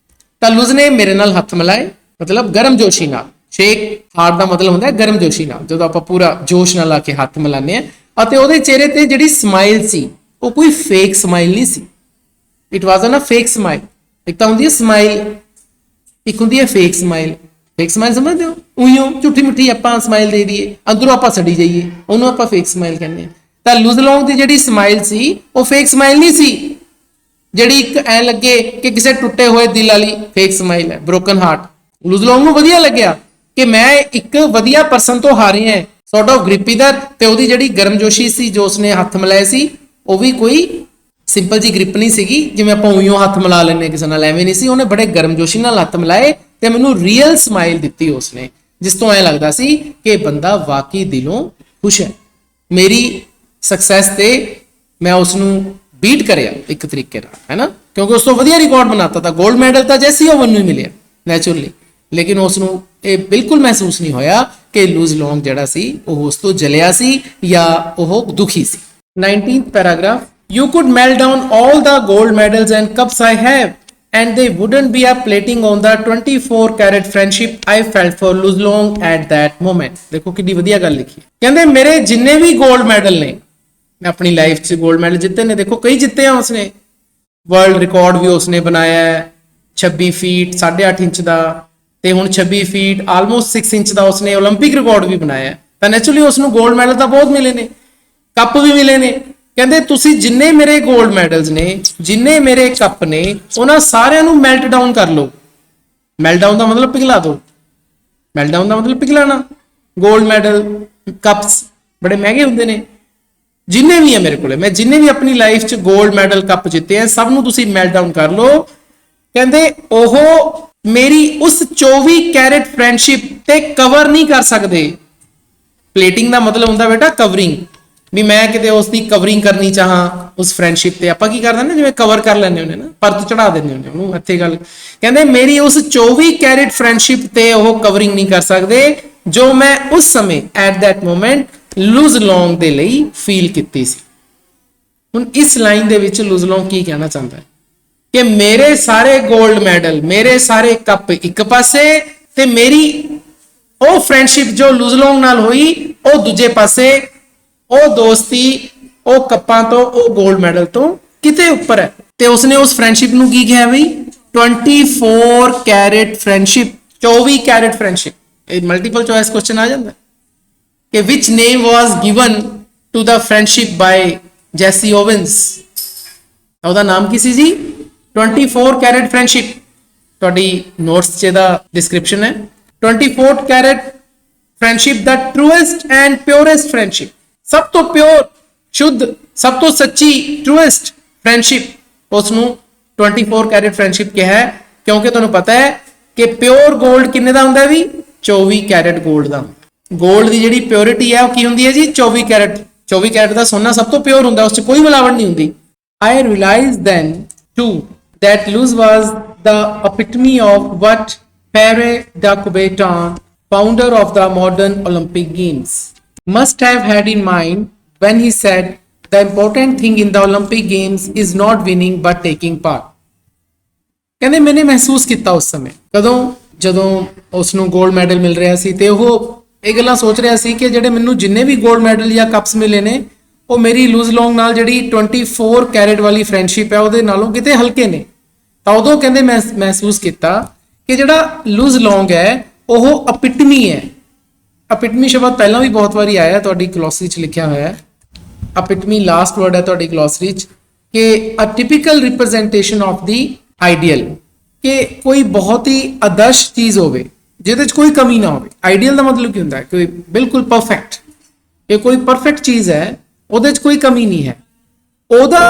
ਤਾਂ ਲੂਜ਼ ਨੇ ਮੇਰੇ ਨਾਲ ਹੱਥ ਮਿਲਾਏ, ਮਤਲਬ ਗਰਮਜੋਸ਼ੀ ਨਾਲ। ਸ਼ੇਕ ਹਾਰਟ ਦਾ ਮਤਲਬ ਹੁੰਦਾ ਹੈ ਗਰਮਜੋਸ਼ੀ ਨਾਲ, ਜਦੋਂ ਆਪਾਂ ਪੂਰਾ ਜੋਸ਼ ਨਾਲ ਲਾ ਕੇ ਹੱਥ ਮਿਲਾਉਂਦੇ ਆ। ਅਤੇ ਉਹਦੇ ਚਿਹਰੇ ਤੇ ਜਿਹੜੀ ਸਮਾਈਲ ਸੀ, ਉਹ ਕੋਈ ਫੇਕ ਸਮਾਈਲ ਨਹੀਂ ਸੀ। It wasn't a fake smile. ਇੱਕ ਤਾਂ ਹੁੰਦੀ ਹੈ ਸਮਾਈਲ, ਇੱਕ ਹੁੰਦੀ ਹੈ ਫੇਕ ਸਮਾਈਲ। ਫੇਕ ਸਮਾਈਲ ਸਮਝਦੇ ਹੋ? ਉਈਓ ਝੂਠੀ ਮਿੱਠੀ ਆਪਾਂ ਸਮਾਈਲ ਦੇ ਦਈਏ, ਅੰਦਰੋਂ ਆਪਾਂ ਸੜੀ ਜਾਈਏ, ਉਹਨੂੰ ਆਪਾਂ ਫੇਕ ਸਮਾਈਲ ਕਹਿੰਦੇ ਆ। ਤਾਂ ਲੂਜ਼ ਲੌਂਗ ਦੀ ਜਿਹੜੀ ਸਮਾਈਲ ਸੀ, ਉਹ ਫੇਕ ਸਮਾਈਲ ਨਹੀਂ ਸੀ, ਜਿਹੜੀ ਇੱਕ ਐ ਲੱਗੇ ਕਿ ਕਿਸੇ ਟੁੱਟੇ ਹੋਏ ਦਿਲ ਵਾਲੀ ਫੇਕ ਸਮਾਈਲ ਹੈ, ਬ੍ਰੋਕਨ ਹਾਰਟ। ਲੂਜ਼ ਲੌਂਗ ਨੂੰ ਵਧੀਆ ਲੱਗਿਆ ਕਿ ਮੈਂ ਇੱਕ ਵਧੀਆ ਪਰਸਨ ਤੋਂ ਹਾਰਿਆ ਹੈ, ਸੌਟ ਆਫ ਗ੍ਰਿਪੀਦਰ। ਤੇ ਉਹਦੀ ਜਿਹੜੀ ਗਰਮਜੋਸ਼ੀ ਸੀ, ਜੋ ਉਸਨੇ ਹੱਥ ਮਿਲਾਏ ਸੀ, ਉਹ ਵੀ ਕੋਈ ਸਿੰਪਲ ਜੀ ਗ੍ਰਿਪ ਨਹੀਂ ਸੀਗੀ ਜਿਵੇਂ ਆਪਾਂ ਉਈਓ ਹੱਥ ਮਿਲਾ ਲੈਂਦੇ ਕਿਸੇ ਨਾਲ, ਐਵੇਂ ਨਹੀਂ ਸੀ। ਉਹਨੇ ਬੜੇ ਗਰਮਜੋਸ਼ੀ ਨਾਲ ਹੱਥ ਮਿਲਾਏ ਤੇ ਮੈਨੂੰ ਰੀਅਲ ਸਮਾਈਲ ਦਿੱਤੀ ਉਸਨੇ, ਜਿਸ ਤੋਂ ਐ ਲੱਗਦਾ ਸੀ ਕਿ ਬੰਦਾ ਵਾਕਈ ਦਿਲੋਂ ਖੁਸ਼ ਹੈ। ਮੇਰੀ ਸਕਸੈਸ ਤੇ ਮੈਂ ਉਸ ਨੂੰ ਬੀਟ ਕਰਿਆ ਇੱਕ ਤਰੀਕੇ ਨਾਲ, ਹੈ ਨਾ, ਕਿਉਂਕਿ ਉਸ ਤੋਂ ਵਧੀਆ ਰਿਕਾਰਡ ਬਣਾਤਾ ਤਾਂ। 골ਡ ਮੈਡਲ ਤਾਂ ਜੈਸੀ ਓਵਨ ਨੂੰ ਹੀ ਮਿਲਿਆ ਨੈਚੁਰਲੀ, ਲੇਕਿਨ ਉਸ ਨੂੰ ਇਹ ਬਿਲਕੁਲ ਮਹਿਸੂਸ ਨਹੀਂ ਹੋਇਆ ਕਿ ਲੂਜ਼ ਲੌਂਗ ਜਿਹੜਾ ਸੀ ਉਹ ਉਸ ਤੋਂ ਜਲਿਆ ਸੀ ਜਾਂ ਉਹ ਦੁਖੀ ਸੀ। 19th paragraph, you could melt down all the gold medals and cups I have and they wouldn't be a plating on the 24 carat friendship I felt for Luz Long at that moment। ਦੇਖੋ ਕਿੰਨੀ ਵਧੀਆ ਗੱਲ ਲਿਖੀ ਹੈ। ਕਹਿੰਦੇ ਮੇਰੇ ਜਿੰਨੇ ਵੀ 골ਡ ਮੈਡਲ ਨੇ, ਮੈਂ ਆਪਣੀ ਲਾਈਫ 'ਚ 골ਡ ਮੈਡਲ ਜਿੱਤੇ ਨੇ, ਦੇਖੋ ਕਈ ਜਿੱਤੇ ਆ ਉਸਨੇ। ਵਰਲਡ ਰਿਕਾਰਡ ਵੀ ਉਸਨੇ ਬਣਾਇਆ ਹੈ 26 ਫੀਟ 8.5 ਇੰਚ ਦਾ, ਤੇ ਹੁਣ 26 ਫੀਟ ਆਲਮੋਸਟ 6 ਇੰਚ ਦਾ ਉਸਨੇ ਓਲੰਪਿਕ ਰਿਕਾਰਡ ਵੀ ਬਣਾਇਆ। ਤਾਂ ਨੈਚੁਰਲੀ ਉਸ ਨੂੰ 골ਡ ਮੈਡਲ ਤਾਂ ਬਹੁਤ ਮਿਲੇ ਨੇ, ਕੱਪ ਵੀ ਮਿਲੇ ਨੇ। ਕਹਿੰਦੇ ਤੁਸੀਂ ਜਿੰਨੇ ਮੇਰੇ 골ਡ ਮੈਡਲਸ ਨੇ, ਜਿੰਨੇ ਮੇਰੇ ਕੱਪ ਨੇ, ਉਹਨਾਂ ਸਾਰਿਆਂ ਨੂੰ ਮੈਲਟ ਡਾਊਨ ਕਰ ਲਓ। ਮੈਲਟ ਡਾਊਨ ਦਾ ਮਤਲਬ ਪਿਘਲਾ ਦਿਓ, ਮੈਲਟ ਡਾਊਨ ਦਾ ਮਤਲਬ ਪਿਘਲਾਣਾ। 골ਡ ਮੈਡਲ ਕੱਪਸ ਬੜੇ ਮਹਿੰਗੇ ਹੁੰਦੇ ਨੇ। ਜਿੰਨੇ ਵੀ ਹੈ ਮੇਰੇ ਕੋਲੇ, ਮੈਂ ਜਿੰਨੇ ਵੀ ਆਪਣੀ ਲਾਈਫ 'ਚ 골ਡ ਮੈਡਲ ਕੱਪ ਜਿੱਤੇ ਆ, ਸਭ ਨੂੰ ਤੁਸੀਂ ਮੈਲਟ ਡਾਊਨ ਕਰ ਲਓ। ਕਹਿੰਦੇ ਉਹ ਮੇਰੀ ਉਸ 24 ਕੈਰੇਟ ਫਰੈਂਡਸ਼ਿਪ ਤੇ ਕਵਰ ਨਹੀਂ ਕਰ ਸਕਦੇ। ਪਲੇਟਿੰਗ ਦਾ ਮਤਲਬ ਹੁੰਦਾ ਬੇਟਾ ਕਵਰਿੰਗ, ਵੀ ਮੈਂ ਕਿਤੇ ਉਸ ਦੀ ਕਵਰਿੰਗ ਕਰਨੀ ਚਾਹਾਂ ਉਸ ਫਰੈਂਡਸ਼ਿਪ ਤੇ। ਆਪਾਂ ਕੀ ਕਰਦੇ ਨੇ, ਜਿਵੇਂ ਕਵਰ ਕਰ ਲੈਂਦੇ ਹੁੰਦੇ ਨਾ, ਪਰਤ ਚੜਾ ਦਿੰਦੇ ਹੁੰਦੇ ਉਹਨੂੰ। ਇੱਥੇ ਗੱਲ ਕਹਿੰਦੇ ਮੇਰੀ ਉਸ 24 ਕੈਰੇਟ ਫਰੈਂਡਸ਼ਿਪ ਤੇ ਉਹ ਕਵਰਿੰਗ ਨਹੀਂ ਕਰ ਸਕਦੇ ਜੋ ਮੈਂ ਉਸ ਸਮੇਂ ਐਟ ਦੈਟ ਮੋਮੈਂਟ ਲੂਜ਼ ਲੌਂਗ ਦੇ ਲਈ ਫੀਲ ਕੀਤੀ ਸੀ। ਹੁਣ ਇਸ ਲਾਈਨ ਦੇ ਵਿੱਚ ਲੂਜ਼ ਲੌਂਗ ਕੀ ਕਹਿਣਾ ਚਾਹੁੰਦਾ ਹੈ ਕਿ ਮੇਰੇ ਸਾਰੇ 골ਡ ਮੈਡਲ, ਮੇਰੇ ਸਾਰੇ ਕੱਪ ਇੱਕ ਪਾਸੇ, ਤੇ ਮੇਰੀ ਉਹ ਫਰੈਂਡਸ਼ਿਪ ਜੋ ਲੂਜ਼ ਲੌਂਗ ਨਾਲ ਹੋਈ ਉਹ ਦੂਜੇ ਪਾਸੇ। ਉਹ ਦੋਸਤੀ ਉਹ ਕੱਪਾਂ ਤੋਂ, ਉਹ 골ਡ ਮੈਡਲ ਤੋਂ ਕਿਤੇ ਉੱਪਰ ਹੈ। ਤੇ ਉਸਨੇ ਉਸ ਫਰੈਂਡਸ਼ਿਪ ਨੂੰ ਕੀ ਕਿਹਾ ਬਈ? 24 ਕੈਰੇਟ ਫਰੈਂਡਸ਼ਿਪ, 24 ਕੈਰੇਟ ਫਰੈਂਡਸ਼ਿਪ। ਇਹ ਮਲਟੀਪਲ ਚੋਇਸ ਕੁਐਸਚਨ ਆ ਜਾਂਦਾ ਕਿ ਵਿਚ ਨੇਮ ਵਾਸ ਗਿਵਨ ਟੂ ਦਾ ਫਰੈਂਡਸ਼ਿਪ ਬਾਈ ਜੈਸੀ ਓਵਨਸ। ਉਹਦਾ ਨਾਮ ਕੀ ਸੀ ਜੀ? 24 ਕੈਰੇਟ ਫਰੈਂਡਸ਼ਿਪ। ਤੁਹਾਡੀ ਨੋਟਸ 'ਚ ਇਹਦਾ ਡਿਸਕ੍ਰਿਪਸ਼ਨ ਹੈ। 24 carat friendship the truest and purest friendship, ਸਭ ਤੋਂ ਪਿਓਰ, ਸ਼ੁੱਧ, ਸਭ ਤੋਂ ਸੱਚੀ, ਟਰੂਐਸਟ ਫਰੈਂਡਸ਼ਿਪ, ਉਸ ਨੂੰ
24 कैरेट फ्रेंडशिप क्या है, क्योंकि ਤੁਹਾਨੂੰ ਪਤਾ ਹੈ ਕਿ ਪਿਓਰ 골ਡ ਕਿੰਨੇ ਦਾ ਹੁੰਦਾ ਹੈ ਵੀ 24 कैरेट 골ਡ ਦਾ। 골ਡ ਦੀ ਜਿਹੜੀ ਪਿਓਰਿਟੀ ਹੈ ਉਹ ਕੀ ਹੁੰਦੀ ਹੈ ਜੀ 24 कैरेट। 24 कैरेट ਦਾ ਸੋਨਾ ਸਭ ਤੋਂ ਪਿਓਰ ਹੁੰਦਾ, ਉਸ 'ਚ ਕੋਈ ਮਿਲਾਵਟ ਨਹੀਂ ਹੁੰਦੀ। I realized then too that Luz was the epitome of what Pierre de Coubertin, founder of the modern Olympic Games, must have had in mind when he said the important thing in the Olympic Games is not winning but taking part. ਕਹਿੰਦੇ ਮੈਨੇ ਮਹਿਸੂਸ ਕੀਤਾ ਉਸ ਸਮੇਂ, ਕਦੋਂ ਜਦੋਂ ਉਸ ਨੂੰ 골ਡ ਮੈਡਲ ਮਿਲ ਰਿਹਾ ਸੀ ਤੇ ਉਹ ਇਹ ਗੱਲਾਂ ਸੋਚ ਰਿਹਾ ਸੀ ਕਿ ਜਿਹੜੇ ਮੈਨੂੰ ਜਿੰਨੇ ਵੀ 골ਡ ਮੈਡਲ ਜਾਂ ਕੱਪਸ ਮਿਲੇ ਨੇ ਉਹ ਮੇਰੀ ਲੂਜ਼ ਲੌਂਗ ਨਾਲ ਜਿਹੜੀ 24 ਕੈਰੇਟ ਵਾਲੀ ਫਰੈਂਡਸ਼ਿਪ ਹੈ ਉਹਦੇ ਨਾਲੋਂ ਕਿਤੇ ਹਲਕੇ ਨੇ। ਤਾਂ ਉਦੋਂ ਕਹਿੰਦੇ ਮੈਂ ਮਹਿਸੂਸ ਕੀਤਾ ਕਿ ਜਿਹੜਾ ਲੂਜ਼ ਲੌਂਗ ਹੈ ਉਹ ਅਪਿਟਮੀ ਹੈ। ਅਪਿਟਮੀ ਸ਼ਬਦ ਪਹਿਲਾਂ ਵੀ ਬਹੁਤ ਵਾਰੀ ਆਇਆ, ਤੁਹਾਡੀ ਗਲੋਸਰੀ 'ਚ ਲਿਖਿਆ ਹੋਇਆ ਹੈ। ਅਪਿਟਮੀ ਲਾਸਟ ਵਰਡ ਹੈ ਤੁਹਾਡੀ ਗਲੋਸਰੀ 'ਚ ਕਿ a typical representation of the ideal, ਕਿ ਕੋਈ ਬਹੁਤ ਹੀ ਆਦਰਸ਼ ਚੀਜ਼ ਹੋਵੇ ਜਿਹਦੇ 'ਚ ਕੋਈ ਕਮੀ ਨਾ ਹੋਵੇ। ਆਈਡੀਅਲ ਦਾ ਮਤਲਬ ਕੀ ਹੁੰਦਾ ਹੈ, ਕੋਈ ਬਿਲਕੁਲ ਪਰਫੈਕਟ, ਇਹ ਕੋਈ ਪਰਫੈਕਟ ਚੀਜ਼ ਹੈ ਉਹਦੇ 'ਚ ਕੋਈ ਕਮੀ ਨਹੀਂ ਹੈ, ਉਹਦਾ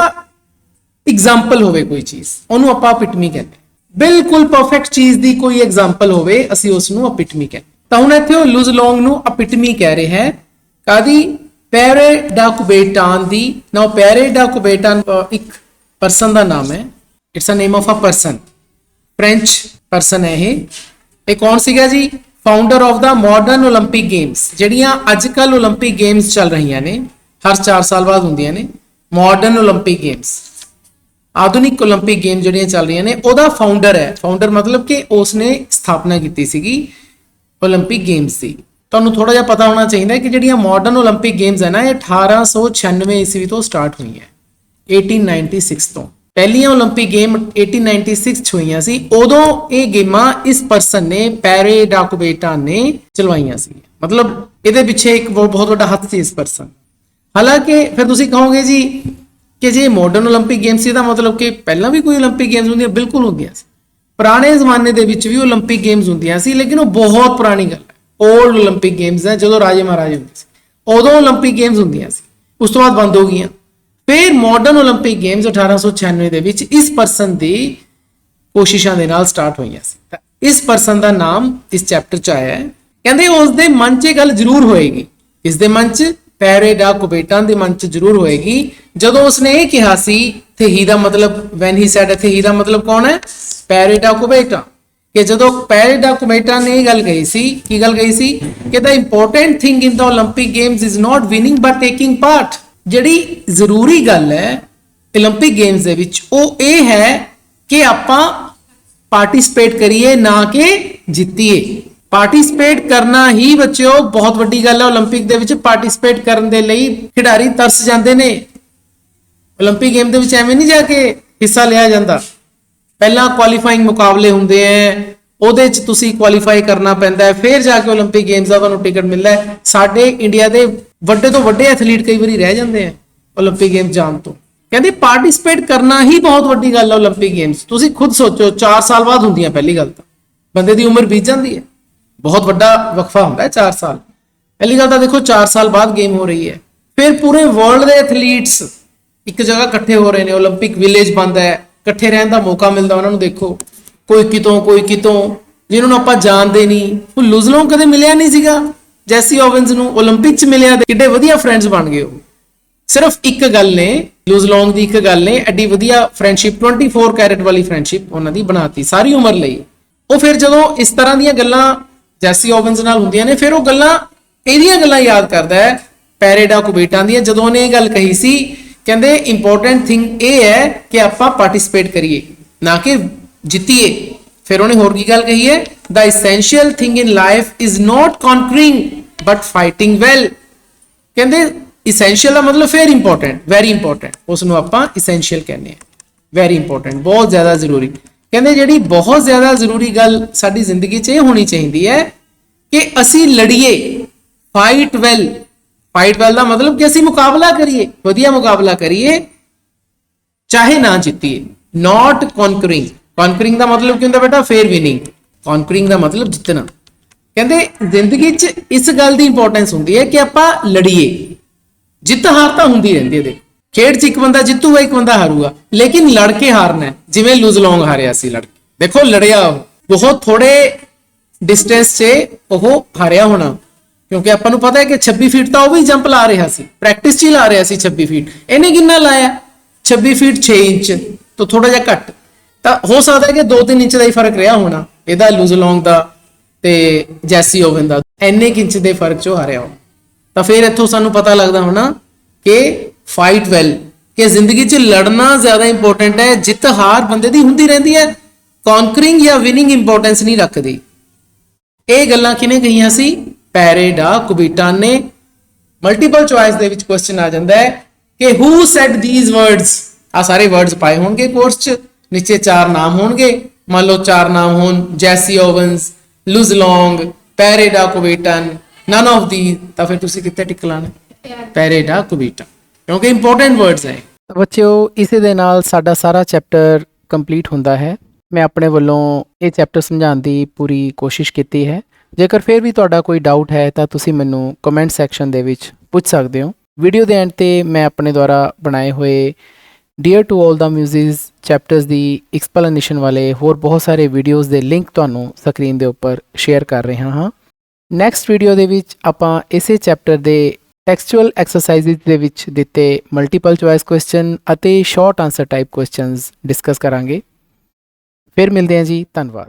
ਐਗਜ਼ਾਮਪਲ ਹੋਵੇ ਕੋਈ ਚੀਜ਼, ਉਹਨੂੰ ਆਪਾਂ ਅਪਿਟਮੀ ਕਹਿੰਦੇ। ਬਿਲਕੁਲ ਪਰਫੈਕਟ ਚੀਜ਼ ਦੀ ਕੋਈ ਐਗਜ਼ਾਮਪਲ ਹੋਵੇ ਅਸੀਂ ਉਸ ਨੂੰ ਅਪਿਟਮੀ ਕਹਿੰਦੇ। ਤਾਂ ਹੁਣ ਇੱਥੇ ਉਹ ਲੂਜ਼ ਲੌਂਗ ਨੂੰ ਅਪਿਟਮੀ ਕਹਿ ਰਹੇ ਹੈ ਕਾਦੀ, ਪੈਰੇ ਡਾ ਕੁਬੇਟਾਨ ਦੀ। ਨਾ ਪੈਰੇ ਡਾ ਕੁਬੇਟਾਨ ਇੱਕ ਪਰਸਨ ਦਾ ਨਾਮ ਹੈ, it's a name of a person, French person ਹੈ ਇਹ ਕੌਣ ਸੀਗਾ ਜੀ, founder of the modern 올림픽 games. ਜਿਹੜੀਆਂ ਅੱਜ ਕੱਲ 올림픽 ਗੇਮਸ ਚੱਲ ਰਹੀਆਂ ਨੇ ਹਰ 4 ਸਾਲ ਬਾਅਦ ਹੁੰਦੀਆਂ ਨੇ, ਮਾਡਰਨ 올림픽 ਗੇਮਸ, ਆਧੁਨਿਕ 올림픽 ਗੇਮ ਜਿਹੜੀਆਂ ਚੱਲ ਰਹੀਆਂ ਨੇ ਉਹਦਾ ਫਾਊਂਡਰ ਹੈ। ਫਾਊਂਡਰ ਮਤਲਬ ਕਿ ਉਸਨੇ ਸਥਾਪਨਾ ਕੀਤੀ ਸੀਗੀ 올림픽 ਗੇਮਸ ਦੀ। ਤੁਹਾਨੂੰ ਥੋੜਾ ਜਿਹਾ ਪਤਾ ਹੋਣਾ ਚਾਹੀਦਾ ਹੈ ਕਿ ਜਿਹੜੀਆਂ ਮਾਡਰਨ 올림픽 ਗੇਮਸ ਹੈ ਨਾ ਇਹ 1896 ਈਸਵੀ ਤੋਂ ਸਟਾਰਟ ਹੋਈਆਂ, 1896 ਤੋਂ। ਪਹਿਲੀਆਂ 올림픽 ਗੇਮ 1896 ਚ ਹੋਈਆਂ ਸੀ। ਉਦੋਂ ਇਹ ਗੇਮਾਂ ਇਸ ਪਰਸਨ ਨੇ, ਪੈਰੇ ਡਾ ਕੁਬੇਟਾਨ ਨੇ ਚਲਵਾਈਆਂ ਸੀ। ਮਤਲਬ ਇਹਦੇ ਪਿੱਛੇ ਇੱਕ ਬਹੁਤ ਵੱਡਾ ਹੱਥ ਸੀ ਇਸ ਪਰਸਨ। ਹਾਲਾਂਕਿ ਫਿਰ ਤੁਸੀਂ ਕਹੋਗੇ ਜੀ ਕਿ ਜੇ ਮਾਡਰਨ 올림픽 ਗੇਮਸ ਸੀ ਤਾਂ ਮਤਲਬ ਕਿ ਪਹਿਲਾਂ ਵੀ ਕੋਈ 올림픽 ਗੇਮਸ ਹੁੰਦੀਆਂ, ਬਿਲਕੁਲ ਹੁੰਦੀਆਂ ਸੀ। ਪੁਰਾਣੇ ਜ਼ਮਾਨੇ ਦੇ ਵਿੱਚ ਵੀ 올림픽 ਗੇਮਸ ਹੁੰਦੀਆਂ ਸੀ, ਲੇਕਿਨ ਉਹ ਬਹੁਤ ਪੁਰਾਣੀ ਗੱਲ ਹੈ। 올ਡ 올림픽 ਗੇਮਸ ਹੈ, ਜਦੋਂ ਰਾਜੇ ਮਹਾਰਾਜੇ ਹੁੰਦੇ ਸੀ ਉਦੋਂ 올림픽 ਗੇਮਸ ਹੁੰਦੀਆਂ ਸੀ, ਉਸ ਤੋਂ ਬਾਅਦ ਬੰਦ ਹੋ ਗਈਆਂ। ਫਿਰ ਮਾਡਰਨ 올림픽 ਗੇਮਸ 1896 ਦੇ ਵਿੱਚ ਇਸ ਪਰਸਨ ਦੀ ਕੋਸ਼ਿਸ਼ਾਂ ਦੇ ਨਾਲ ਸਟਾਰਟ ਹੋਈਆਂ ਸੀ। ਤਾਂ ਇਸ ਪਰਸਨ ਦਾ ਨਾਮ ਇਸ ਚੈਪਟਰ 'ਚ ਆਇਆ ਹੈ। ਕਹਿੰਦੇ ਉਸ ਦੇ ਮਨ 'ਚ ਇਹ ਗੱਲ ਜ਼ਰੂਰ ਹੋਏਗੀ, ਇਸ ਦੇ ਮਨ 'ਚ, ਪੈਰੇ ਡਾ ਕੁਬੇਟਾਨ ਦੇ ਮਨ 'ਚ ਜ਼ਰੂਰ ਹੋਏਗੀ ਜਦੋਂ ਉਸਨੇ ਇਹ ਕਿਹਾ ਸੀ, ਥੇਹੀ ਦਾ ਮਤਲਬ ਵੈਨ ਹੀ ਸੈਡ, ਥੇਹੀ ਦਾ ਮਤਲਬ ਕੌਣ ਹੈ, ਪੈਰੇ ਡਾ ਕੁਬੇਟਾਨ, ਕਿ ਜਦੋਂ ਪੈਰੇ ਡਾ ਕੁਬੇਟਾਨ ਨੇ ਇਹ ਗੱਲ ਕਹੀ ਸੀ, ਕੀ ਗੱਲ ਕਹੀ ਸੀ ਕਿ the important thing in the Olympic Games is not winning but taking part। ਜਿਹੜੀ ਜ਼ਰੂਰੀ ਗੱਲ ਹੈ 올림픽 ਗੇਮਸ ਦੇ ਵਿੱਚ ਉਹ ਇਹ ਹੈ ਕਿ ਆਪਾਂ ਪਾਰਟਿਸਿਪੇਟ ਕਰੀਏ ਨਾ ਕਿ ਜਿੱਤੀਏ। ਪਾਰਟਿਸਿਪੇਟ ਕਰਨਾ ਹੀ ਬੱਚਿਓ ਬਹੁਤ ਵੱਡੀ ਗੱਲ ਹੈ। 올림픽 ਦੇ ਵਿੱਚ ਪਾਰਟਿਸਿਪੇਟ ਕਰਨ ਦੇ ਲਈ ਖਿਡਾਰੀ ਤਰਸ ਜਾਂਦੇ ਨੇ। 올림픽 ਗੇਮ ਦੇ ਵਿੱਚ ਐਵੇਂ ਨਹੀਂ ਜਾ ਕੇ ਹਿੱਸਾ ਲਿਆ ਜਾਂਦਾ, ਪਹਿਲਾਂ ਕੁਆਲੀਫਾਈਂਗ ਮੁਕਾਬਲੇ ਹੁੰਦੇ ਹੈ, ਉਹਦੇ 'ਚ ਤੁਸੀਂ ਕੁਆਲੀਫਾਈ ਕਰਨਾ ਪੈਂਦਾ ਹੈ, ਫਿਰ ਜਾ ਕੇ 올림픽 ਗੇਮਸ ਦਾ ਤੁਹਾਨੂੰ ਟਿਕਟ ਮਿਲਦਾ ਹੈ। ਸਾਡੇ ਇੰਡੀਆ ਦੇ ਵੱਡੇ ਤੋਂ ਵੱਡੇ ਐਥਲੀਟ ਕਈ ਵਾਰੀ ਰਹਿ ਜਾਂਦੇ ਆ 올림픽 ਗੇਮਸ ਜਾਣ ਤੋਂ। ਕਹਿੰਦੇ ਪਾਰਟਿਸਿਪੇਟ ਕਰਨਾ ਹੀ ਬਹੁਤ ਵੱਡੀ ਗੱਲ ਹੈ 올림픽 ਗੇਮਸ। ਤੁਸੀਂ ਖੁਦ ਸੋਚੋ 4 ਸਾਲ ਬਾਅਦ ਹੁੰਦੀਆਂ, ਪਹਿਲੀ ਗੱਲ ਤਾਂ ਬੰਦੇ ਦੀ ਉਮਰ ਬੀਤ ਜਾਂਦੀ ਹੈ, ਬਹੁਤ ਵੱਡਾ ਵਕਫਾ ਹੁੰਦਾ ਹੈ 4 ਸਾਲ। ਪਹਿਲੀ ਗੱਲ ਤਾਂ ਦੇਖੋ 4 ਸਾਲ ਬਾਅਦ ਗੇਮ ਹੋ ਰਹੀ ਹੈ, ਫਿਰ ਪੂਰੇ ਵਰਲਡ ਦੇ ਐਥਲੀਟਸ ਇੱਕ ਜਗ੍ਹਾ ਇਕੱਠੇ ਹੋ ਰਹੇ ਨੇ, 올림픽 ਵਿਲੇਜ ਬਣਦਾ ਹੈ, ਇਕੱਠੇ ਰਹਿਣ ਦਾ ਮੌਕਾ ਮਿਲਦਾ ਉਹਨਾਂ ਨੂੰ। ਦੇਖੋ ਕੋਈ ਕਿਤੋਂ ਜਿਹਨਾਂ ਨੂੰ ਆਪਾਂ ਜਾਣਦੇ ਨਹੀਂ, ਉਹ ਲੂਜ਼ ਲੌਂਗ ਕਦੇ ਮਿਲਿਆ ਨਹੀਂ ਸੀਗਾ, ਜੈਸੀ ਓਵਨਸ ਨੂੰ 올림픽 'ਚ ਮਿਲਿਆ, ਕਿੱਡੇ ਵਧੀਆ ਫਰੈਂਡਸ ਬਣ ਗਏ ਉਹ। ਸਿਰਫ ਇੱਕ ਗੱਲ ਨੇ, ਲੂਜ਼ ਲੌਂਗ ਦੀ ਇੱਕ ਗੱਲ ਨੇ ਐਡੀ ਵਧੀਆ ਫਰੈਂਡਸ਼ਿਪ 24 ਕੈਰੇਟ ਵਾਲੀ ਫਰੈਂਡਸ਼ਿਪ ਉਹਨਾਂ ਦੀ ਬਣਾਤੀ ਸਾਰੀ ਉਮਰ ਲਈ। ਉਹ ਫਿਰ ਜਦੋਂ ਇਸ ਤਰ੍ਹਾਂ ਦੀਆਂ ਗੱਲਾਂ ਜੈਸੀ ਓਵਨਸ ਨਾਲ ਹੁੰਦੀਆਂ ਨੇ, ਫਿਰ ਉਹ ਗੱਲਾਂ ਇਹਦੀਆਂ ਗੱਲਾਂ ਯਾਦ ਕਰਦਾ ਹੈ ਪੈਰੇ ਡਾ ਕੁਬੇਟਾਨ ਦੀਆਂ, ਜਦੋਂ ਉਹਨੇ ਇਹ ਗੱਲ ਕਹੀ ਸੀ। ਕਹਿੰਦੇ ਇੰਪੋਰਟੈਂਟ ਥਿੰਗ ਇਹ ਹੈ ਕਿ ਆਪਾਂ ਪਾਰਟਿਸਿਪੇਟ ਕਰੀਏ ਨਾ ਕਿ ਜਿੱਤੀਏ। ਫਿਰ ਉਹਨੇ ਹੋਰ ਕੀ ਗੱਲ ਕਹੀ ਹੈ, the essential thing in life is not conquering but fighting well। ਕਹਿੰਦੇ essential ਦਾ ਮਤਲਬ ਫਿਰ ਇੰਪੋਰਟੈਂਟ, ਵੈਰੀ ਇੰਪੋਰਟੈਂਟ, ਉਸ ਨੂੰ ਆਪਾਂ essential ਕਹਿੰਦੇ ਆ, ਵੈਰੀ ਇੰਪੋਰਟੈਂਟ, ਬਹੁਤ ਜ਼ਿਆਦਾ ਜ਼ਰੂਰੀ। ਕਹਿੰਦੇ ਜਿਹੜੀ ਬਹੁਤ ਜ਼ਿਆਦਾ ਜ਼ਰੂਰੀ ਗੱਲ ਸਾਡੀ ਜ਼ਿੰਦਗੀ 'ਚ ਇਹ ਹੋਣੀ ਚਾਹੀਦੀ ਹੈ ਕਿ ਅਸੀਂ ਲੜੀਏ, fight well। fight well ਦਾ ਮਤਲਬ ਕਿ ਅਸੀਂ ਮੁਕਾਬਲਾ ਕਰੀਏ, ਵਧੀਆ ਮੁਕਾਬਲਾ ਕਰੀਏ, ਚਾਹੇ ਨਾ ਜਿੱਤੀਏ। not conquering, conquering ਦਾ ਮਤਲਬ ਕੀ ਹੁੰਦਾ ਬੇਟਾ, ਫੇਰ winning। conquering ਦਾ ਮਤਲਬ ਜਿੱਤਣਾ। ਕਹਿੰਦੇ ਜ਼ਿੰਦਗੀ 'ਚ ਇਸ ਗੱਲ ਦੀ ਇੰਪੋਰਟੈਂਸ ਹੁੰਦੀ ਹੈ ਕਿ ਆਪਾਂ ਲੜੀਏ, ਜਿੱਤ ਹਾਰ ਤਾਂ ਹੁੰਦੀ ਰਹਿੰਦੀ ਹੈ। ਖੇਡ 'ਚ ਇੱਕ ਬੰਦਾ ਜਿੱਤੂਗਾ ਇੱਕ ਬੰਦਾ ਹਾਰੂਗਾ, ਲੇਕਿਨ ਲੜ ਕੇ ਹਾਰਨਾ ਹੈ, ਜਿਵੇਂ ਲੂਜ਼ਲੋਂਗ ਹਾਰਿਆ ਸੀ ਲੜ ਕੇ। ਦੇਖੋ ਲੜਿਆ ਉਹ ਬਹੁਤ ਥੋੜੇ ਡਿਸਟੈਂਸ 'ਚ ਉਹ ਹਾਰਿਆ ਹੋਣਾ, ਕਿਉਂਕਿ ਆਪਾਂ ਨੂੰ ਪਤਾ ਹੈ ਕਿ 26 ਫੀਟ ਤਾਂ ਉਹ ਵੀ ਜੰਪ ਲਾ ਰਿਹਾ ਸੀ, ਪ੍ਰੈਕਟਿਸ 'ਚ ਹੀ ਲਾ ਰਿਹਾ ਸੀ 26 ਫੀਟ। ਇਹਨੇ ਕਿੰਨਾ ਲਾਇਆ? 26 ਫੀਟ 6 ਇੰਚ ਤੋਂ ਥੋੜਾ ਜਿਹਾ ਘੱਟ। ਤਾਂ ਹੋ ਸਕਦਾ ਹੈ ਕਿ 2-3 ਇੰਚ ਦਾ ਹੀ ਫਰਕ ਰਿਹਾ ਹੋਣਾ ਇਹਦਾ ਲੂਜ਼ਲੋਂਗ ਦਾ ਤੇ ਜੈਸੀ ਓਵਨ ਦਾ, ਇੰਨੇ ਇੰਚ ਦੇ ਫਰਕ 'ਚੋਂ ਹਾਰਿਆ ਹੋ। ਤਾਂ ਫਿਰ ਇੱਥੋਂ ਸਾਨੂੰ ਪਤਾ ਲੱਗਦਾ ਹੋਣਾ ਕਿ ਫਾਈਟ ਵੈਲ, ਕਿ ਜ਼ਿੰਦਗੀ 'ਚ ਲੜਨਾ ਜ਼ਿਆਦਾ ਇੰਪੋਰਟੈਂਟ ਹੈ। ਜਿੱਤ ਹਾਰ ਬੰਦੇ ਦੀ ਹੁੰਦੀ ਰਹਿੰਦੀ ਹੈ, ਕੌਨਕਰਿੰਗ ਜਾਂ ਵਿਨਿੰਗ ਇੰਪੋਰਟੈਂਸ ਨਹੀਂ ਰੱਖਦੀ। ਇਹ ਗੱਲਾਂ ਕਿਹਨੇ ਕਹੀਆਂ ਸੀ? ਪੈਰੇ ਡਾ ਕੁਬੀਟਾਨ ਨੇ। ਮਲਟੀਪਲ ਚੁਆਇਸ ਦੇ ਵਿੱਚ ਕੁਐਸਚਨ ਆ ਜਾਂਦਾ ਹੈ ਕਿ ਹੂ ਸੈਡ ਥੀਸ ਵਰਡਸ। ਆ ਸਾਰੇ ਵਰਡਸ ਪਾਏ ਹੋਣਗੇ ਕੋਰਸ 'ਚ, ਨੀਚੇ 4 ਨਾਮ ਹੋਣਗੇ। ਮੰਨ ਲਓ 4 ਨਾਮ ਹੋਣ, ਜੈਸੀ ਓਵਨਸ, ਲੂਜ਼ਲੋਂਗ, ਪੈਰੇ ਡਾ ਕੁਬੀਟਨ, ਨਨ ਆਫ ਦੀ, ਤਾਂ ਫਿਰ ਤੁਸੀਂ ਕਿੱਥੇ ਟਿਕ ਲਾਣਾ? ਪੈਰੇ ਡਾ ਕੁਬੀਟਨ, ਕਿਉਂਕਿ ਇੰਪੋਰਟੈਂਟ ਵਰਡਸ ਹੈ।
ਬੱਚਿਓ ਇਸੇ ਦੇ ਨਾਲ ਸਾਡਾ ਸਾਰਾ ਚੈਪਟਰ ਕੰਪਲੀਟ ਹੁੰਦਾ ਹੈ। ਮੈਂ ਆਪਣੇ ਵੱਲੋਂ ਇਹ ਚੈਪਟਰ ਸਮਝਾਉਣ ਦੀ ਪੂਰੀ ਕੋਸ਼ਿਸ਼ ਕੀਤੀ ਹੈ। ਜੇਕਰ ਫਿਰ ਵੀ ਤੁਹਾਡਾ ਕੋਈ ਡਾਊਟ ਹੈ ਤਾਂ ਤੁਸੀਂ ਮੈਨੂੰ ਕਮੈਂਟ ਸੈਕਸ਼ਨ ਦੇ ਵਿੱਚ ਪੁੱਛ ਸਕਦੇ ਹੋ। ਵੀਡੀਓ ਦੇ ਐਂਡ ਤੇ ਮੈਂ ਆਪਣੇ ਦੁਆਰਾ ਬਣਾਏ ਹੋਏ dear to all the music chapters ਦੀ ਐਕਸਪਲੇਨੇਸ਼ਨ ਵਾਲੇ ਹੋਰ ਬਹੁਤ ਸਾਰੇ ਵੀਡੀਓਜ਼ ਦੇ ਲਿੰਕ ਤੁਹਾਨੂੰ ਸਕਰੀਨ ਦੇ ਉੱਪਰ ਸ਼ੇਅਰ ਕਰ ਰਿਹਾ ਹਾਂ। ਨੈਕਸਟ ਵੀਡੀਓ ਦੇ ਵਿੱਚ ਆਪਾਂ ਇਸੇ ਚੈਪਟਰ ਦੇ ਟੈਕਸਚੁਅਲ ਐਕਸਰਸਾਈਜ਼ਸ ਦੇ ਵਿੱਚ ਦਿੱਤੇ ਮਲਟੀਪਲ ਚੁਆਇਸ ਕੁਐਸਚਨ ਅਤੇ short answer type questions discuss ਕਰਾਂਗੇ। ਫਿਰ ਮਿਲਦੇ ਹਾਂ ਜੀ, ਧੰਨਵਾਦ।